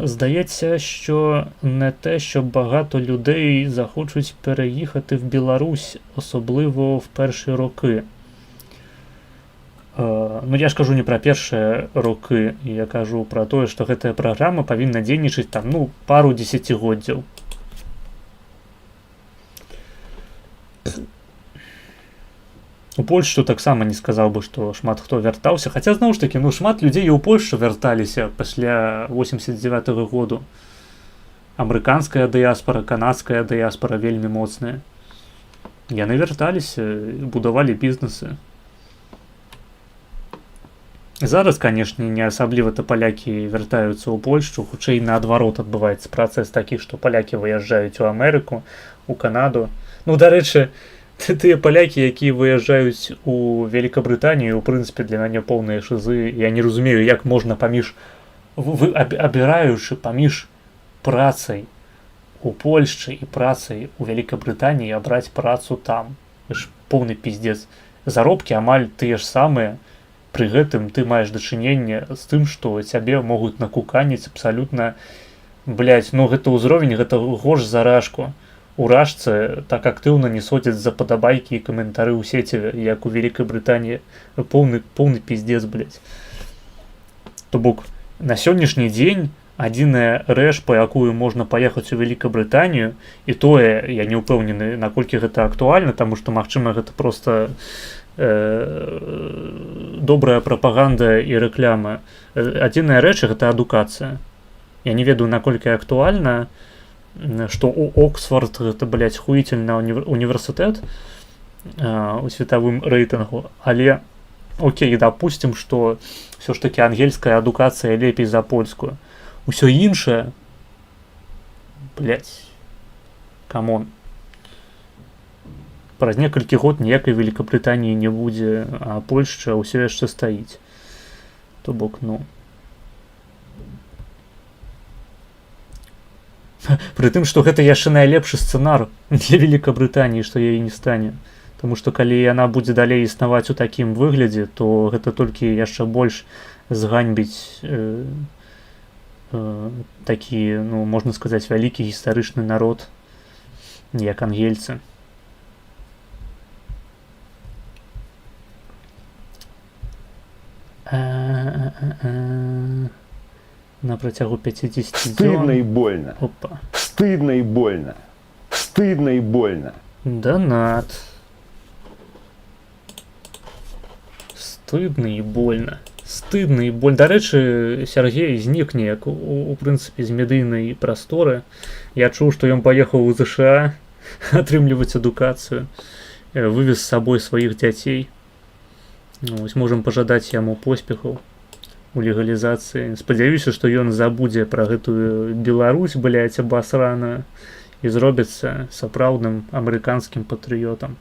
Здається, що не те, що багато людей захочуть переїхати в Білорусь, особливо в перші роки. Ну, я ж кажу не пра першыя роки, я кажу пра тое, што гэтая праграма павінна дзейнічаць там, ну, пару дзесяцігоддзяў. У Польшчу таксама не сказаў бы, што шмат хто вяртаўся, хаця, зноў ж такі, ну, шмат людзей і ў Польшчу вярталіся пасля 89-го году. Амерыканская дыяспара, канадская дыяспара вельмі моцная. Яны вярталіся, будавалі бізнесы. Зараз, канешне, не асабліва-то палякі вяртаюцца ў Польшчу, хутчэй наадварот адбываецца працэс такі, што палякі выязджаюць у Амерыку, у Канаду. Ну, дарэчы, тыя палякі, якія выязджаюць у Великабрытанію, у прынцыпе, для мяне поўныя шызы. Я не разумею, як можна абіраючы паміж працай у Польшчы і працай у Великабрытаніі абраць працу там. Гэта ж поўны пиздец. Заробкі амаль тыя ж самыя. Пры гэтым ты маеш дачыненне з тым, што цябе могуць накуканіць абсалютна, блядь, ну гэта ўзровень, гэта горш за рашку. У рашцы так актыўна не содзяць за падабайкі і каментары ў сеціве, як у Великай Брытаніі. Поўны пиздец, блядь. То бок, на сённяшні дзень адзіная рэч, па якую можна паехаць у Великабрытанію, і тое, я не ўпэўнены, наколькі гэта актуальна, таму што, магчыма, гэта проста добрая прапаганда і рэкляма. Адзіная рэч гэта адукацыя. Я не ведаю, наколькі актуальна, што у Оксфорд гэта, блядь, хуительна універсітэт у светавым рэйтынгу, але окей, допустим, што ўсё ж такі ангельская адукацыя лепей за польскую. Усё іншае, блядь, камон. Праз некалькі год ніякай Великабрытаніі не будзе, а Польшча ўсё яшчэ стаіць. То бок, ну. Пры тым, што гэта яшчэ найлепшы сцэнар для Великабрытаніі, што яе не стане. Таму што калі яна будзе далей існаваць у такім выглядзе, то гэта толькі яшчэ больш зганьбіць такі, ну, можна сказаць, вялікі гістарычны народ, як ангельцы. На працягу 50 дзён. Стыдно и больно. Опа. Стыдно и больно. Стыдно и больно. Донат. Стыдно і больно. Стыдно і больно. Дарэчы, Сергей знік неяк у прынцыпе з медыйнай прасторы. Я чуў, што ён паехаў у ЗША атрымліваць адукацыю, вывез з сабой сваіх дзяцей. Ну, вось можам пажадаць яму поспехаў у легалізацыі. Спадзяюся, што ён забудзе пра гэтую Беларусь, блядь, абасраную, і зробіцца сапраўдным амерыканскім патрыётам.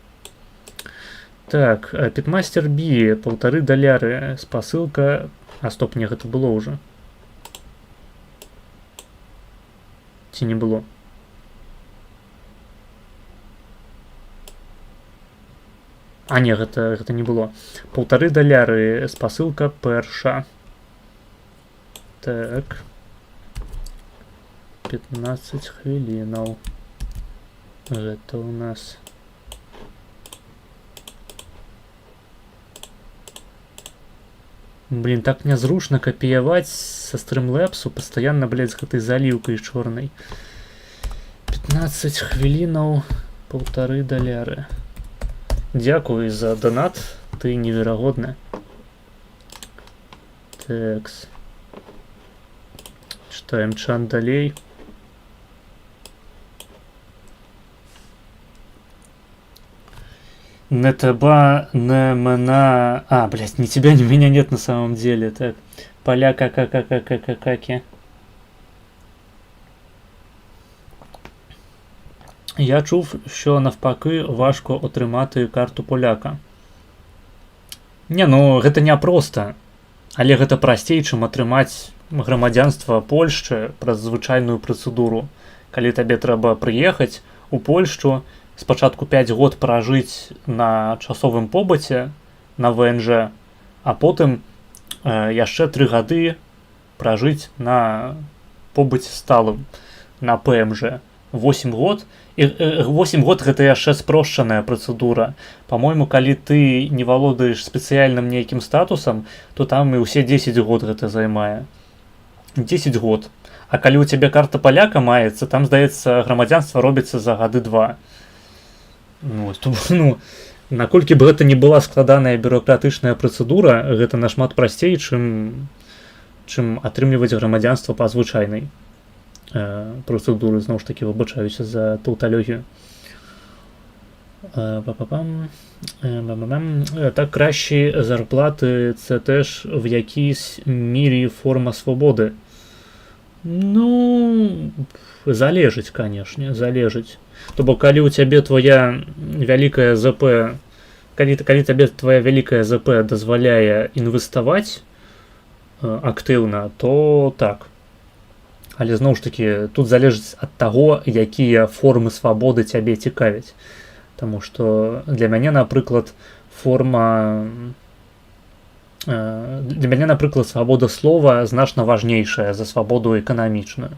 Так, Pitmaster B, $1,5, спасылка... А, стоп, не, гэта было ўжо. Ці не было? А, не, гэта не было. $1,5, спасылка перша. Так. 15 хвілінаў. Гэта у нас... Блин, так нязручна капіяваць са стрымлэпсу, пастаянна, блядь, з гэтай заліўкай чорнай. 15 хвілінаў, $1,5. Дзякуй за донат, ты неверагодна. Такс. Читаем чат далей. Не тебя, не мена... А, блядь, ни тебя, ни меня нет на самом деле. Так, поляка, какаки. Я чув, що навпаки важко отримати карту поляка. Не, ну гэта не проста. Але гэта прасцей, чым атрымаць грамадзянства Польшчы праз звычайную працэдуру. Калі табе трэба прыехаць у Польшчу, спачатку 5 год пражыць на часовым побыце на ВНЖ, а потым яшчэ 3 гады пражыць на побыце сталым на ПМЖ. 8 год. І 8 год гэта яшчэ спрошчаная працэдура. Па-мойму, калі ты не валодаеш спецыяльным нейкім статусам, то там і ўсе 10 год гэта займае. 10 год. А калі ў цябе карта паляка маецца, там, здаецца, грамадзянства робіцца за гады 2. Ну, наколькі б гэта не была складаная бюрократычная працэдура, гэта нашмат прасцей, чым атрымліваць грамадзянства па звычайнай процедуры. Зноў ж таки выбачаюся за тауталогію. Так, кращі зарплати – це теж в якійсь мірі форма свободи. Ну, залежить, конечно, залежить. Тобто, калі у цябе твоя вялікая ЗП, калі табе твоя вялікая ЗП дазваляе інвеставаць актыўна, то так. Але зноў ж таки, тут залежыць ад таго, якія формы свабоды цябе цікавяць. Таму што для мяне, напрыклад, свабода слова значна важнейшая за свабоду эканамічную.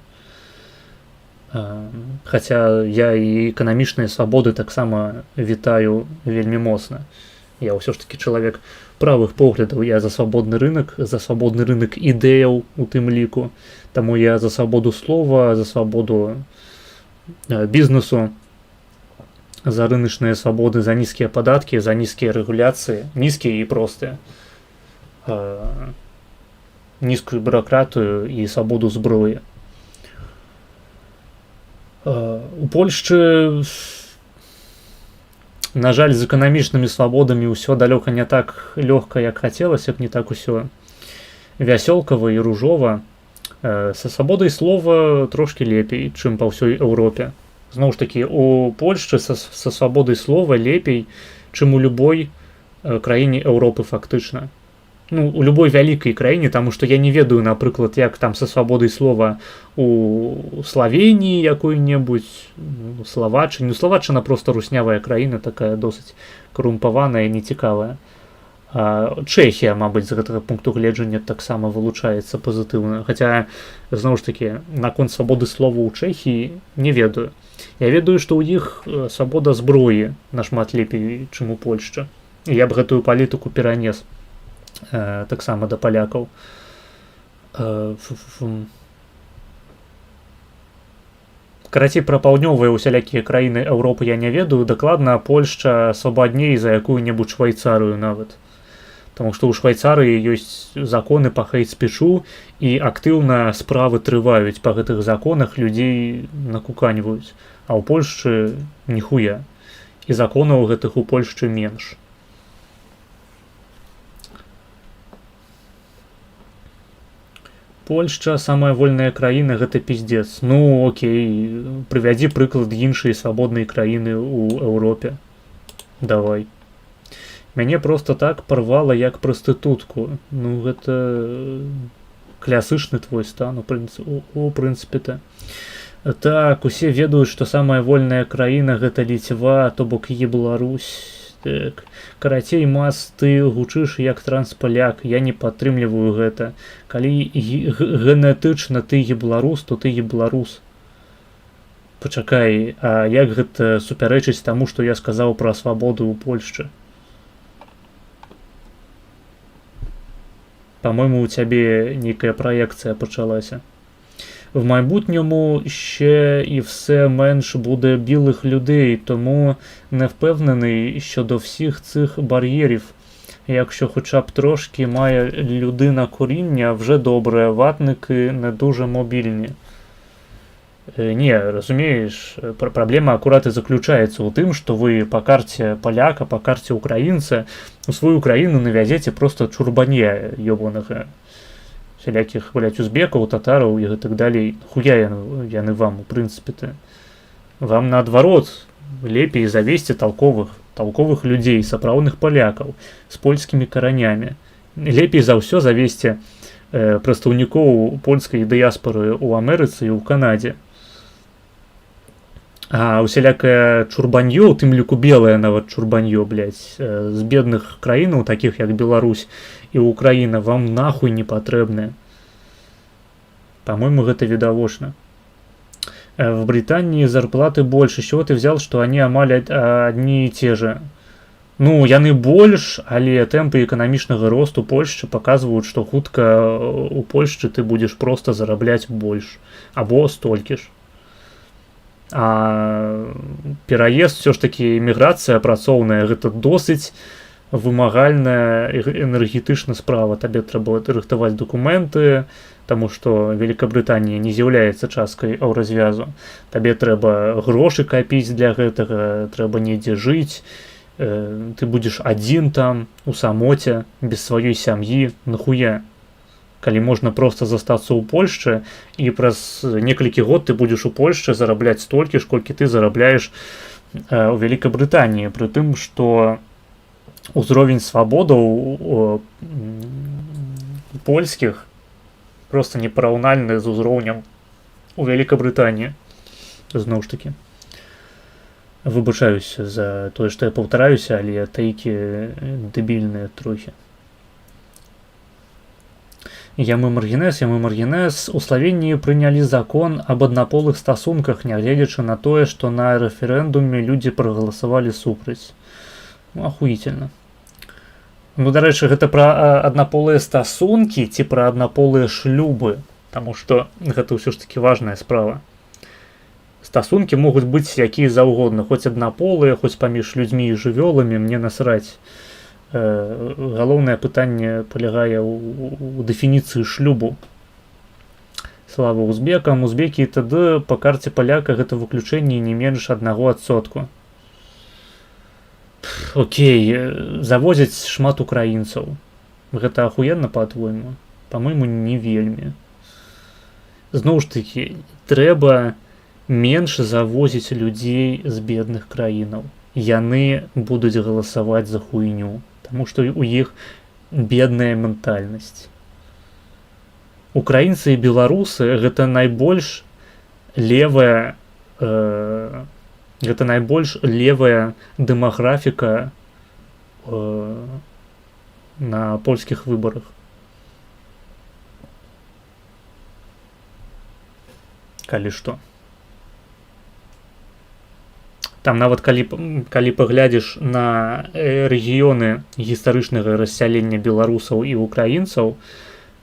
Хаця я і эканамічныя свабоды таксама вітаю вельмі моцна. Я ўсё ж таки чалавек правых поглядаў, я за свабодны рынок ідэяў у тым ліку. Таму я за свабоду слова, за свабоду бізнесу, за рыночныя свабоды, за нізкія падаткі, за нізкія рэгуляцыі, нізкія і простыя, нізкую бюракратыю і свабоду зброі. У Польшчы, на жаль, з эканамічнымі свабодамі ўсё далёка не так лёгка, як хацелася б, не так усё вясёлкава і ружова. Са свабодай слова трошки лепей, чым па ўсёй Еўропе. Зноў ж такі, у Польшчы са свабодай слова лепей, чым у любой краіне Еўропы фактычна. Ну, у любой вялікай краіне, таму што я не ведаю, напрыклад, як там са свабодай слова у Славенії якой-небудзь, у Словаччыне. Словаччына проста руснявая краіна, такая досыць карумпаваная, нецікавая. Чэхія, мабыць, з гэтага пункту гледжання таксама вылучаецца пазітыўна. Хаця, зноў ж такі, наконт свабоды слова ў Чэхіі не ведаю. Я ведаю, што ў іх свабода зброі нашмат лепей, чым у Польшчы. І я б гэтую палітыку перанес таксама да палякаў. Карацей, пра паўднёвыя усялякія краіны Еўропы я не ведаю. Дакладна, Польшча свабадней за якую-небудзь Швайцарыю нават. Таму што ў Швайцарыі ёсць законы па хейт-спічу, і актыўна справы трываюць па гэтых законах, людзей накуканьваюць. А ў Польшчы ніхуя. І законаў гэтых у Польшчы менш. Польшча самая вольная краіна, гэта пиздец. Ну, окей, прывядзі прыклад іншай свабоднай краіны ў Еўропе. Давай. Мяне проста так парвала як прастытутку. Ну, гэта класычны твой стан, у прынцыпе-то. Так, усе ведаюць, што самая вольная краіна гэта Ліцва, то бок і Беларусь. Так. Карацей, Мас, ты гучыш як транспаляк, я не падтрымліваю гэта. Калі генетычна ты беларус, то ты беларус. Пачакай, а як гэта супярэчыць таму, што я сказаў пра свабоду ў Польшчы? Па-мойму, у цябе нейкая праекцыя пачалася. В майбутньому ще і все менш буде білих людей, тому не впевнений щодо всіх цих бар'єрів. Якщо хоча б трошки має людина коріння, вже добре, ватники не дуже мобільні. Не, разумеешь, проблема аккурат и заключается у тым, что вы по карте поляка, по карте украинца у свою Украину навязете просто чурбанья ёбаных всяких, блядь, узбеков, татаров и так далее. Хуя яны вам, в принципе-то. Вам наадварот лепей завесьте толковых людей, сапраўдных полякаў с польскими коронями. Лепей за ўсё завесьте прадстаўнікоў польскай дыяспоры ў Амерыцы і ў Канадзе. А усялякае чурбаньё, у тым ліку белае нават чурбаньё, блядь, з бедных краінаў, такіх як Беларусь і Украіна, вам нахуй не патрэбнае. По-моему, гэта відавочна. В Британии зарплаты больше. С чего ты взял, что они амаль одни и те же? Ну, яны больш, але тэмпы эканамічнага росту Польшчы паказваюць, што хутка у Польшчы ты будзеш проста зарабляць больш. Або столькі ж. А пераезд, все ж таки эміграцыя працоўная, гэта досыць вымагальная энергетычная справа. Табе трэба рыхтаваць дакументы, таму што Великабрытанія не з'яўляецца часткай еўразвязу. Табе трэба грошы капіць для гэтага, трэба недзе жыць. Ты будзеш адзін там, у самоце, без сваёй сям'і, нахуя? Калі можна проста застацца ў Польшчы, і праз некалькі год ты будзеш у Польшчы зарабляць столькі ж, колькі ты зарабляеш у Великабрытаніі, пры тым, што узровень свабодаў польскіх просто непараўнальны з узроўнем у Великабрытаніі. Зноў ж такі. Выбачаюся за тое, што я паўтараюся, але тайкі дэбільныя трохі. Ямы маргінез. У Славении прынялі закон об аднаполых стасунках, нягледзячы на тое, што на рэферэндуме людзі прагаласавалі супраць. Ну, ахуительно. Ну, дарэчы, гэта пра аднаполыя стасункі ці пра аднаполыя шлюбы, таму што гэта ўсё ж таки важная справа. Стасункі могуць быць якія заўгодна, хоць аднаполыя, хоць паміж людзьмі і жывёламі, мне насраць. Галоўнае пытанне палягае ў дэфініцыі шлюбу. Слава узбекам, узбекі і т.д. Па карце паляка гэта выключэнне не менш 1%. Окей, завозяць шмат украінцаў. Гэта ахуенна, па-твойму? Па-мойму, не вельмі. Зноў ж такі, трэба менш завозіць людзей з бедных краінаў. Яны будуць галасаваць за хуйню. Таму што у іх бедная ментальнасць. Украінцы і беларусы гэта найбольш левая дэмаграфіка на польскіх выбарах. Калі што. Там нават калі паглядзіш на рэгіёны гістарычнага рассялення беларусаў і украінцаў,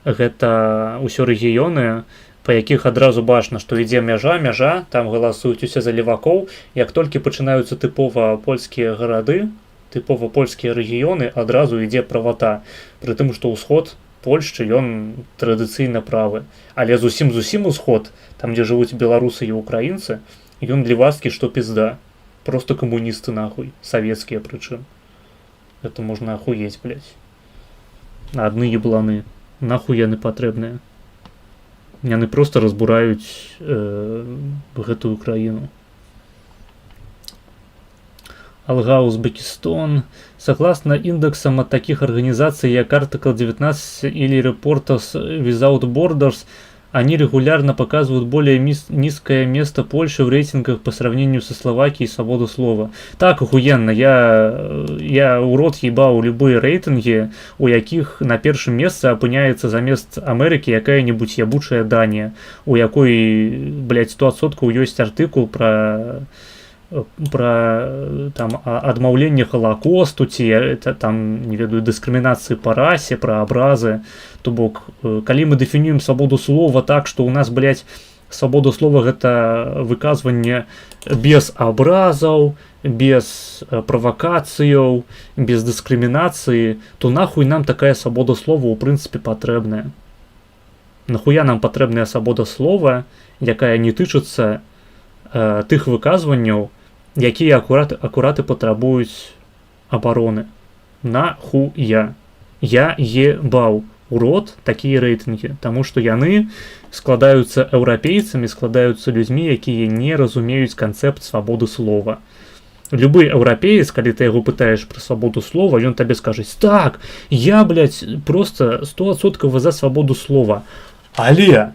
гэта ўсё рэгіёны, па якіх адразу бачна, што ідзе мяжа, там галасуюць усе за левакоў. Як толькі пачынаюцца тыпова польскія гарады, тыпова польскія рэгіёны, адразу ідзе правата. Пры тым, што ўсход Польшчы, ён традыцыйна правы. Але зусім усход, там дзе жывуць беларусы і украінцы, ён левацкі, што пізда. Просто коммунисты нахуй, советские причем. Это можно охуеть, блядь. Адны ебланы. Нахуй яны патрэбныя. Яны просто разбураюць гэтую краіну. Алга, Узбекистан. Согласно индексам от таких организаций, как Article 19 или Reporters Without Borders, они регулярно показывают более низкое место Польши в рейтингах по сравнению со Словакией и свободу слова. Так, охуенно, я у рот ебаў любые рейтинги, у якіх на першым месцы апыняецца замест Амерыкі якая-нибудь ябучая Данія, у якой, блядь, 100% ёсць артыкул про там адмаўленне Холокосту, ці там, не ведаю, дыскрымінацыі па расе, пра абразы. То бок, калі мы дэфінуем свабоду слова так, што у нас, блядь, свабода слова гэта выказванне без абразаў, без правакацыяў, без дыскрымінацыі, то нахуй нам такая свабода слова ў прынцыпе патрэбная. Нахуя нам патрэбная свабода слова, якая не тычыцца тых выказванняў, якія акураты патрабуюць абароны. Нахуя? Я ебаў у рот такія рэйтынгі, таму што яны складаюцца еўрапейцамі, складаюцца людзьмі, якія не разумеюць канцэпт свабоды слова. Любы еўрапеец, калі ты яго пытаеш пра свабоду слова, ён табе скажа: так, я, блядь, просто 100% за свабоду слова. Але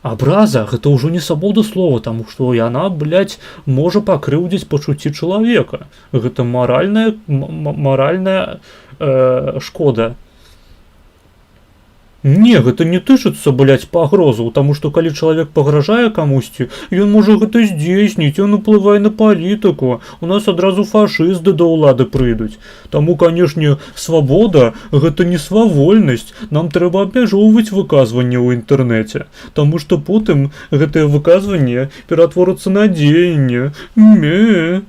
абраза гэта ўжо не свабода слова, таму што яна, блядь, можа пакрыўдзіць пачуцці чалавека. Гэта маральная шкода. Не, гэта не тычыцца, блядь, пагрозаў, таму што калі чалавек пагражае камусьці, ён можа гэта здзейсніць, ён уплывае на палітыку, у нас адразу фашысты да ўлады прыйдуць. Таму, канешне, свабода гэта не свавольнасць, нам трэба абмяжоўваць выказванне ў інтэрнэце, таму што потым гэтае выказванне ператворыцца на дзеянне. Мы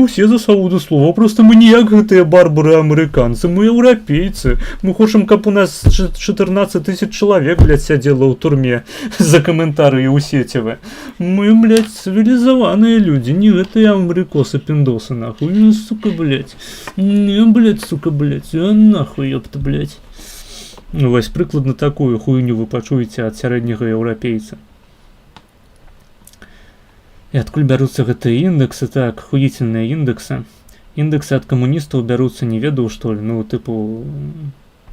ўсе за свабоду слова, просто мы не як гэтыя барбары-амерыканцы, мы еўрапейцы. Мы хочам, каб у нас 14 000 чалавек, блядь, сядзела ў турме за каментарыі ў сеціве. Мы, блядь, цывілізаваныя людзі, не гэтыя амерыкосы-піндосы, нахуй. Сука, блядь. Не, блядь, сука, блядь. А нахуй, ёпта, блядь. Вось прыкладна такую хуйню вы пачуеце ад сярэдняга еўрапейца. І адкуль бяруцца гэтыя індексы? Так, хуіцельныя індексы. Індексы ад камуністаў бяруцца, не ведаў, што ли? Ну, тыпу,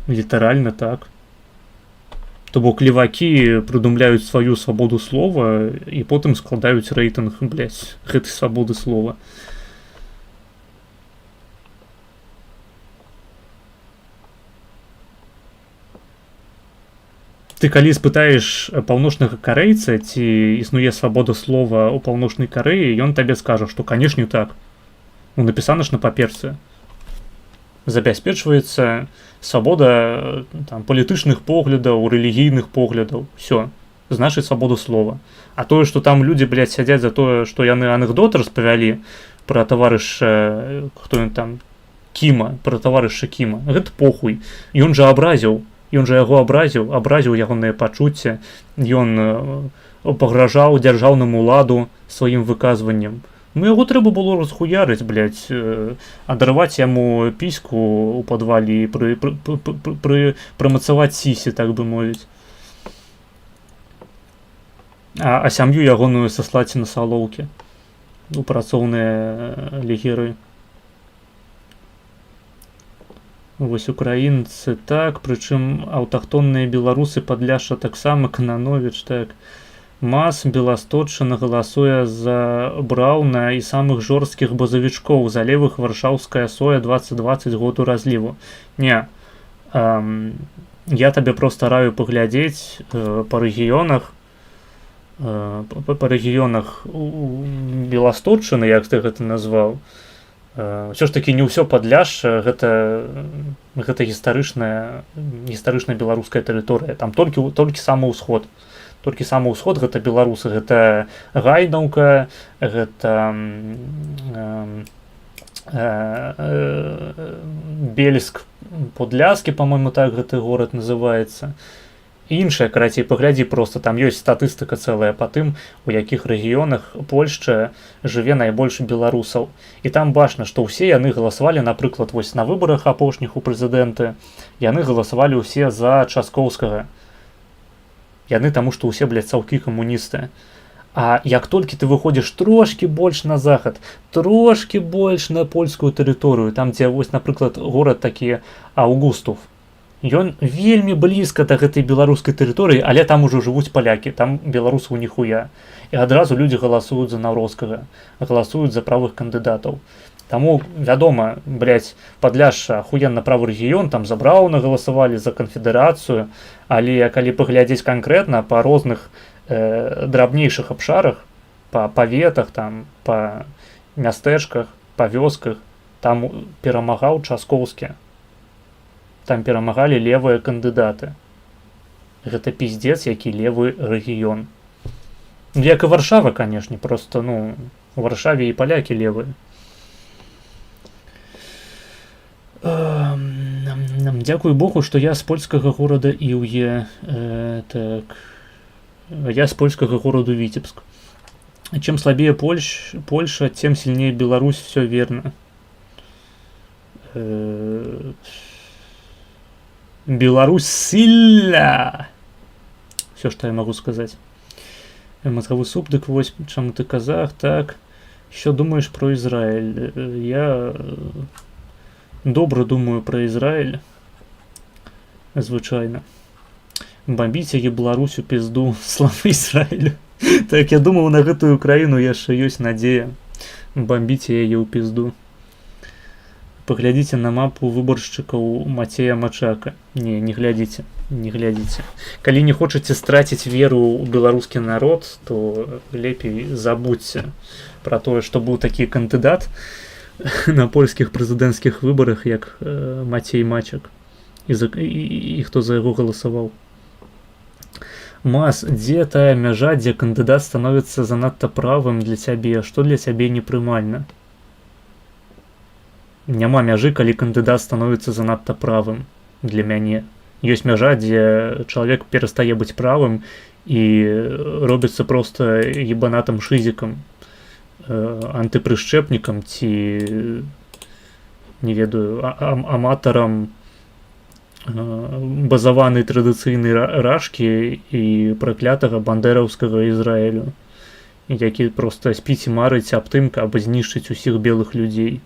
літаральна так. То бок левакі прыдумляюць сваю свабоду слова і потым складаюць рэйтынг, блядь, гэтай свабоды слова. Ты калі спытаеш паўночнага карэйца, ці існуе свабода слова ў паўночнай Карэі, ён табе скажа, што, канешне, так. Ну, напісана ж на паперцы. Забяспечваецца свабода там, палітычных поглядаў, рэлігійных поглядаў. Всё. Значыць, свабода слова. А тое, што там людзі, блядь, сядзяць за тое, што яны анекдот распавялі пра таварыша, хто ён там, Кіма, пра таварыша Кіма, гэта похуй. Ён жа абразіў. Ён жа яго абразіў ягоныя пачуцці, ён пагражаў дзяржаўнаму ўладу сваім выказваннем. Ну, яго трэба было расхуярыць, блядь, адарваць яму піську ў падвале і прымацаваць сісі, так бы мовіць. А сям'ю ягоную саслаць на салоўкі у працоўныя лагеры. Вось украінцы так, прычым аўтахтонныя беларусы Падляшша таксама, Канановіч, так. Мас Беласточчына галасуе за Браўна і самых жорсткіх базавічкоў, за левых варшаўская соя 2020 году разліву. Не, я табе проста раю паглядзець па рэгіёнах Беласточчыны, як ты гэта назваў. Ўсё ж такі не ўсё Падляшша, гэта гістарычная беларуская тэрыторыя. Там толькі самы ўсход. Толькі самы ўсход гэта беларусы, гэта Гайдаўка, гэта Бельск Подляскі, па-мойму, так гэты горад называецца. Іншае, карацей, паглядзі проста, там ёсць статыстыка цэлая па тым, у якіх рэгіёнах Польшча жыве найбольш беларусаў. І там бачна, што ўсе яны галасавалі, напрыклад, вось на выбарах апошніх у прэзідэнты, яны галасавалі ўсе за Часкоўскага. Яны таму, што ўсе, блядь, цаўкі камуністы. А як толькі ты выходзіш трошкі больш на захад, трошкі больш на польскую тэрыторыю, там, дзе, вось, напрыклад, горад такі Аўгустов, ён вельмі блізка да гэтай беларускай тэрыторыі, але там ужо жывуць палякі, там беларусаў ніхуя. І адразу людзі галасуюць за Наўроцкага, галасуюць за правых кандыдатаў. Таму, вядома, блядь, Падляшша ахуенна правы рэгіён, там за Браўна галасавалі, за канфедэрацыю, але калі паглядзець канкрэтна па розных драбнейшых абшарах, па паветах, там, па мястэчках, па вёсках, там перамагаў Часкоўскі. Там перамагалі левыя кандыдаты. Гэта пиздец, які левы рэгіён. Як і Варшава, канешне, просто, ну, у Варшаве і палякі левыя. Дякую Богу, што я з польскага горада Іўе. Так. Я з польскага гораду Витебск. Чем слабее Польша, тем сильнее Беларусь, все верно. Беларусь сильна! Все, что я могу сказать. Мозговый суп, дык вось, чему ты казах, так. Что думаешь про Израиль? Я добро думаю про Израиль. Звычайно. Бомбіць яе Беларусь у пизду, слава Израилю. Так, я думал, на гэтую краіну яшчэ ёсць надзея. Бомбіць яе ў пизду. Паглядзіце на мапу выбаршчыкаў Мацея Мачака. Не глядзіце, не глядзіце. Калі не хочаце страціць веру ў беларускі народ, то лепей забудьце пра тое, што быў такі кандыдат на польскіх прэзідэнцкіх выбарах, як Мацей Мачак. І хто за яго галасаваў. Мас, дзе тая мяжа, дзе кандыдат становіцца занадта правым для цябе, што для цябе непрымальна? Няма мяжы, калі кандыдат становіцца занадта правым для мяне. Ёсць мяжа, дзе чалавек перастае быць правым і робіцца проста ебанатым шызікам, антыпрышчэпнікам ці, не ведаю, аматарам базаванай традыцыйнай рашкі і праклятага бандэраўскага Ізраілю, які проста спіць і марыць аб тым, каб знішчыць усіх белых людзей.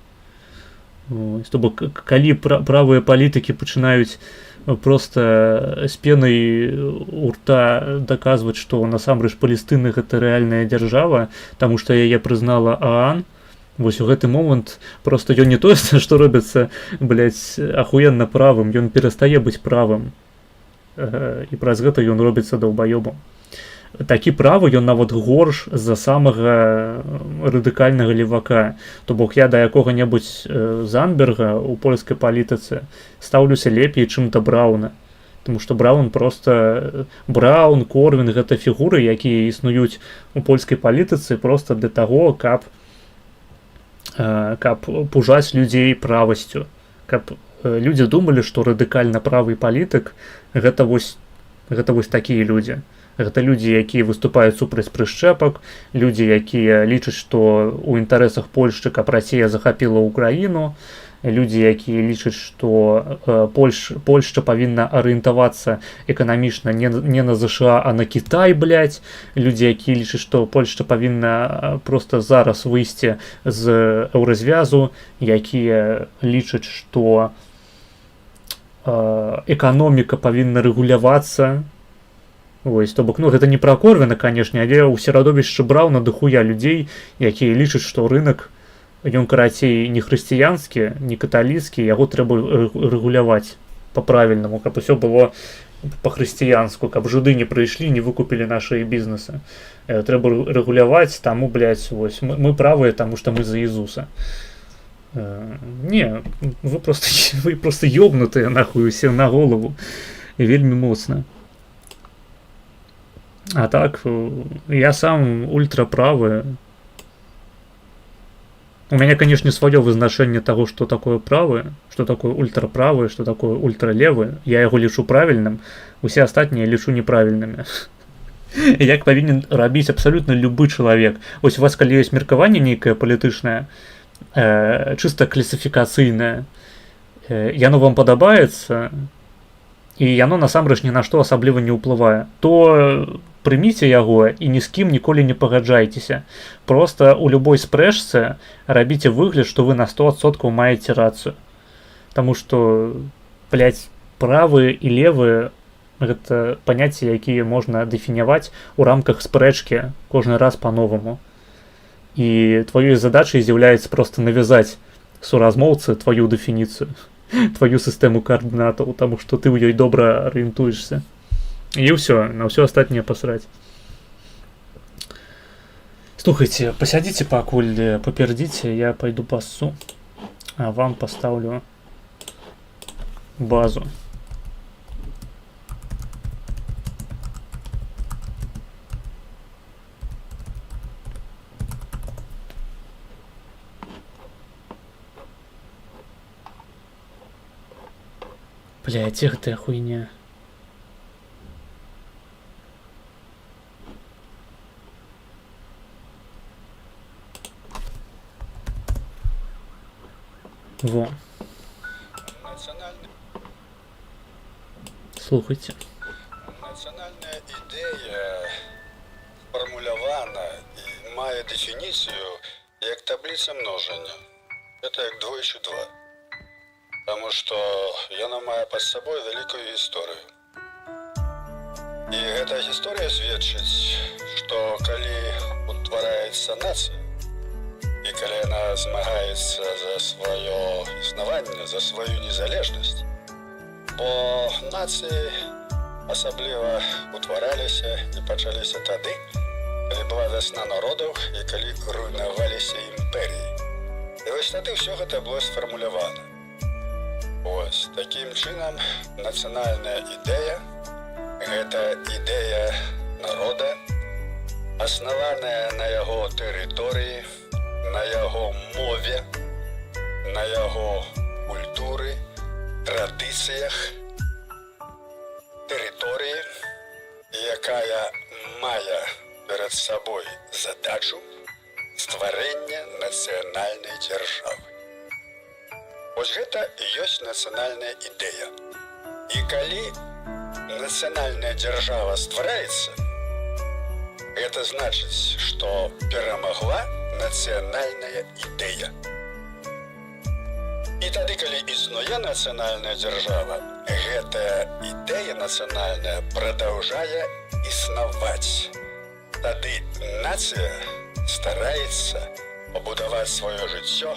То бок, калі правыя палітыкі пачынаюць проста з пенай у рта даказваць, што насамрэч Палестына гэта рэальная дзяржава, таму што яе прызнала ААН, вось у гэты момант просто ён не тое, што робіцца, блядь, ахуенна правым, ён перастае быць правым. І праз гэта ён робіцца даўбаёбам. Такі правы ён нават горш за самага радыкальнага левака. То бок я да якога-небудзь Занберга ў польскай палітыцы стаўлюся лепей, чым да Брауна. Таму што Браун проста... Браун, Корвін — гэта фігуры, якія існуюць у польскай палітыцы проста для таго, каб пужаць людзей правасцю, каб людзі думалі, што радыкальна правы палітык гэта вось такія людзі. Гэта людзі, якія выступаюць супраць прышчэпак, людзі, якія лічаць, што ў інтарэсах Польшчы, каб Расія захапіла ўкраіну, людзі, якія лічаць, што Польшча павінна арыентавацца эканамічна не на ЗША, а на Кітай, блядь. Людзі, якія лічаць, што Польшча павінна проста зараз выйсці з еўразвязу, якія лічаць, што эканоміка павінна рэгулявацца. Ось, то бок, ну, гэта не пра Корвіна, канешне, але ў серадовішчы Брауна дохуя людзей, якія лічаць, што рынок, ён, карацей, не хрысціянскі, не каталіцкі, яго трэба рэгуляваць па-правільнаму, каб усё было па-хрысціянску, каб жуды не прыйшлі, не выкупілі нашы бізнесы. Трэба рэгуляваць, таму, блядь, вось, мы правыя, таму што мы за Ісуса. Не, вы проста ёбнутыя, нахуй, усе на голову. Вельмі моцна. А так, я сам ультраправы. У меня, конечно, свое вызначение того, что такое правы, что такое ультраправы, что такое ультралевы. Я его лічу правильным, усе астатнія лічу неправільнымі. Як павінен рабіць абсолютно любы чалавек. Ось у вас, калі ёсць меркаванне нейкае палітычнае, чыста класіфікацыйнае, яно вам падабаецца, і яно насамрэч ні на што асабліва не ўплывае, то прыміце яго і ні з кім ніколі не пагаджайцеся. Проста ў любой спрэчцы рабіце выгляд, што вы на 100% маеце рацыю. Таму што, блядь, правы і левы — гэта паняцці, якія можна дэфіняваць у рамках спрэчкі кожны раз па-новаму. І тваёй задачай з'яўляецца проста навязаць суразмоўцы тваю дэфініцыю, твою сістэму каардынатаў, таму што ты ў ёй добра арыентуешся. І ўсё, на ўсё астатняе пасраць. Слухайце, пасядзіце пакуль, папердзіце, я пайду пассу, а вам пастаўлю базу. Блядь, гэтая хуйня. Во. Слухайте. Нацыянальная ідэя сфармулявана і мае дэфініцыю як табліца множання. Это як двойчы два. Таму што яна мае пад сабой вялікую гісторыю. І гэта гісторыя сведчыць, што калі утвараецца нацыя, і калі яна змагаецца за сваё існаванне, за сваю незалежнасць, бо нацыі асабліва утвараліся і пачаліся тады, калі была вясна народаў і калі руйнаваліся імперіі. І вось тады ўсё гэта было сфармулявана. Ось, такім чынам, нацыянальная ідэя – гэта ідэя народа, аснаваная на яго тэрыторыі, на яго мове, на яго культуры, традыцыях, тэрыторыі, якая мае перад сабой задачу стварэння нацыянальнай дзяржавы. Вось гэта і ёсць нацыянальная ідэя. І калі нацыянальная дзяржава ствараецца, гэта значыць, што перамагла нацыянальная ідэя. І тады, калі існуе нацыянальная дзяржава, гэтая ідэя нацыянальная прадаўжае існаваць. Тады нацыя стараецца пабудаваць сваё жыццё,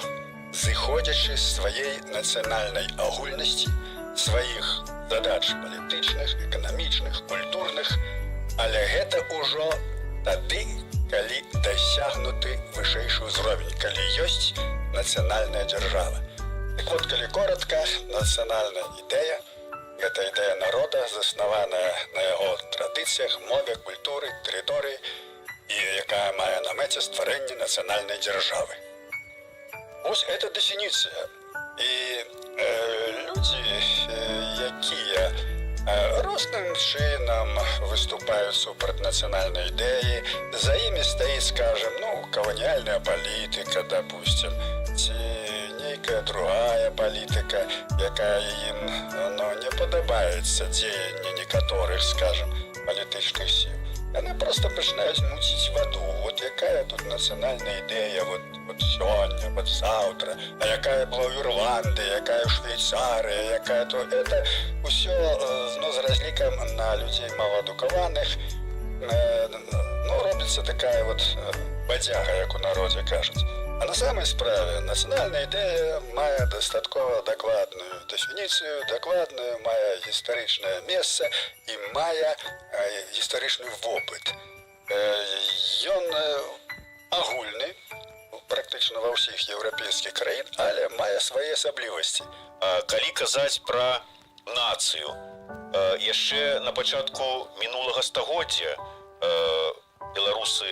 зыходзячы з сваёй нацыянальнай агульнасці, сваіх задач палітычных, эканамічных, культурных, але гэта ўжо тады, калі дасягнуты вышэйшы ўзровень, калі ёсць нацыянальная дзяржава. Так вот, калі коротка, нацыянальная ідэя – гэта ідэя народа, заснаваная на яго традыцыях, мове, культуры, тэрыторыі, і якая мае на мэце стварэнне нацыянальнай дзяржавы. Вось гэта дэфініцыя. І людзі, якія розным чынам выступаюць супраць нацыянальнай ідэі, за імі стаіць, скажем, каланіяльная палітыка, допустим, ці нейкая другая палітыка, якая ім не падабаецца дзеянне некаторых, скажем, палітычных сіл. Яны проста пачынаюць муціць ваду. Вот якая тут нацыянальная ідэя, вот сёння, вот заўтра, а якая была ў Ірландыі, якая ў Швейцарыі, якая то... Это ўсё з разлікам на людзей маладукаваных. Робіцца такая вот бадзяга, як у народзе кажуць. А на самай справе нацыянальная ідэя мае дастаткова дакладную дэфініцыю, дакладную мае гістарычнае месца і мае гістарычны вопыт. Ён агульны, практычна ва ўсіх еўрапейскіх краін, але мае свае асаблівасці. Калі казаць пра нацыю, яшчэ на пачатку мінулага стагоддзя беларусы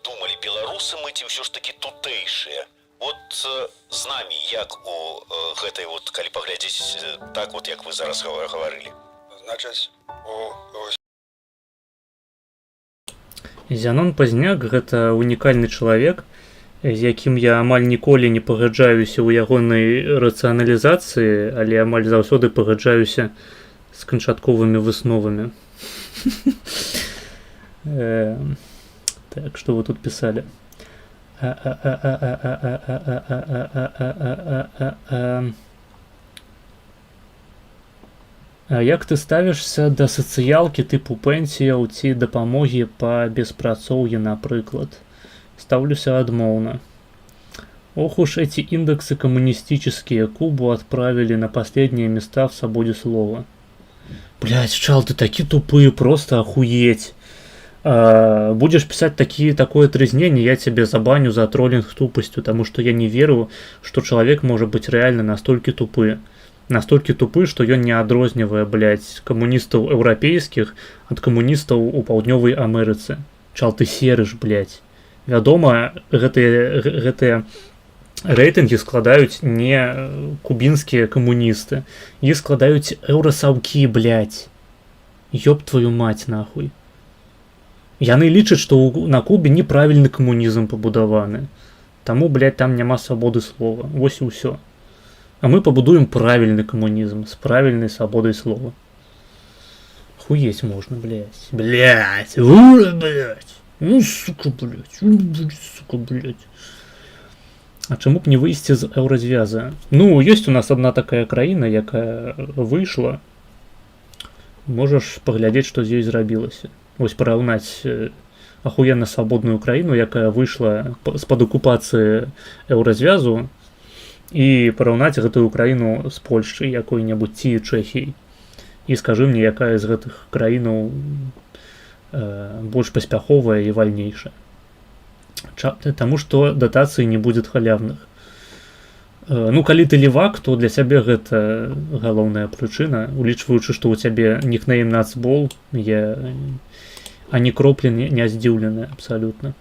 думалі, беларусы мы ці ўсё ж такі тутэйшыя. Вот з намі, як у гэтай, калі паглядзець так, як вы зараз гаварылі? Значыць, Зянон Пазняк – гэта унікальны чалавек, з якім я амаль ніколі не пагаджаюся ў ягонай рацыяналізацыі, але амаль заўсёды пагаджаюся з канчатковымі высновамі. Так, что вы тут писали? Як ты ставішся да сацыялкі тыпу пенсіяў ці дапамогі па беспрацоўі, напрыклад? Ставлюся адмоўна. Ох уж эти индексы коммунистические, Кубу отправили на последние места в свободе слова. Блять, чал, ты такие тупые, просто охуеть. Будешь писать такое трезнение, я тебе забаню за троллинг тупостью, потому что я не верю, что человек может быть реально настолько тупый. Настолько тупы, что ён не адрознівае, блядь, камуністаў еўрапейскіх ад камуністаў у паўднёвай Амерыцы. Чал, ты серыш, блядь. Вядома, гэтыя рэйтынгі складаюць не кубінскія камуністы, іх складаюць еўрасаўкі, блядь. Ёб твою мать, нахуй. Яны лічаць, што на Кубе неправільны камунізм пабудаваны. Таму, блядь, там няма свабоды слова. Вось і ўсё. А мы пабудуем правільны камунізм з правільнай свабодай слова. Хуець можна, блядь. Блядь. Ура, блядь. Ну, сука, блядь. Сука, блядь. А чаму б не выйсці з еўразвяза? Ну, ёсць у нас адна такая краіна, якая выйшла. Можаш паглядзець, што з ёй зрабілася. Вось параўнаць ахуенна свабодную краіну, якая выйшла з-пад акупацыі еўразвязу, і параўнаць гэтую краіну з Польшчай якой-небудзь ці Чэхіяй. І скажы мне, якая з гэтых краінаў больш паспяховая і вальнейшая. Таму што датацыі не будзе халявных. Ну, калі ты левак, то для сябе гэта галоўная прычына, улічваючы, што ў цябе нікнейм нацбол, ані кроплі не здзіўлены абсалютна.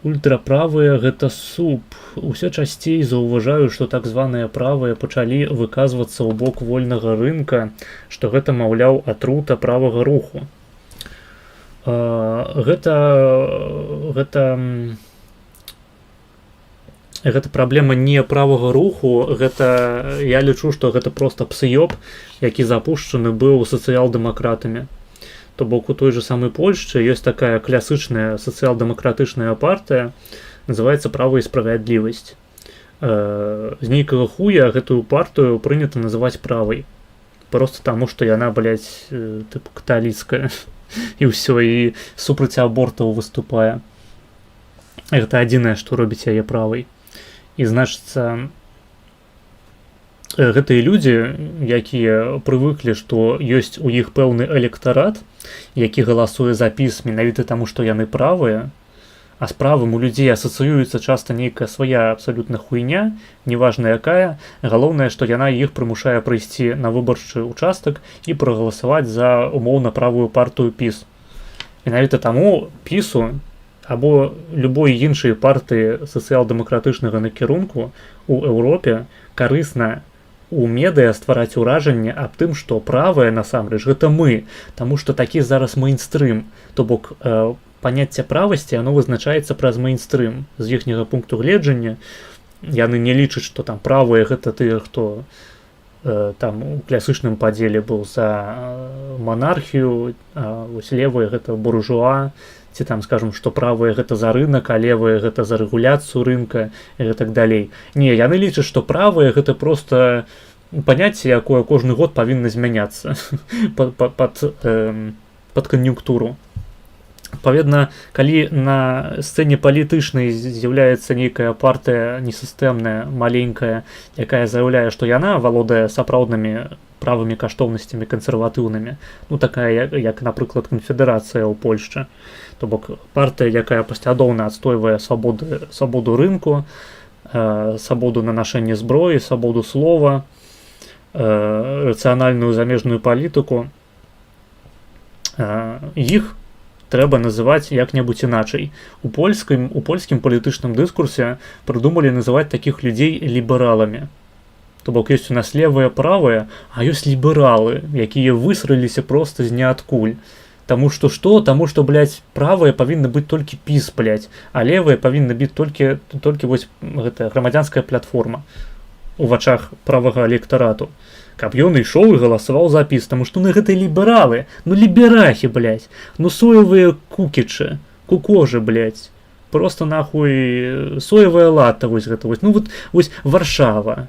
Ультраправыя гэта суп. Усё часцей заўважаю, што так званыя правыя пачалі выказвацца ў бок вольнага рынка, што гэта, маўляў, атрута правага руху. Гэта праблема не правага руху, гэта, я лічу, што гэта проста псыёб, які запушчаны быў сацыял-дэмакратамі. То бок у той же самой Польшчы ёсць такая класычная сацыял-дэмакратычная партыя, называецца «Права і справядлівасць». З нейкага хуя гэтую партыю прынята называць правай. Проста таму, што яна, блядь, тыпу каталіцкая. І ўсё, і супраць абортаў выступае. Гэта адзінае, што робіць яе правай. І, значыцца, гэтыя людзі, якія прывыклі, што ёсць у іх пэўны электарат, які галасуе за піс менавіта таму, што яны правыя, а з правым у людзей асацыюецца часта нейкая свая абсалютна хуйня, неважна якая, галоўнае, што яна іх прымушае прыйсці на выбарчы ўчастак і прагаласаваць за умоўна правую партыю піс. Менавіта таму пісу або любой іншай партыі сацыял-дэмакратычнага накірунку у Еўропе карысна у медыа ствараць уражанне аб тым, што правае насамрэч гэта мы, таму што такі зараз мейнстрым, то бок паняцце правасці оно вызначаецца праз мейнстрым. З іхняга пункту гледжання яны не лічаць, што там правыя гэта тыя, хто там у класычным падзеле быў за манархію, а вось левыя гэта буржуа, ці там скажем, што правыя гэта за рынок, а левыя гэта за рэгуляцыю рынка і так далей. Не, яны лічаць, што правыя гэта проста паняцце, якое кожны год павінна змяняцца пад кан'юнктуру. Адпаведна, калі на сцэне палітычнай з'яўляецца нейкая партыя несістэмная, маленькая, якая заяўляе, што яна валодае сапраўднымі правымі каштоўнасцямі кансерватыўнымі, ну такая, як, напрыклад, канфедэрацыя ў Польшчы, то бок партыя, якая паслядоўна адстойвае свабоду рынку, свабоду на нашэнне зброі, свабоду слова, рацыянальную замежную палітыку, іх трэба называць як-небудзь іначай. У польскім палітычным дыскурсе прыдумалі называць такіх людзей лібераламі. То бок ёсць у нас левыя, правыя, а ёсць лібералы, якія высраліся проста з ніадкуль. Таму што, блядь, правыя павінны быць толькі піс, блядь, а левыя павінны быць толькі вось гэта грамадзянская платформа у вачах правага электарату. Каб ён ішоў і галасаваў за піс, таму што гэта лібералы, ну ліберахі, блядь, ну соевыя кукічы, кукожы, блядь, просто нахуй соевая лата, вось гэта вось, ну вот вось Варшава,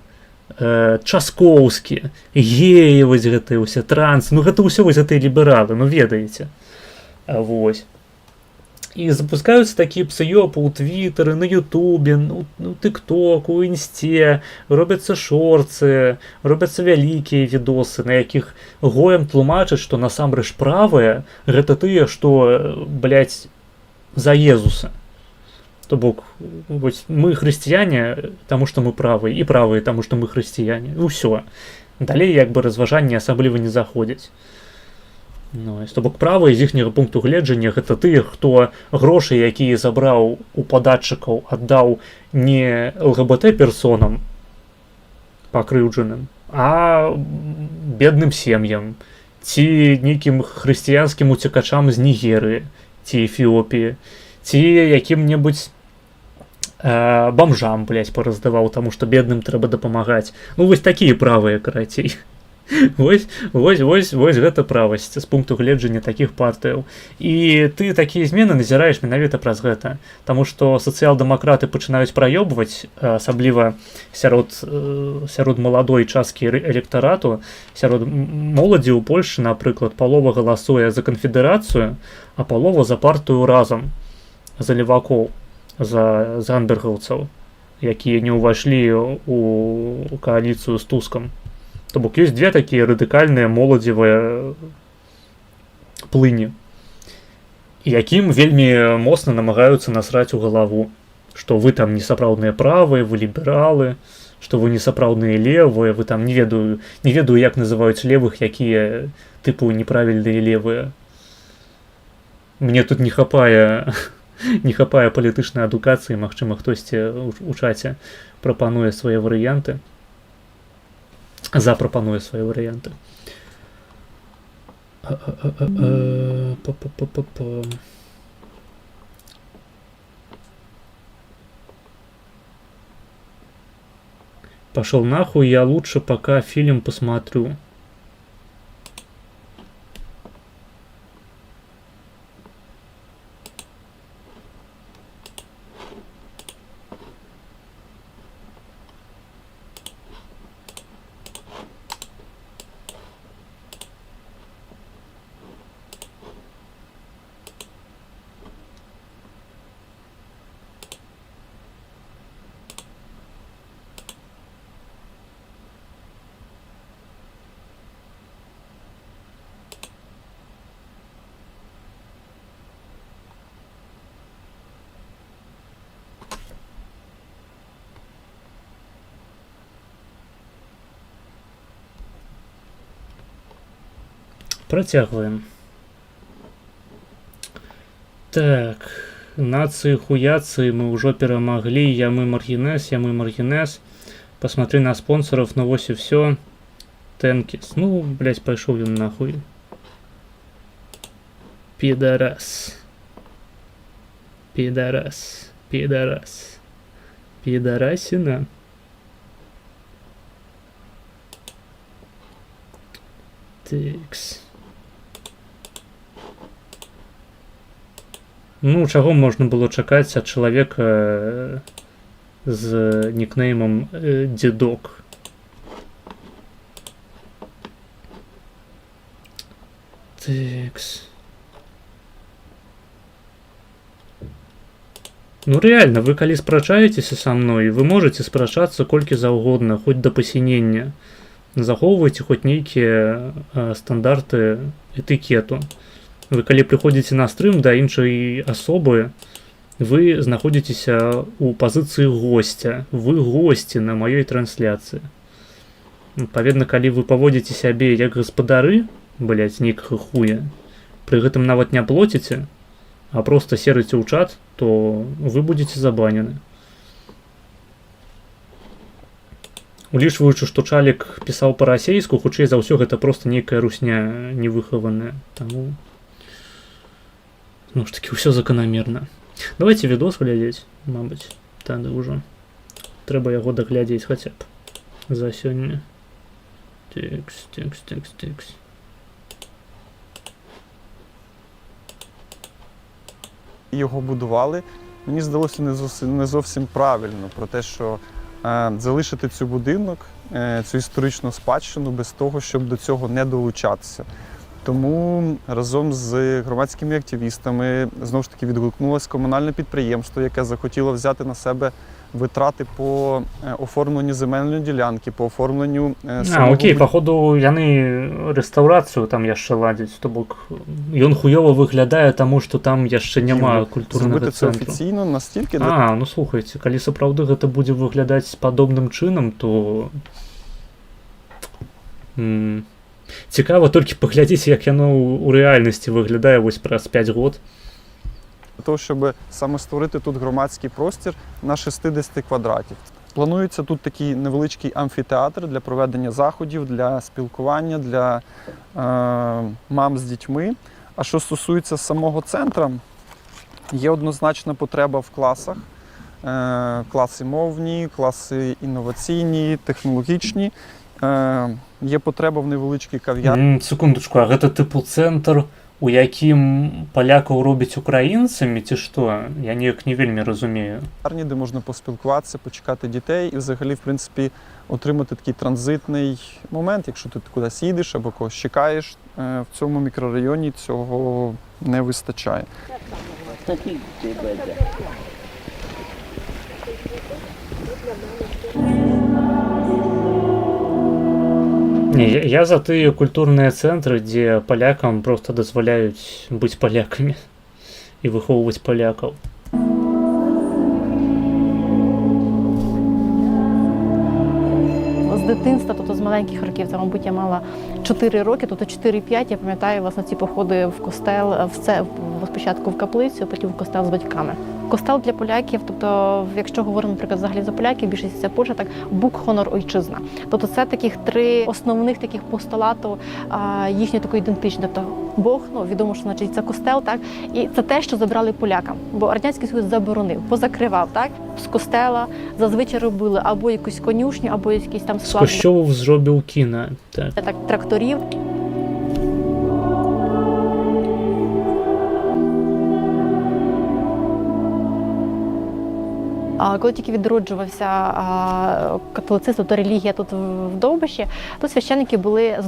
Часкоўскі, геі, вось гэтыя ўсе транс, ну гэта ўсё вось гэтыя лібералы, ну ведаеце, вось. І запускаюцца такія псыёпы ў Твітары, на Ютубе, ну Тык-Ток, у Інсце, робяцца шорцы, робяцца вялікія відосы, на якіх гоем тлумачаць, што насамрэч правыя гэта тыя, што, блядь, за Езуса. То бок, вось мы хрысціяне, таму што мы правыя, і правыя, таму што мы хрысціяне. І ўсё. Далей як бы разважанні асабліва не заходзяць. Ну, то бок правыя з іхняга пункту гледжання гэта тыя, хто грошы, якія забраў у падатчыкаў, аддаў не ЛГБТ-персонам пакрыўджаным, а бедным сем'ям, ці нейкім хрысціянскім уцекачам з Нігерыі, ці Эфіопіі, ці якім-небудзь бомжам, блядь, параздаваў, таму што бедным трэба дапамагаць. Ну, вось такія правыя, карацей. Вось гэта правасць з пункту гледжання такіх партыяў. І ты такія змены назіраеш менавіта праз гэта. Таму што сацыял-дэмакраты пачынаюць праёбваць, асабліва сярод маладой часткі электарату, сярод моладзі ў Польшы, напрыклад, палова галасуе за канфедэрацыю, а палова за партыю разам, за левакоў, за гамбергаўцаў, якія не ўвайшлі ў кааліцыю з Тускам. То бок ёсць две такія радыкальныя моладзевыя плыні, якім вельмі моцна намагаюцца насраць у галаву, што вы там несапраўдныя правыя, вы лібералы, што вы несапраўдныя левыя, вы там не ведаю, як называюць левых, якія тыпу неправільныя левыя. Мне тут не хапае палітычнай адукацыі, магчыма, хтосьці у чаце прапануе свае варыянты. Запрапануе свае варыянты. Пошел нахуй, я лучше пока фильм посмотрю. Працягваем. Так, нацыі хуяцы мы ўжо перамаглі, ямы маргінез. Посмотри на спонсоров, ну вось і все. Тенкис. Ну, блять, пайшоў ён нахуй. Пидарас. Пидарасина. Тикс. Ну, чаго можна было чакаць ад чалавека з нікнеймам Дзедок. Тикс. Ну рэальна, вы калі спрачаецеся са мной, вы можаце спрачацца колькі заўгодна, хоць да пасінення. Захоўвайце хоць нейкія стандарты этыкету. Вы калі прыходзіце на стрым да іншай асобы, вы знаходзіцеся ў пазіцыі госця. Вы госці на маёй трансляцыі. Адпаведна, калі вы паводзіце сябе як гаспадары, блядь, нейкага хуя, пры гэтым нават не плоціце, а проста серыце ў чат, то вы будзеце забанены. Улічваючы, што Чалік пісаў па-расейску, хутчэй за ўсё гэта проста нейкая русня невыхаваная. Таму, ну ж такі, ўсё заканамерна. Давайте відос глядзець, мабыць, тады ўжо. Трэба яго даглядзець хаця б за сёння. Текс. Його будували, мені здалося не зовсім правильно про те, що залишити цю будинок, цю історичну спадщину без того, щоб до цього не долучатися. Тому разом з громадськими активістами знову ж таки відгукнулося комунальне підприємство, яке захотіло взяти на себе витрати по оформленню земельної ділянки, по оформленню окей, походу яны рэстаўрацыю там яшчэ ладзяць, то бок ён хуёва выглядае, таму што там яшчэ няма культурнага цэнтру. Зробити це офіційно настільки... Ну слухайце, калі сапраўды гэта будзе выглядаць падобным чынам, то Цікаво тільки поглядіться, як воно у реальності виглядає ось праз 5 років. Для того, щоб саме створити тут громадський простір на 60 квадратів. Планується тут такий невеличкий амфітеатр для проведення заходів, для спілкування, для мам з дітьми. А що стосується самого центру, є однозначна потреба в класах. Класи мовні, класи інноваційні, технологічні. Є потреба в невеличкій кав'ярні. Секундочку, а гэта типу центр, у якім палякаў робяць украінцамі, ці што? Я ніяк не вельмі розумію. Де можна поспілкуватися, почекати дітей і взагалі, в принципі, отримати такий транзитний момент, якщо ти кудись їдеш або когось чекаєш. В цьому мікрорайоні цього не вистачає. Не, я за тыя культурныя цэнтры, дзе палякам просто дазваляюць быць палякамі і выхоўваць палякаў. З дитинства, тобто з маленьких років, це, мабуть, я мала 4 роки, тобто 4-5, я пам'ятаю, власне, ці походи в костел, спочатку в каплицю, потім в костел з батьками. Костел для поляків, тобто, якщо говоримо, наприклад, взагалі за поляків, більшість це Польща, так, Бук, хонор, ойчизна. Тобто це таких 3 основних таких постулату їхньої такої ідентичності. Тобто Бог, відомо, що значить це костел, так, і це те, що забрали полякам, бо Радянський Союз заборонив, позакривав, так, з костела зазвичай робили або якусь конюшню, або якийсь там З склад. кощову зробив кіно. Так, тракторів. Коли тільки відроджувався католицизм, то релігія тут в Довбиші, то священники були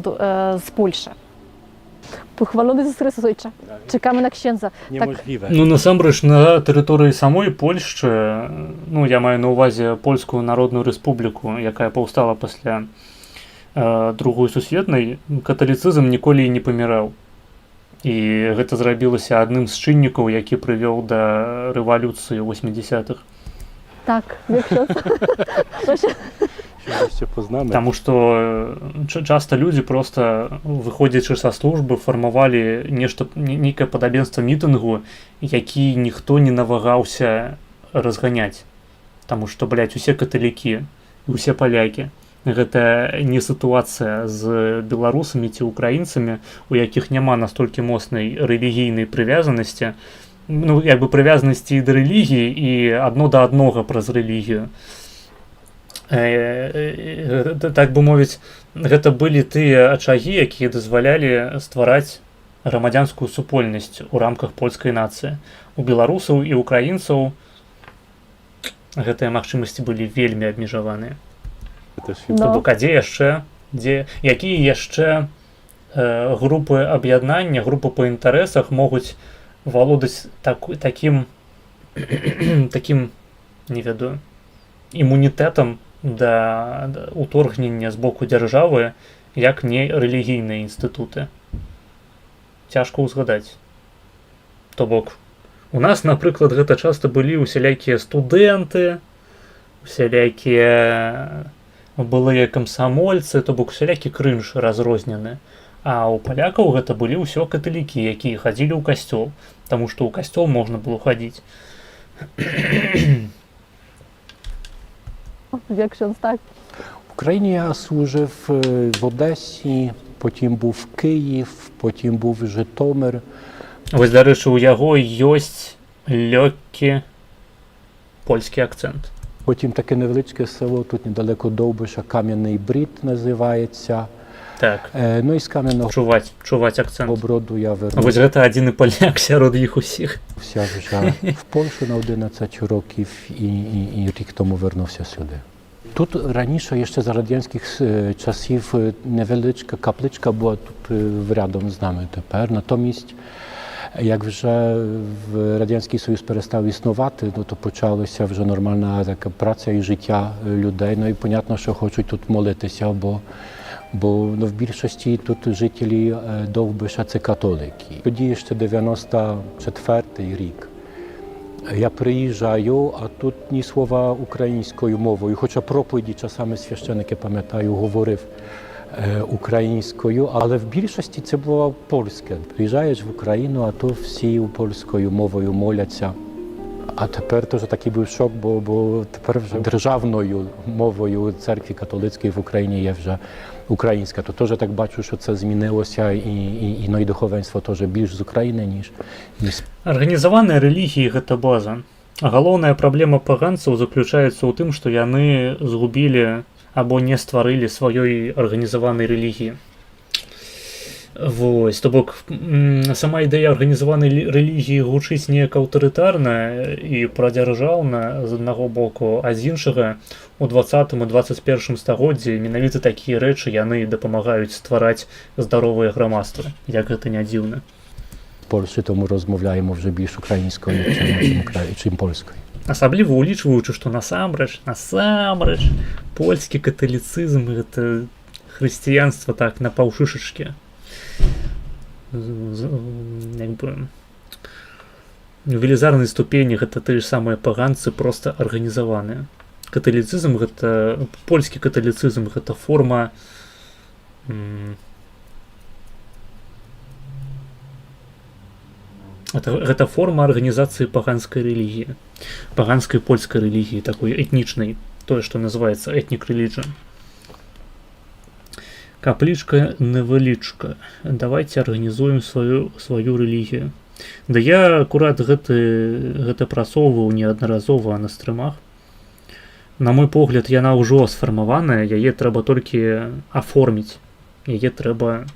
з Польщі. Похвалony Ісус Христос, Ojcze. Чекаємо на księdza. Неможливо. Ну, насамрэч, на тэрыторыі самой Польшчы, ну, я маю на ўвазе Польскую Народную Рэспубліку, якая паўстала пасля Другой сусветнай, каталіцызм ніколі і не паміраў. І гэта зрабілася адным з чыннікаў, які прывёў да рэвалюцыі 80-х. Так, якщо Таму што часта людзі проста, выходзячы са службы, фармавалі нейкае падабенства мітынгу, які ніхто не навагаўся разганяць. Таму што, усе каталікі і ўсе палякі. Гэта не сітуацыя з беларусамі ці украінцамі, у якіх няма настолькі моцнай рэлігійнай прывязанасці, ну, як бы прывязанасці да рэлігіі і адно да аднога праз рэлігію. Так бы мовіць, гэта былі тыя ачагі, якія дазвалялі ствараць грамадзянскую супольнасць у рамках польскай нацыі. У беларусаў і украінцаў гэтыя магчымасці былі вельмі абмежаваныя. То бок, а дзе яшчэ? Якія яшчэ групы аб'яднання, групы па інтарэсах могуць валодаць такім, не ведаю, імунітэтам да уторгнення з боку дзяржавы, як не рэлігійныя інстытуты. Цяжка ўзгадаць. То бок, у нас, напрыклад, гэта часта былі усялякія студэнты, усялякія былыя камсамольцы, то бок усялякі крынж разрознены. А ў палякаў гэта былі ўсё каталікі, якія хадзілі ў касцёл, таму што ў касцёл можна было хадзіць. Як ksiądz, так? В Україні я служив в Одесі, потім був Київ, потім був Житомир. Вось, дарэчы, у яго ёсць лёгкі польскі акцент. Потім таке невеличке село, тут недалеко Довбиша, Кам'яний Брід називається. Так, Ну і з Кам'яного чуваць акцент. Броду я Вось гэта адзіны паляк сярод іх усіх. Вже в Польщу на 11 років і рік тому вернувся сюди. Тут раніше, ще за радянських часів, невеличка капличка була тут рядом з нами тепер. Натомість, як вже Радянський Союз перестав існувати, то почалася вже нормальна така праця і життя людей. Ну і понятно, що хочуть тут молитися, бо в більшості тут жителі Довбиша – це католики. Тоді ще 94-й рік. Я приїжджаю, а тут ні слова українською мовою, хоча проповіді часами священик, я пам'ятаю, говорив українською, але в більшості це було польське. Приїжджаєш в Україну, а то всі польською мовою моляться. А тепер теж такий був шок, бо тепер вже державною мовою церкви католицької в Україні є вже українська. То теж так бачу, що це змінилося і духовенство теж більш з України, ніж Арганізаваныя рэлігіі гэта база. Галоўная праблема паганцаў заключаецца ў тым, што яны згубілі або не стварылі сваёй арганізаванай рэлігіі. Вось, то бок, сама ідэя арганізаванай рэлігіі гучыць неяк аўтарытарна і прадзяржаўна з аднаго боку, а з іншага у 20 і 21 стагоддзі менавіта такія рэчы яны дапамагаюць ствараць здаровыя грамадствы, як гэта не дзіўна. Польщі, тому розмовляємо вже більш українською, чим польською. Асабліва улічваючы, што насамрэч польскі каталіцызм гэта хрысціянства так на паўшышачкі. Як бы у велізарнай ступені гэта тыя ж самыя паганцы проста арганізаваныя. Каталіцызм гэта польскі каталіцызм гэта форма гэта форма арганізацыі паганскай рэлігіі, паганскай польскай рэлігіі, такой этнічнай, тое, што называецца ethnic religion. Каплічка невелічка. Давайте арганізуем сваю рэлігію. Да я акурат гэта прасоўваў неаднаразова на стрымах. На мой погляд, яна ўжо сфармаваная, яе трэба толькі аформіць. Яе трэба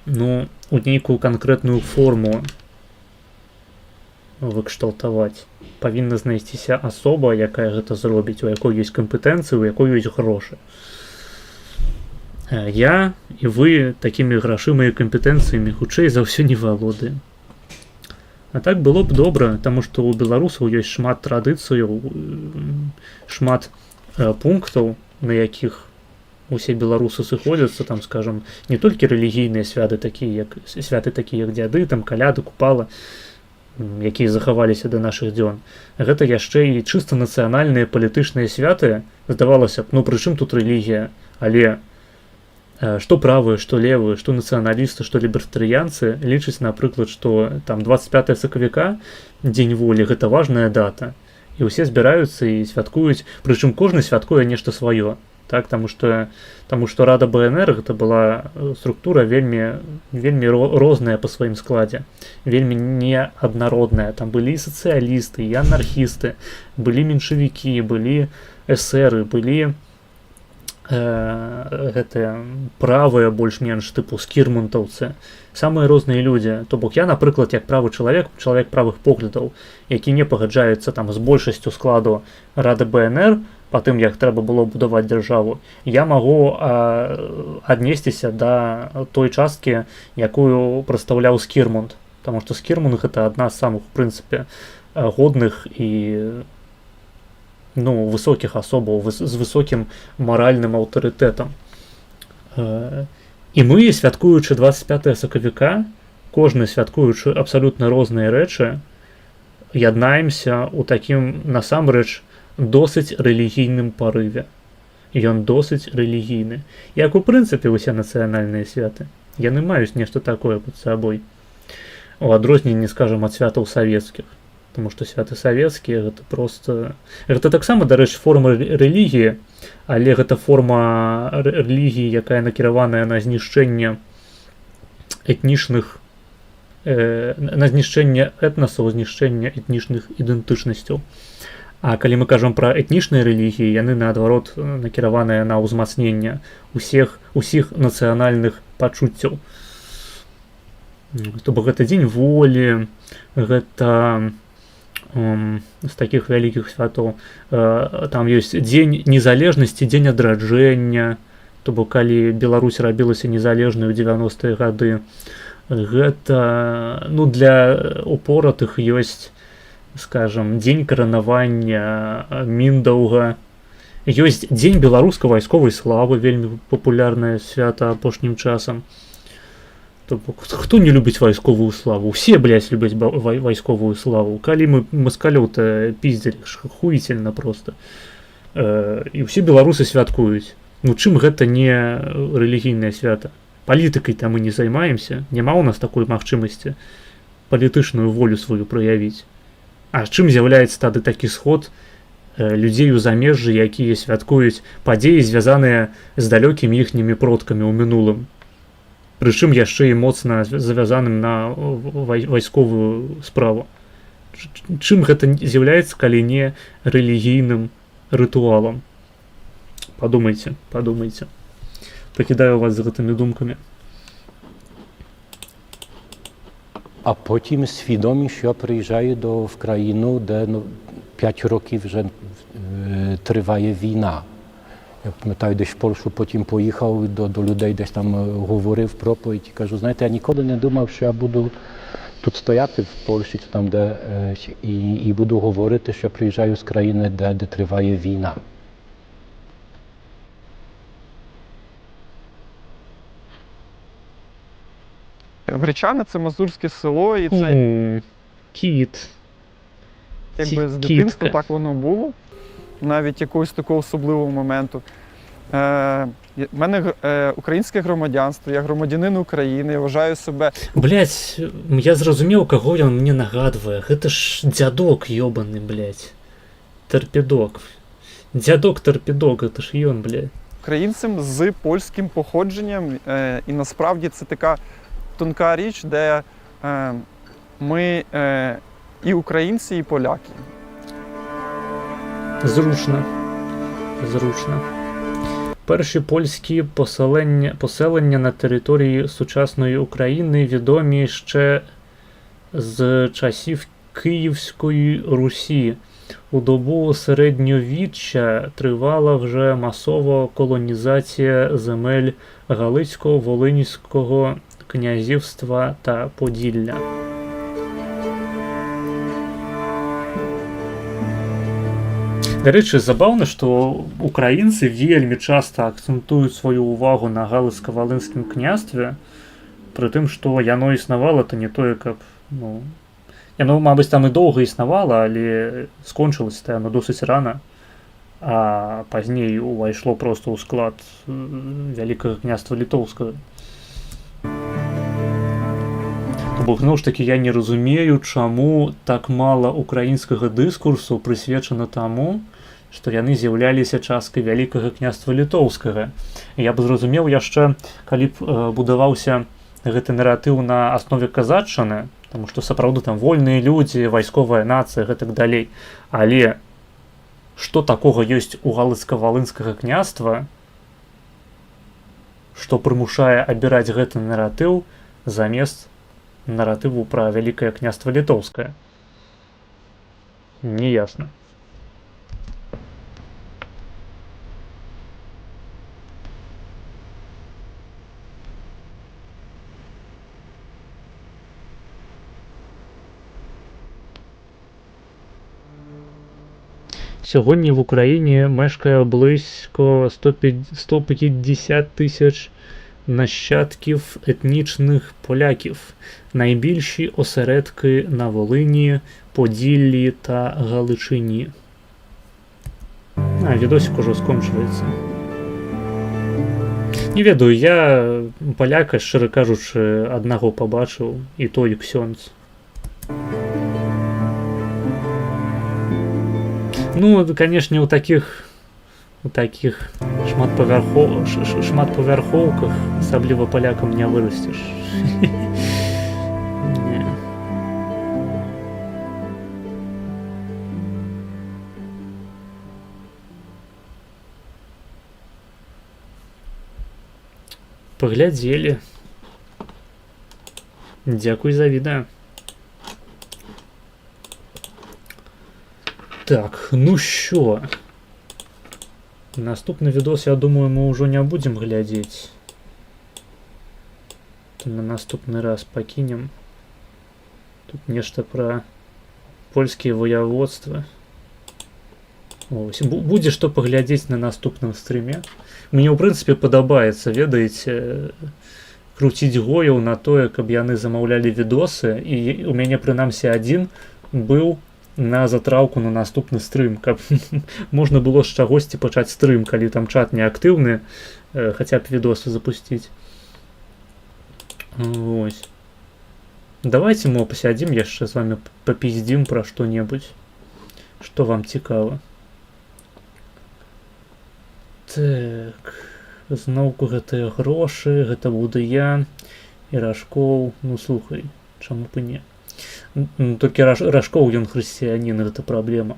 у нейкую канкрэтную форму выкшталтаваць. Павінна знайсціся асоба, якая гэта зробіць, у якой ёсць кампетэнцыі, у якой ёсць грошы. Я і вы такімі грашымі кампетэнцыямі хутчэй за ўсё не валодаем. А так было б добра, таму што ў беларусаў ёсць шмат традыцыяў, шмат пунктаў, на якіх усе беларусы сыходзяцца, там, скажам, не толькі рэлігійныя святы такія, як дзяды, там, каляды, купала, якія захаваліся да нашых дзён. Гэта яшчэ і чыста нацыянальныя палітычныя святы, здавалася б, прычым тут рэлігія, але што правыя, што левыя, што нацыяналісты, што лібертарыянцы лічаць, напрыклад, што там 25 сакавіка, дзень волі, гэта важная дата, і ўсе збіраюцца і святкуюць, прычым кожны святкуе нешта сваё. Так, таму што Рада БНР гэта была структура вельмі розная па сваім складзе, вельмі неаднародная. Там былі і сацыялісты, і анархісты, былі меншавікі, былі эсэры, былі гэтыя правыя больш-менш тыпу скірмунтаўцы, самыя розныя людзі. То бок я, напрыклад, як правы чалавек правых поглядаў, які не пагаджаецца там з большасцю складу Рады БНР, па тым, як трэба было будаваць дзяржаву, я магу аднесціся да той часткі, якую прадстаўляў Скірмунд. Таму што Скірмунд гэта адна з самых, у прынцыпе, годных і высокіх асобаў, з высокім маральным аўтарытэтам. І мы, святкуючы 25 сакавіка, кожны святкуючы абсалютна розныя рэчы, яднаемся ў такім, насамрэч, досыць рэлігійным парыве. Ён досыць рэлігійны. Як у прынцыпе усе нацыянальныя святы. Яны маюць нешта такое пад сабой. У адрозненні, скажам, ад святаў савецкіх. Таму што святы савецкія гэта проста... Гэта таксама, дарэчы, форма рэлігіі, але гэта форма рэлігіі, якая накіраваная на знішчэнне этнічных... на знішчэнне этнасаў, знішчэнне этнічных ідэнтычнасцяў. А калі мы кажам пра этнічныя рэлігіі, яны, наадварот, накіраваныя на ўзмацненне усіх нацыянальных пачуццяў. То бок гэта дзень волі, гэта з такіх вялікіх святоў. Там ёсць дзень незалежнасці, дзень адраджэння, то бок калі Беларусь рабілася незалежнай у 90-е гады. Гэта, для упоратых ёсць, скажем, дзень каранавання Міндаўга. Ёсць дзень беларускай вайсковай славы, вельмі папулярнае свята апошнім часам. То бок, хто не любіць вайсковую славу? Усе, любяць вайсковую славу. Калі мы маскалёў-то пиздзелі, хуительно просто. І ўсе беларусы святкуюць. Ну чым гэта не рэлігійнае свята? Палітыкай-то мы не займаемся, няма ў нас такой магчымасці палітычную волю сваю праявіць. А чым з'яўляецца тады такі сход людзей у замежжы, якія святкуюць падзеі, звязаныя з далёкімі іхнімі продкамі ў мінулым? Прычым яшчэ і моцна завязаным на вайсковую справу. Чым гэта з'яўляецца, калі не рэлігійным рытуалам? Падумайце, падумайце. Пакідаю вас з гэтымі думкамі. А потім свідомі, що приїжджаю в країну, де 5 років вже триває війна. Я пам'ятаю, десь в Польщу потім поїхав до людей, десь там говорив проповідь. Кажу, знаєте, я ніколи не думав, що я буду тут стояти в Польщі, там, де, і буду говорити, що приїжджаю з країни, де триває війна. Гречани – це мазурське село, і це кіт. Якби з дитинства так воно було, навіть якогось такого особливого моменту. В мене українське громадянство, я громадянин України, я вважаю себе... Блять, я зрозумів, кого він мені нагадує. Гэта ж дядок ёбаный, блять. Торпедок. Дядок Торпедок, это ж ён, блять. Українцем з польським походженням, і насправді це така тонка річ, де ми і українці, і поляки. Зручно. Зручно. Перші польські поселення на території сучасної України відомі ще з часів Київської Русі. У добу середньовіччя тривала вже масова колонізація земель Галицького, Волинського князівства та Поділля. До речі, забавно, што украінцы вельмі часта акцэнтуюць сваю ўвагу на Галыцка-Валынскім княстве, пры тым, што яно існавала-то не тое, каб, яно, мабыць, там і доўга існавала, але скончылася-то яно досыць рана, а пазней увайшло проста ў склад Вялікага княства Літоўскага. Бо, зноў ж такі, я не разумею, чаму так мала украінскага дыскурсу прысвечана таму, што яны з'яўляліся часткай Вялікага княства Літоўскага. Я б зразумеў яшчэ, калі б будаваўся гэты наратыў на аснове казаччыны, таму што сапраўды там вольныя людзі, вайсковая нацыя, гэтак далей. Але што такога ёсць у Галыцка-Валынскага княства, што прымушае абіраць гэты наратыў замест наратыву пра Вялікае княства Літоўскае? Неясна. Сьогодні в Україні мешкає близько 150 тисяч нащадків етнічних поляків. Найбільші осередки на Волині, Поділлі та Галичині. Відосик уже скончується. Не ведаю, я поляка, шчыра кажучы, аднаго пабачыў, і той ксёндз. Ну, канешне, у таких шматпавярхоўках асабліва палякам не вырасцеш. Не. Паглядзелі. Дзякуй за відэа. Так, ну що? Наступны відос, я думаю, мы ўжо не будзем глядзець. То на наступны раз пакінем. Тут нешта пра польскія вояводства. Будзе што паглядзець на наступным стрыме. Мне, ў прынцыпе, падабаецца, ведаеце, круціць гояў на тое, каб яны замаўлялі відосы. І у мяне, прынамсі, адзін быў на затраўку на наступны стрым, каб можна было з чагосьці пачаць стрым, калі там чат не актыўны, хаця б відосы запусціць. Вось. Давайте мы пасядзім яшчэ з вами папіздзім пра што-небудзь, што вам цікава. Так, зноўку гэтыя грошы, гэта буду я, і Ражкоў, ну слухай, чаму б і не. Толькі Ражкоў ён хрысціянін, гэта праблема.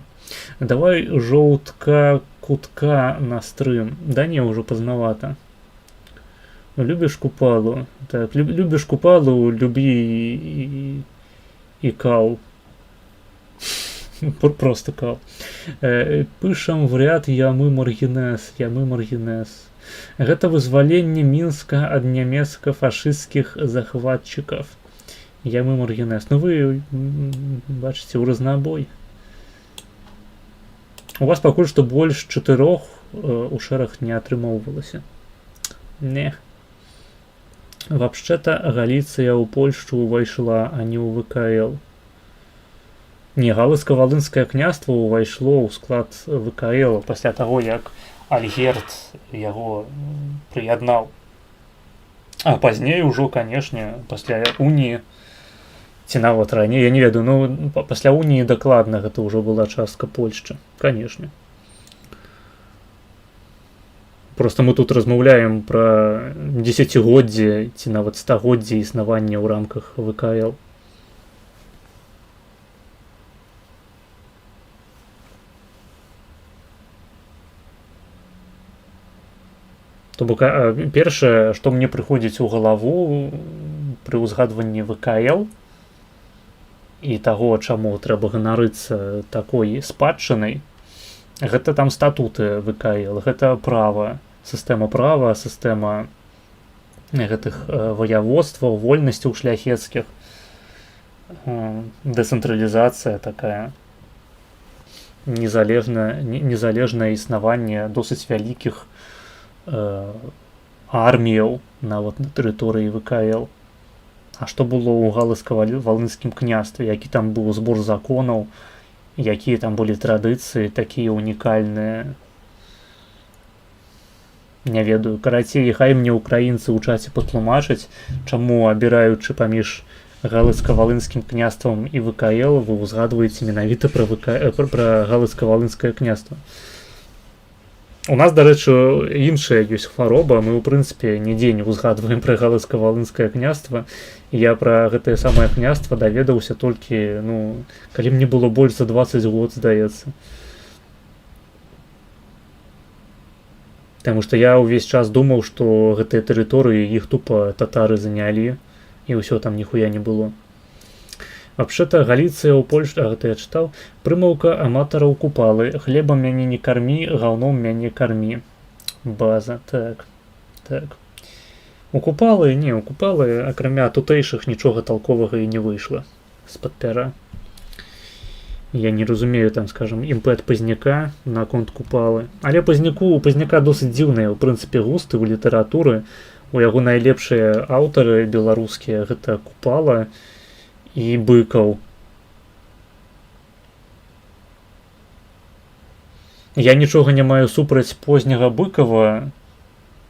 Давай жоўтка кутка на стрым. Да не, ўжо пазнавата. Любіш Купалу? Так, любіш Купалу, любі і кал. Просто кал. Пышам в ряд ямы маргінез. Гэта вызваленне Мінска ад нямецка-фашысцкіх захватчыкаў. Ямы маргінез. Ну вы бачыце, ў разнабой. У вас пакуль што больш 4 у шэраг не атрымоўвалася. Не. Вообще-то Галіцыя ў Польшчу ўвайшла, а не ў ВКЛ. Не, Галыцка-Валынскае княства ўвайшло ў склад ВКЛ пасля таго, як Альгерд яго прыяднаў. А пазней ужо, канешне, пасля уніі, ці нават раней, я не ведаю, ну пасля уніі дакладна гэта ўжо была частка Польшчы, канешне. Просто мы тут размаўляем пра дзесяцігоддзе ці нават стагоддзе існавання ў рамках ВКЛ. То бок першае, што мне прыходзіць у галаву пры ўзгадванні ВКЛ і таго, чаму трэба ганарыцца такой спадчынай, гэта там статуты ВКЛ, гэта права, сістэма права, сістэма гэтых ваяводстваў, вольнасцяў шляхецкіх, дэцэнтралізацыя такая, незалежнае існаванне досыць вялікіх арміяў нават на тэрыторыі ВКЛ. А што было ў Галыцка-Валынскім княстве, які там быў збор законаў, якія там былі традыцыі, такія унікальныя. Не ведаю, карацей, хай мне украінцы ў чаце патлумачаць, чаму, абіраючы паміж Галыцка-Валынскім княствам і ВКЛ, вы ўзгадваеце менавіта пра Галыцка-Валынскае княства. У нас, дарэчы, іншая ёсць хвароба, мы, у прынцыпе, нідзе не ўзгадваем пра Галыцка-Валынскае княства. Я пра гэтае самае княства даведаўся толькі, ну, калі мне было больш за 20 год, здаецца. Таму што я ўвесь час думаў, што гэтыя тэрыторыі іх тупа татары занялі, і ўсё там ніхуя не было. Вообще-то Галіцыя ў Польшчы, гэта я чытаў, прымаўка аматараў Купалы. Хлебам мяне не кармі, гаўном мяне кармі. База, так. У Купалы, акрамя тутэйшых, нічога талковага і не выйшла з-пад пяра. Я не разумею, там, скажем, імпэт Пазняка наконт Купалы. Але Пазняка досыць дзіўныя, у прынцыпе, густы ў літаратуры. У яго найлепшыя аўтары беларускія, гэта Купала і Быкаў. Я нічога не маю супраць позняга Быкава,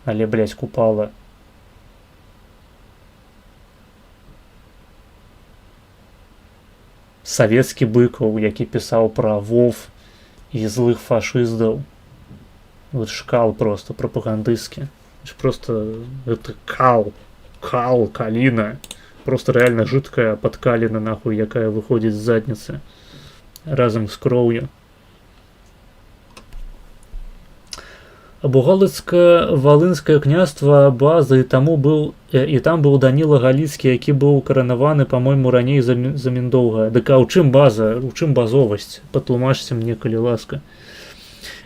але, блядь, Купала. Савецкі Быкаў, які пісаў пра Вов і злых фашыстаў. Вот шкал просто прапагандысцкі. Просто это каліна. Просто реально жидкая подкалина, нахуй, якая выходит с задницы разом с кровью. Або Галыцка-Валынскае княства база, і там быў Даніла Галіцкі, які быў каранаваны, па-мойму, раней за Міндоўга. Дык а ў чым база, у чым базовасць? Патлумачце мне, калі ласка.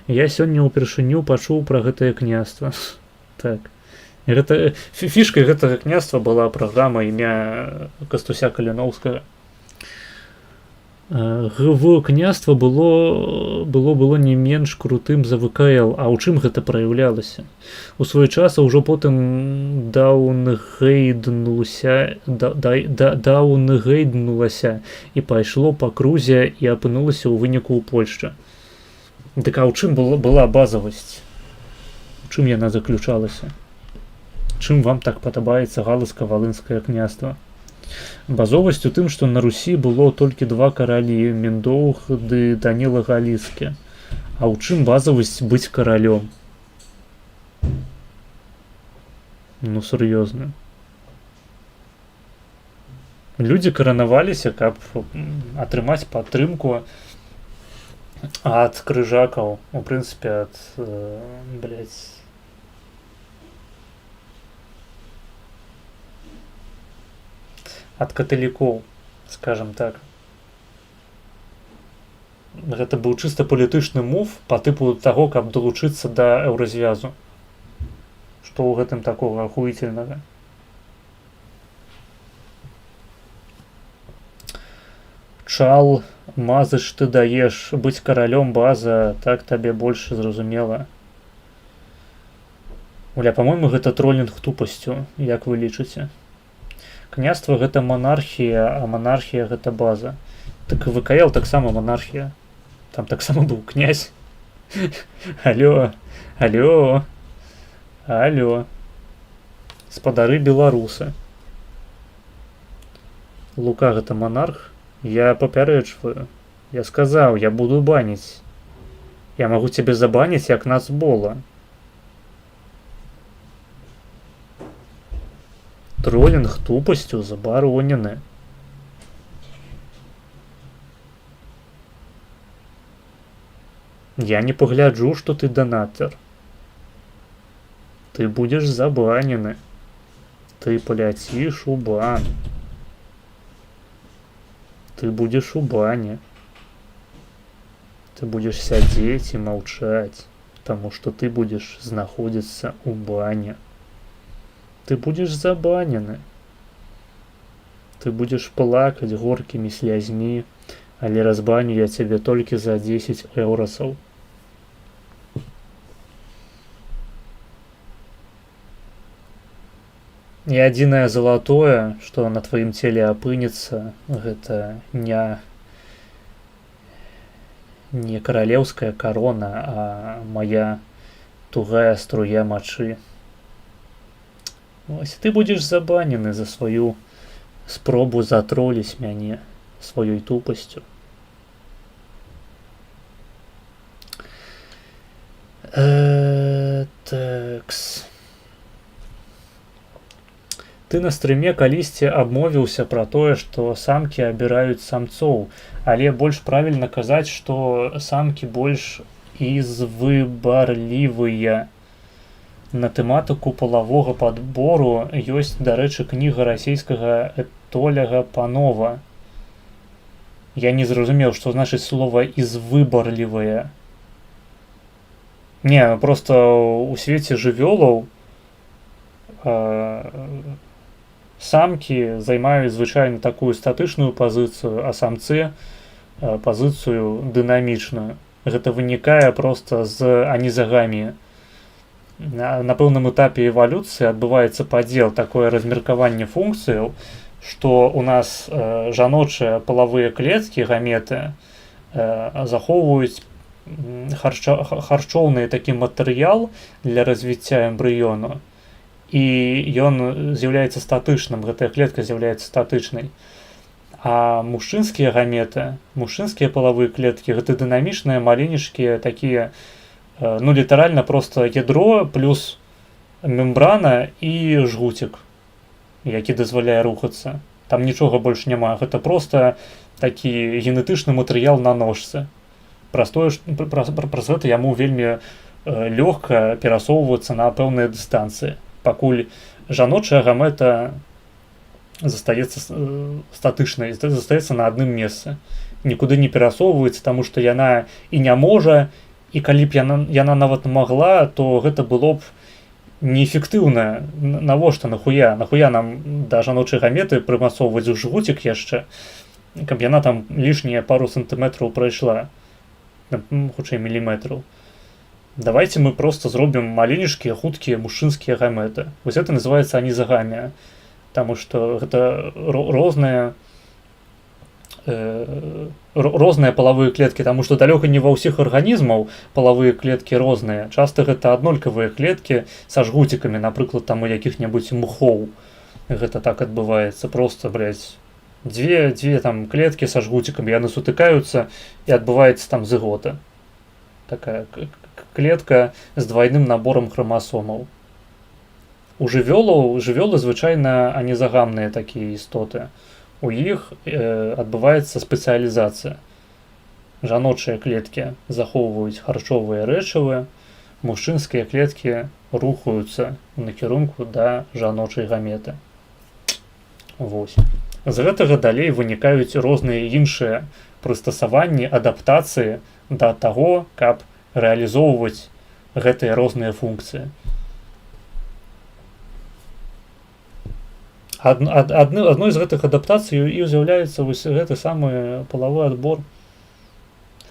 Я сёння ўпершыню пачуў пра гэтае княства. Так. Фішкай гэтага княства была праграма імя Кастуся Каліноўскага. ГВ княства было не менш крутым за ВКЛ. А ў чым гэта праяўлялася? У свой час, а ўжо потым даўнгейднулася і пайшло па крузе і апынулася ў выніку ў Польшчы. Дык а ў чым была базавасць? У чым яна заключалася? Чым вам так падабаецца галыцка-валынскае княства? Базовасць у тым, што на Русі было толькі два каралі, Міндоўг ды Даніла Галіцкі. А ў чым базавасць быць каралём? Ну, сур'ёзна. Людзі каранаваліся, каб атрымаць падтрымку ад крыжакаў. У прынцыпе, ад, ад каталікоў, скажем так. Гэта быў чыста палітычны мув па тыпу таго, каб далучыцца да еўразвязу. Што ў гэтым такога ахуительнага? Чал, мазыш ты даеш, быць каралём база, так табе больш зразумела. Уля, па-мойму, гэта тролінг тупасцю, як вы лічыце? Княства гэта монархія, а монархія гэта база. Так ВКЛ таксама монархія. Там таксама быў князь. Алло, алло, алло. Спадары беларусы. Лука гэта монарх. Я папярэджваю. Я сказаў, я буду баніць. Я магу цябе забаніць, як нацбола. Тролінг тупасцю забаронены. Я не пагляджу, што ты донатор. Ты будзеш забанены. Ты паляціш у бан. Ты будзеш у бане. Ты будзеш сядзець і маўчаць, таму што ты будзеш знаходзіцца ў бане. Ты будзеш забанены. Ты будзеш плакаць горкімі слязьмі, але разбаню я цябе толькі за 10 еўрасаў. І адзінае залатое, што на тваім целе апынецца, гэта не каралеўская карона, а мая тугая струя мачы. Ось, ты будзеш забанены за сваю спробу затроліць мяне сваёй тупасцю. Такс. Ты на стрыме калісьці абмовіўся пра тое, што самкі абіраюць самцоў, але больш правільна казаць, што самкі больш ізвыбарлівыя. На тэматыку палавога падбору ёсць, дарэчы, кніга расійскага этоляга Панова. Я не зразумеў, што значыць слова «ізвыбарлівая». Не, просто у свеце жывёлаў самкі займаюць звычайна такую статычную пазіцыю, а самцы пазіцыю дынамічную. Гэта вынікае проста з анізагаміі. На пэўным этапе эвалюцыі адбываецца падзел, такое размеркаванне функцыяў, што у нас жаночыя палавыя клеткі, гаметы, захоўваюць харчоўны такі матэрыял для развіцця эмбрыёну, і ён з'яўляецца статычным, гэтая клетка з'яўляецца статычнай. А мужчынскія гаметы, мужчынскія палавыя клеткі, гэта дынамічныя маленечкія такія, ну, літаральна просто ядро плюс мембрана і жгуцік, які дазваляе рухацца. Там нічога больш няма. Гэта просто такі генетычны матэрыял на ножцы. Праз гэта яму вельмі лёгка перасоўвацца на пэўныя дыстанцыі. Пакуль жаночая гамета застаецца статычнай, застаецца на адным месцы. Нікуды не перасоўваецца, таму што яна і не можа, і калі б яна нават магла, то гэта было б неэфектыўна. Навошта, нахуя? Нахуя нам да жаночай гаметы прымацоўваць жгуцік яшчэ? каб яна там лішнія пару сантыметраў прайшла, хутчэй міліметраў. Давайте мы просто зробім маленечкія хуткія мужчынскія гаметы. Вось это называется анізагамія, таму што гэта розныя палавыя клеткі, таму што далёка не ва ўсіх арганізмаў палавыя клеткі розныя. Часта гэта аднолькавыя клеткі са жгуцікамі, напрыклад, там у якіх-небудзь мухоў. Гэта так адбываецца, просто, дзве там клеткі са жгуцікамі, яны сутыкаюцца і адбываецца там зыгота. Такая клетка з двайным наборам хромасомаў. У жывёлы звычайна анізагамныя такія істоты. У іх адбываецца спецыялізацыя. Жаночыя клеткі захоўваюць харчовыя рэчывы, мужчынскія клеткі рухаюцца ў накірунку да жаночай гаметы. Вось. З гэтага далей вынікаюць розныя іншыя прыстасаванні, адаптацыі да таго, каб рэалізоўваць гэтыя розныя функцыі. Адной з гэтых адаптацый і з'яўляецца вось гэты самы палавы адбор.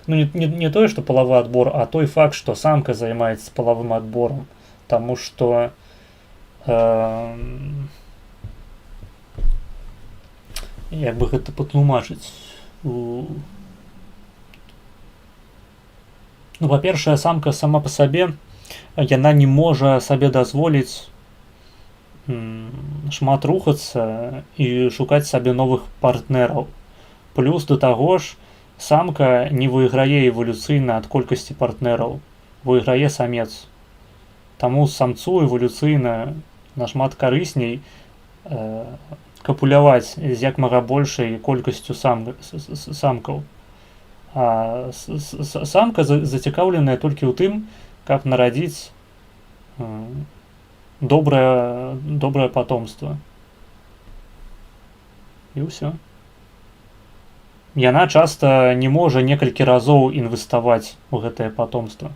Ну, не тое, што палавы адбор, а той факт, што самка займаецца палавым адборам. Таму што як бы гэта патлумачыць? Ну, па-першае, самка сама па сабе, яна не можа сабе дазволіць шмат рухацца і шукаць сабе новых партнераў. Плюс да таго ж, самка не выйграе эвалюцыйна ад колькасці партнераў, выйграе самец. Таму самцу эвалюцыйна нашмат карысней капуляваць з як мага большай колькасцю самкаў. А самка зацікаўленая толькі ў тым, каб нарадзіць добрае патомства. І ўсё. Яна часта не можа некалькі разоў інвеставаць у гэтае патомства.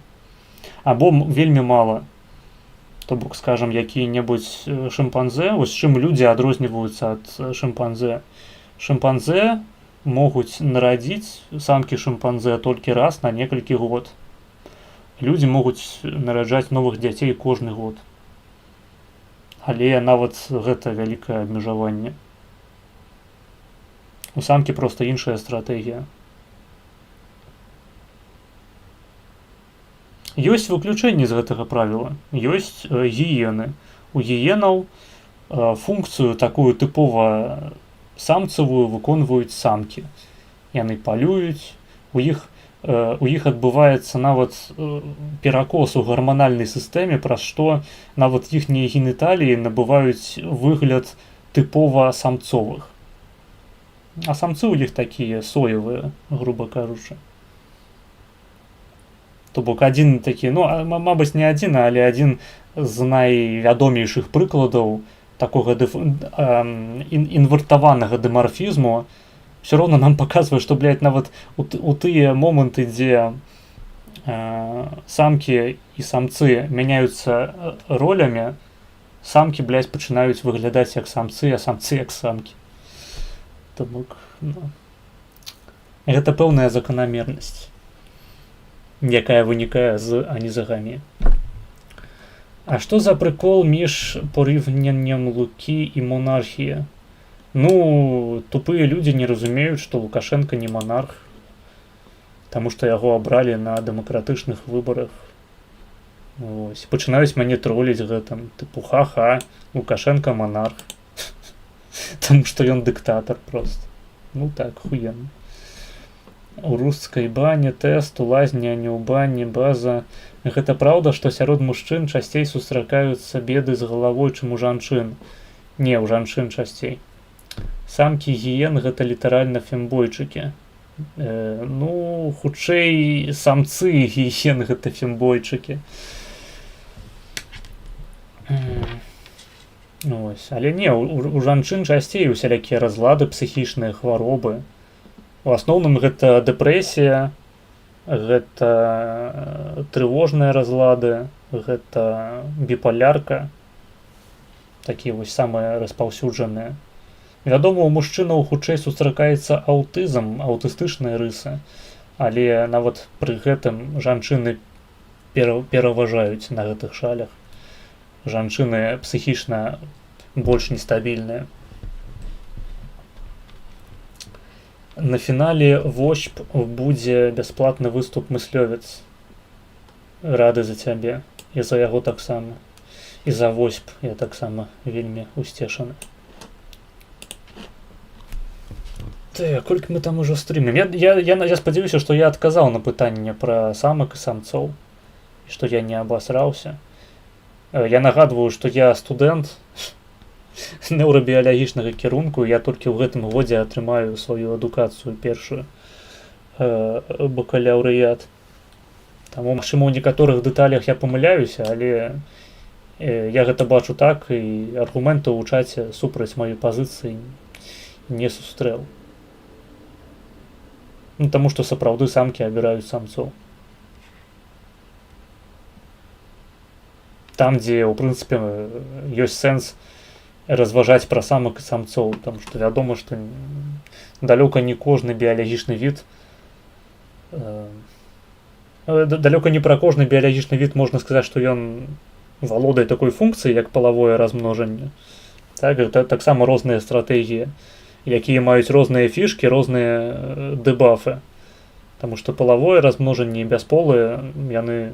Або вельмі мала. То бок, скажам, які-небудзь шымпанзэ, вось чым людзі адрозніваюцца ад шымпанзэ. Шымпанзэ могуць нарадзіць самкі шымпанзэ толькі раз на некалькі год. Людзі могуць нараджаць новых дзяцей кожны год. Але нават гэта вялікае абмежаванне. У самкі проста іншая стратэгія. Ёсць выключэнні з гэтага правіла. Ёсць гіены. У гіенаў функцыю такую тыпова самцавую выконваюць самкі. Яны палююць, у іх адбываецца нават перакос у гарманальнай сістэме, праз што нават іхнія геніталіі набываюць выгляд тыпова самцовых. А самцы ў іх такія соевыя, груба кажучы. То бок адзін такі, ну, мабыць, не адзін, але адзін з найвядомейшых прыкладаў такога інвертаванага дымарфізму все роўна нам паказвае, што, нават у тыя моманты, дзе самкі і самцы мяняюцца ролямі, самкі, пачынаюць выглядаць як самцы, а самцы як самкі. То бок, гэта пэўная заканамернасць, якая вынікае з анізагаміі. А што за прыкол між порівняннем Лукі і монархіі? Ну, тупыя людзі не разумеюць, што Лукашенко не монарх, таму што яго абралі на дэмакратычных выбарах. Вось. Пачынаюць мяне троліць гэтым, тыпу, ха-ха, Лукашенко монарх. Таму што ён дыктатар проста. Ну так, хуенно. У рускай бане тэст, у лазні, а не ў бані, база. Гэта праўда, што сярод мужчын часцей сустракаюцца беды з галавой, чым у жанчын? Не, у жанчын часцей. Самкі гіен гэта літаральна фембойчыкі. Ну, хутчэй самцы гіен гэта фембойчыкі. Ось. Але не, у жанчын часцей усялякія разлады, псіхічныя хваробы. У асноўным гэта дэпрэсія, гэта трывожныя разлады, гэта біпалярка, такія вось самыя распаўсюджаныя. Вядома, у мужчынаў хутчэй сустракаецца аўтызм, аўтыстычныя рысы, але нават пры гэтым жанчыны пераважаюць на гэтых шалях. Жанчыны псіхічна больш нестабільныя. На фінале ВОСП будзе бясплатны выступ мыслёвец. Рады за цябе. І за яго таксама. І за ВОСП я таксама вельмі усцешаны. Колькі мы там ужо стрымем? Я спадзяюся, што я адказаў на пытанне пра самак і самцоў. І што я не абасраўся. Я нагадваю, што я студэнт неўрабіялагічнага кірунку, я толькі ў гэтым годзе атрымаю сваю адукацыю першую бакалаўрыят. Таму, магчыма, у некаторых дэталях я памыляюся, але я гэта бачу так, і аргументаў у чаце супраць маёй пазіцыі не сустрэў. Таму што сапраўды самкі абіраюць самцоў. Там, дзе, ў прынцыпе, ёсць сэнс разважаць пра самак і самцоў, там што вядома, што далёка не кожны біялагічны від, далёка не пра кожны біялагічны від можна сказаць, што ён валодае такой функцыяй, як палавое размножанне. Так, гэта таксама розныя стратэгіі, якія маюць розныя фішкі, розныя дэбафы. Таму што палавое размножанне і бясполыя, яны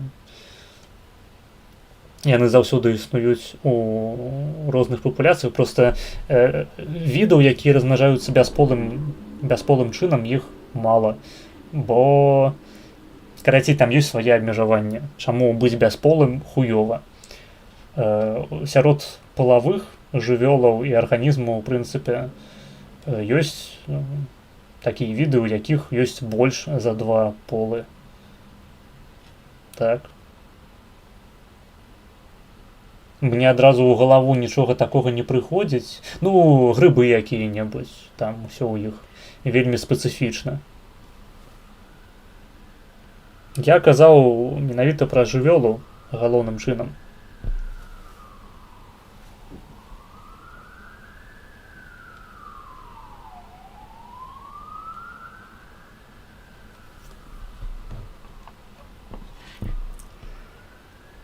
заўсёды існуюць у розных папуляцыях. Проста відаў, якія размнажаюцца бясполым чынам, іх мала. Бо, карацей, там ёсць свае абмежаванні. Чаму быць бясполым хуёва? Сярод палавых жывёлаў і арганізмаў, у прынцыпе, ёсць такія віды, у якіх ёсць больш за 2 полы. Так. Мне адразу ў галаву нічога такога не прыходзіць. Ну, грыбы якія-небудзь, там усё ў іх вельмі спецыфічна. Я казаў менавіта пра жывёлу галоўным чынам.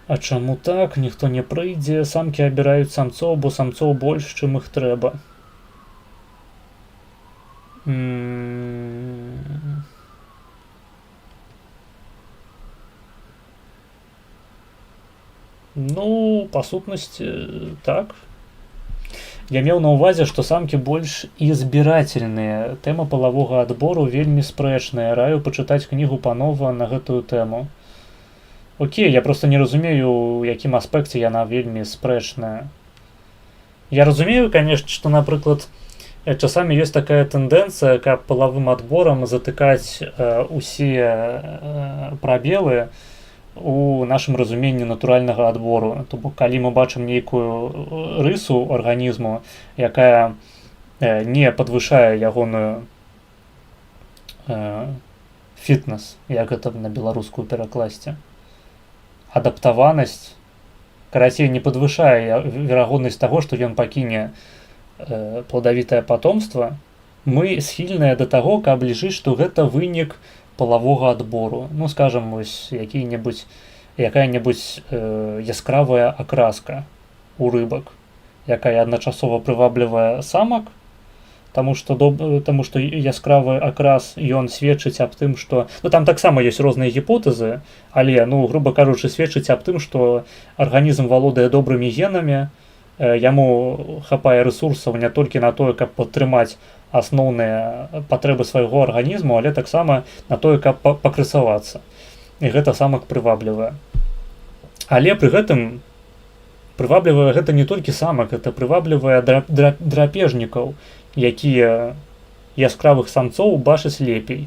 А чаму так? Ніхто не прыйдзе, самкі абіраюць самцоў, бо самцоў больш, чым іх трэба. Ну, па сутнасці, так. Я меў на ўвазе, што самкі больш ізбірательныя. Тэма палавога адбору вельмі спрэчная. Раю пачытаць кнігу панова на гэтую тэму. Окей, я просто не разумею, у якім аспекце яна вельмі спрэчная. Я разумею, конечно, што, напрыклад, часамі ёсць такая тэндэнцыя, каб палавым адборам затыкаць усе прабелы у нашым разуменні натуральнага адбору. То бок, калі мы бачым нейкую рысу арганізму, якая не падвышае ягоную фітнес, як гэта на беларускую перакласці, адаптаванасць, карацей, не падвышае верагоднасць таго, што ён пакіне пладавітае патомства, мы схільныя да таго, каб лічыць, што гэта вынік палавога адбору. Ну, скажам, вось якая-небудзь яскравая акраска у рыбак, якая адначасова прываблівае самак, таму што яскравы акрас, ён сведчыць аб тым, што... Ну, там таксама ёсць розныя гіпотэзы, але, ну, груба кажучы, сведчыць аб тым, што арганізм валодае добрымі генамі, яму хапае рэсурсаў не толькі на тое, каб падтрымаць асноўныя патрэбы свайго арганізму, але таксама на тое, каб пакрысавацца. І гэта самак прываблівае. Але пры гэтым прываблівае гэта не толькі самак, гэта прываблівае драпежнікаў, якія яскравых самцоў бачаць лепей.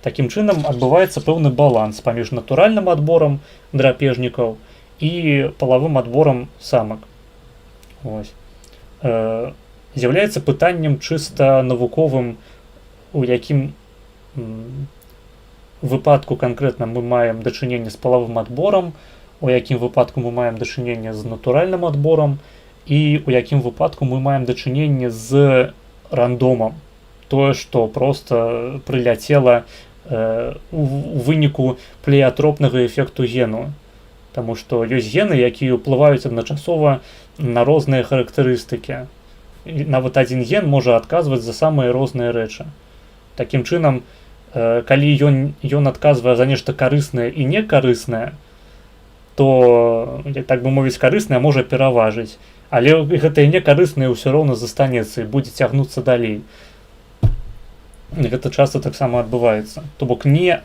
Такім чынам адбываецца пэўны баланс паміж натуральным адборам драпежнікаў і палавым адборам самак. Ось. З'яўляецца пытаннем чыста навуковым, у якім выпадку канкрэтна мы маем дачыненне з палавым адборам, у якім выпадку мы маем дачыненне з натуральным адборам і у якім выпадку мы маем дачыненне з рандомам. Тое, што проста прыляцела у выніку плеатропнага эфекту гену. Таму што ёсць гены, якія ўплываюць адначасова на розныя характарыстыкі. І нават адзін ген можа адказваць за самыя розныя рэчы. Такім чынам, калі ён адказвае за нешта карыснае і некарыснае, то, так бы мовіць, карыснае можа пераважыць. Але гэтае некарыснае ўсё роўна застанецца і будзе цягнуцца далей. Гэта часта таксама адбываецца. То бок не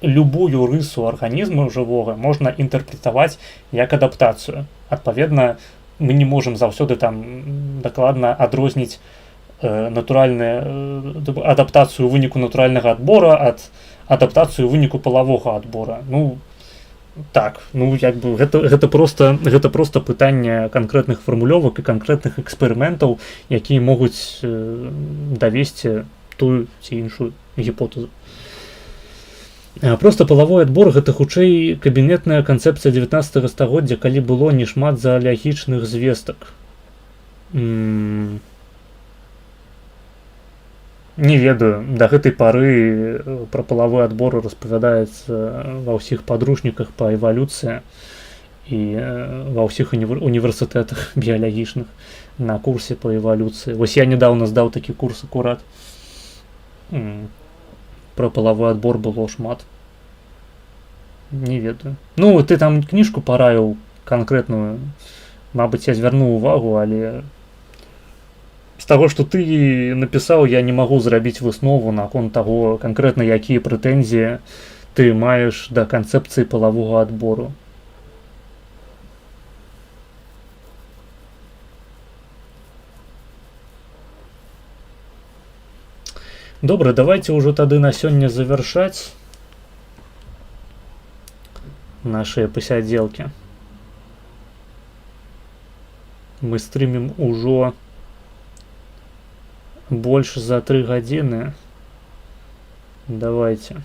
любую рысу арганізму жывога можна інтэрпрэтаваць як адаптацыю. Адпаведна, мы не можам заўсёды там дакладна адрозніць адаптацыю ў выніку натуральнага адбора ад адаптацыю ў выніку палавога адбора. Ну, так, ну як бы гэта проста пытанне канкрэтных фармулёвак і канкрэтных эксперыментаў, якія могуць давесці тую ці іншую гіпотэзу. Проста палавой адбор гэта хутчэй кабінетная канцэпцыя 19 стагоддзя, калі было не шмат заалагічных звестак. Не ведаю, да гэтай пары пра палавы адбор распавядаецца ва ўсіх падручніках па эвалюцыі і ва ўсіх універсітэтах біялагічных на курсе па эвалюцыі. Вось я нядаўна здаў такі курс акурат. Пра палавы адбор было шмат. Не ведаю. Ну, ты там кніжку параіў канкрэтную. Мабыць, я звярнуў увагу, але з таго, што ты напісаў, я не магу зрабіць выснову наконт таго, канкрэтна якія прэтэнзіі ты маеш да канцэпцыі палавога адбору. Добра, давайте ўжо тады на сёння завяршаць нашыя пасядзелкі. Мы стрымім ужо больш за 3 гадзіны. Давайте.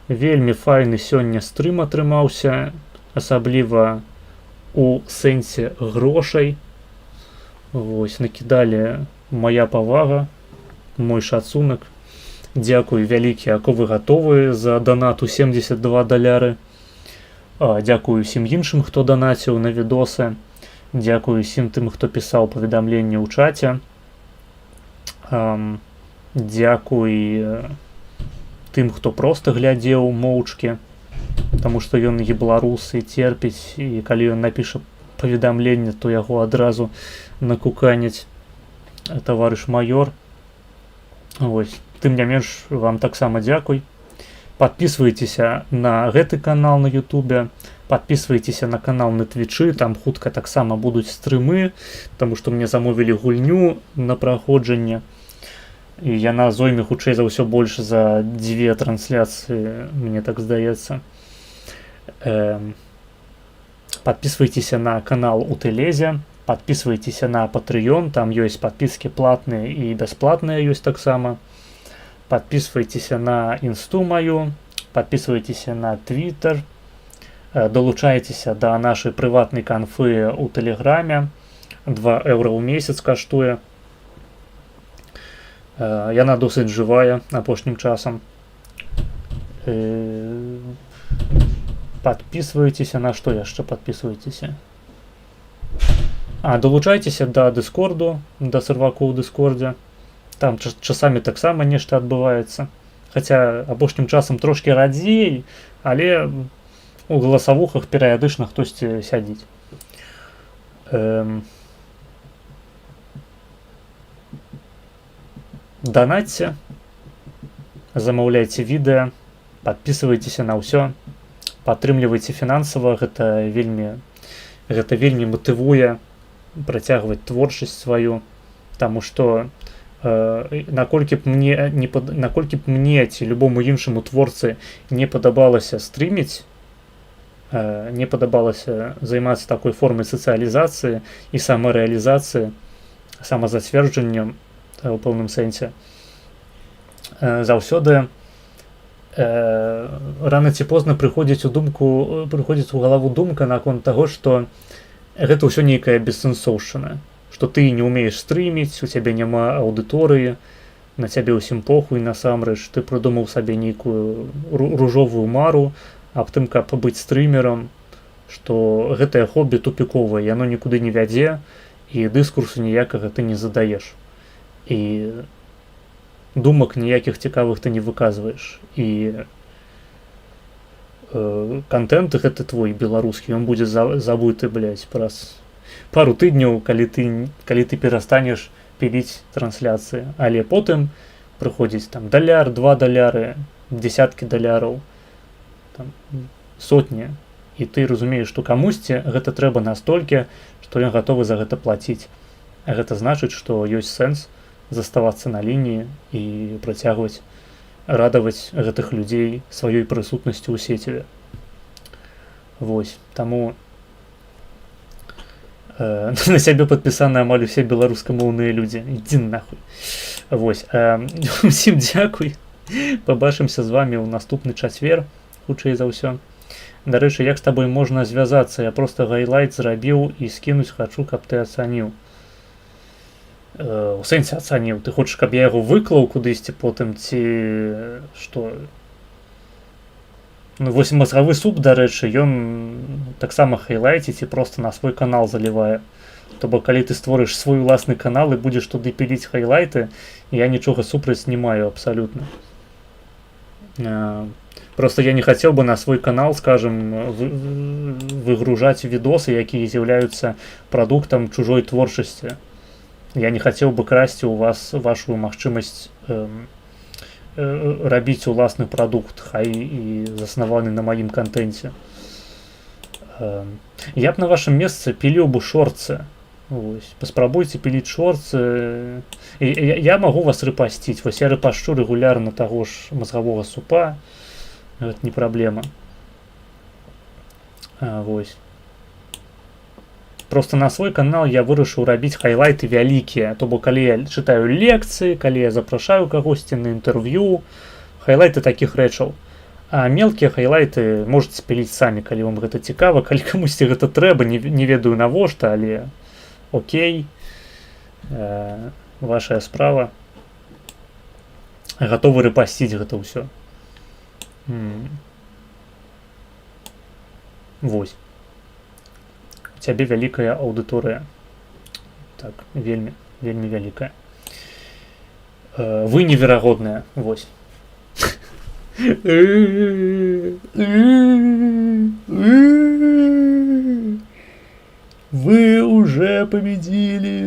Вельмі файны сёння стрым атрымаўся, асабліва у сэнсе грошай. Вось, накідалі моя павага, мой шацунак. Дзякуй вялікі, ако вы гатовы за донат у $72. Дзякую усім іншым, хто данаціў на відосы. Дзякую усім тым, хто пісаў паведамленні ў чаце. Дзякуй тым, хто проста глядзеў моўчкі, таму што ён і беларус і церпіць, і калі ён напіша паведамленне, то яго адразу накуканяць таварыш маёр. Вось, тым не менш, вам таксама дзякуй. Падпісвайцеся на гэты канал на Ютубе, падпісвайцеся на канал на Твічы, там хутка таксама будуць стрымы, таму што мне замовілі гульню на праходжанне, і яна зойме хутчэй за ўсё больш за 2 трансляцыі, мне так здаецца. Падпісвайцеся на канал у Тэлезе, падпісвайцеся на Patreon, там ёсць падпіскі платныя і бясплатныя ёсць таксама. Падпісвайцеся на інсту маю, падпісвайцеся на Twitter, далучайцеся да нашай прыватнай канфы ў Тэлеграме, €2 ў месяц каштуе. Яна досыць жывая апошнім часам. Падпісвайцеся на што яшчэ падпісвайцеся. Далучайцеся да Дыскорду, да серваку ў Дыскордзе. Там часамі таксама нешта адбываецца. Хаця апошнім часам трошкі радзей, але у галасавухах перыядычна хтосьці сядзіць. Данатьце, замаўляйце відэа, падпісвайцеся на ўсё, падтрымлівайце фінансава, гэта вельмі матывуе працягваць творчасць сваю, таму што наколькі б мне ці любому іншаму творцы не падабалася стрыміць, не падабалася займацца такой формай сацыялізацыі і самарэалізацыі, самазацверджаннем у пэўным сэнсе, заўсёды рана ці позна прыходзіць у галаву думка наконт таго, што гэта ўсё нейкая бессэнсоўшчына. што ты не ўмееш стрыміць, у цябе няма аўдыторыі, на цябе ўсім похуй насамрэч, ты прыдумаў сабе нейкую ружовую мару аб тым, каб быць стрымерам, што гэтае хобі тупіковае, яно нікуды не вядзе, і дыскурсу ніякага ты не задаеш. І думак ніякіх цікавых ты не выказваеш. І контент гэты твой беларускі, ён будзе забыты, блядь, праз пару тыдняў, калі ты перастанеш піліць трансляцыі. Але потым прыходзіць там даляр, 2 даляры, дзесяткі даляраў, там, сотні. І ты разумееш, што камусьці гэта трэба настолькі, што ён гатовы за гэта плаціць. А гэта значыць, што ёсць сэнс заставацца на лініі і працягваць радаваць гэтых людзей сваёй прысутнасцю ў сеціве. Вось, таму на сябе падпісаны амаль усе беларускамоўныя людзі. Ідзі нахуй. Вось, усім дзякуй. Пабачымся з вамі ў наступны чацвер, хутчэй за ўсё. Дарэчы, як з табой можна звязацца? Я проста гайлайт зрабіў і скінуць хачу, каб ты ацаніў. У сэнсе ацаніў. Ты хочаш, каб я яго выклаў кудысьці потым, ці што? Ну, вось мазгавы суп, дарэчы, ён таксама хайлайціць і проста на свой канал залівае. То бок, калі ты створыш свой уласны канал і будзеш туды піліць хайлайты, я нічога супраць не маю абсалютна. Просто я не хацеў бы на свой канал, скажем, выгружаць відосы, якія з'яўляюцца прадуктам чужой творчасці. Я не хацеў бы красці у вас вашу магчымасць рабіць уласны прадукт, хай і заснаваны на маім кантэнце. Я б на вашым месцы піліў бы шорцы. Паспрабуйце піліць шорцы. Я магу вас рэпасціць. Вось я рэпашчу рэгулярна таго ж мазгавога супа. Гэта не праблема. Вось. Просто на свой канал я вырашыў рабіць хайлайты вялікія. То бок, калі я чытаю лекцыі, калі я запрашаю кагосьці на інтэрв'ю, хайлайты такіх рэчаў. А мелкія хайлайты можаце піліць самі, калі вам гэта цікава, калі камусьці гэта трэба, не ведаю навошта, але окей, вашая справа. Гатовы рэпасціць гэта ўсё. Вось. У цябе вялікая аўдыторыя. Так, вельмі, вельмі вялікая. Вы неверагодныя, вось. Вы уже победили.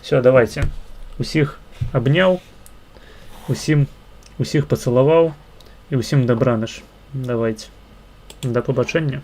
Все, давайте. Усіх абняў, усіх пацалаваў і усім дабраныш. Давайте. До побачення.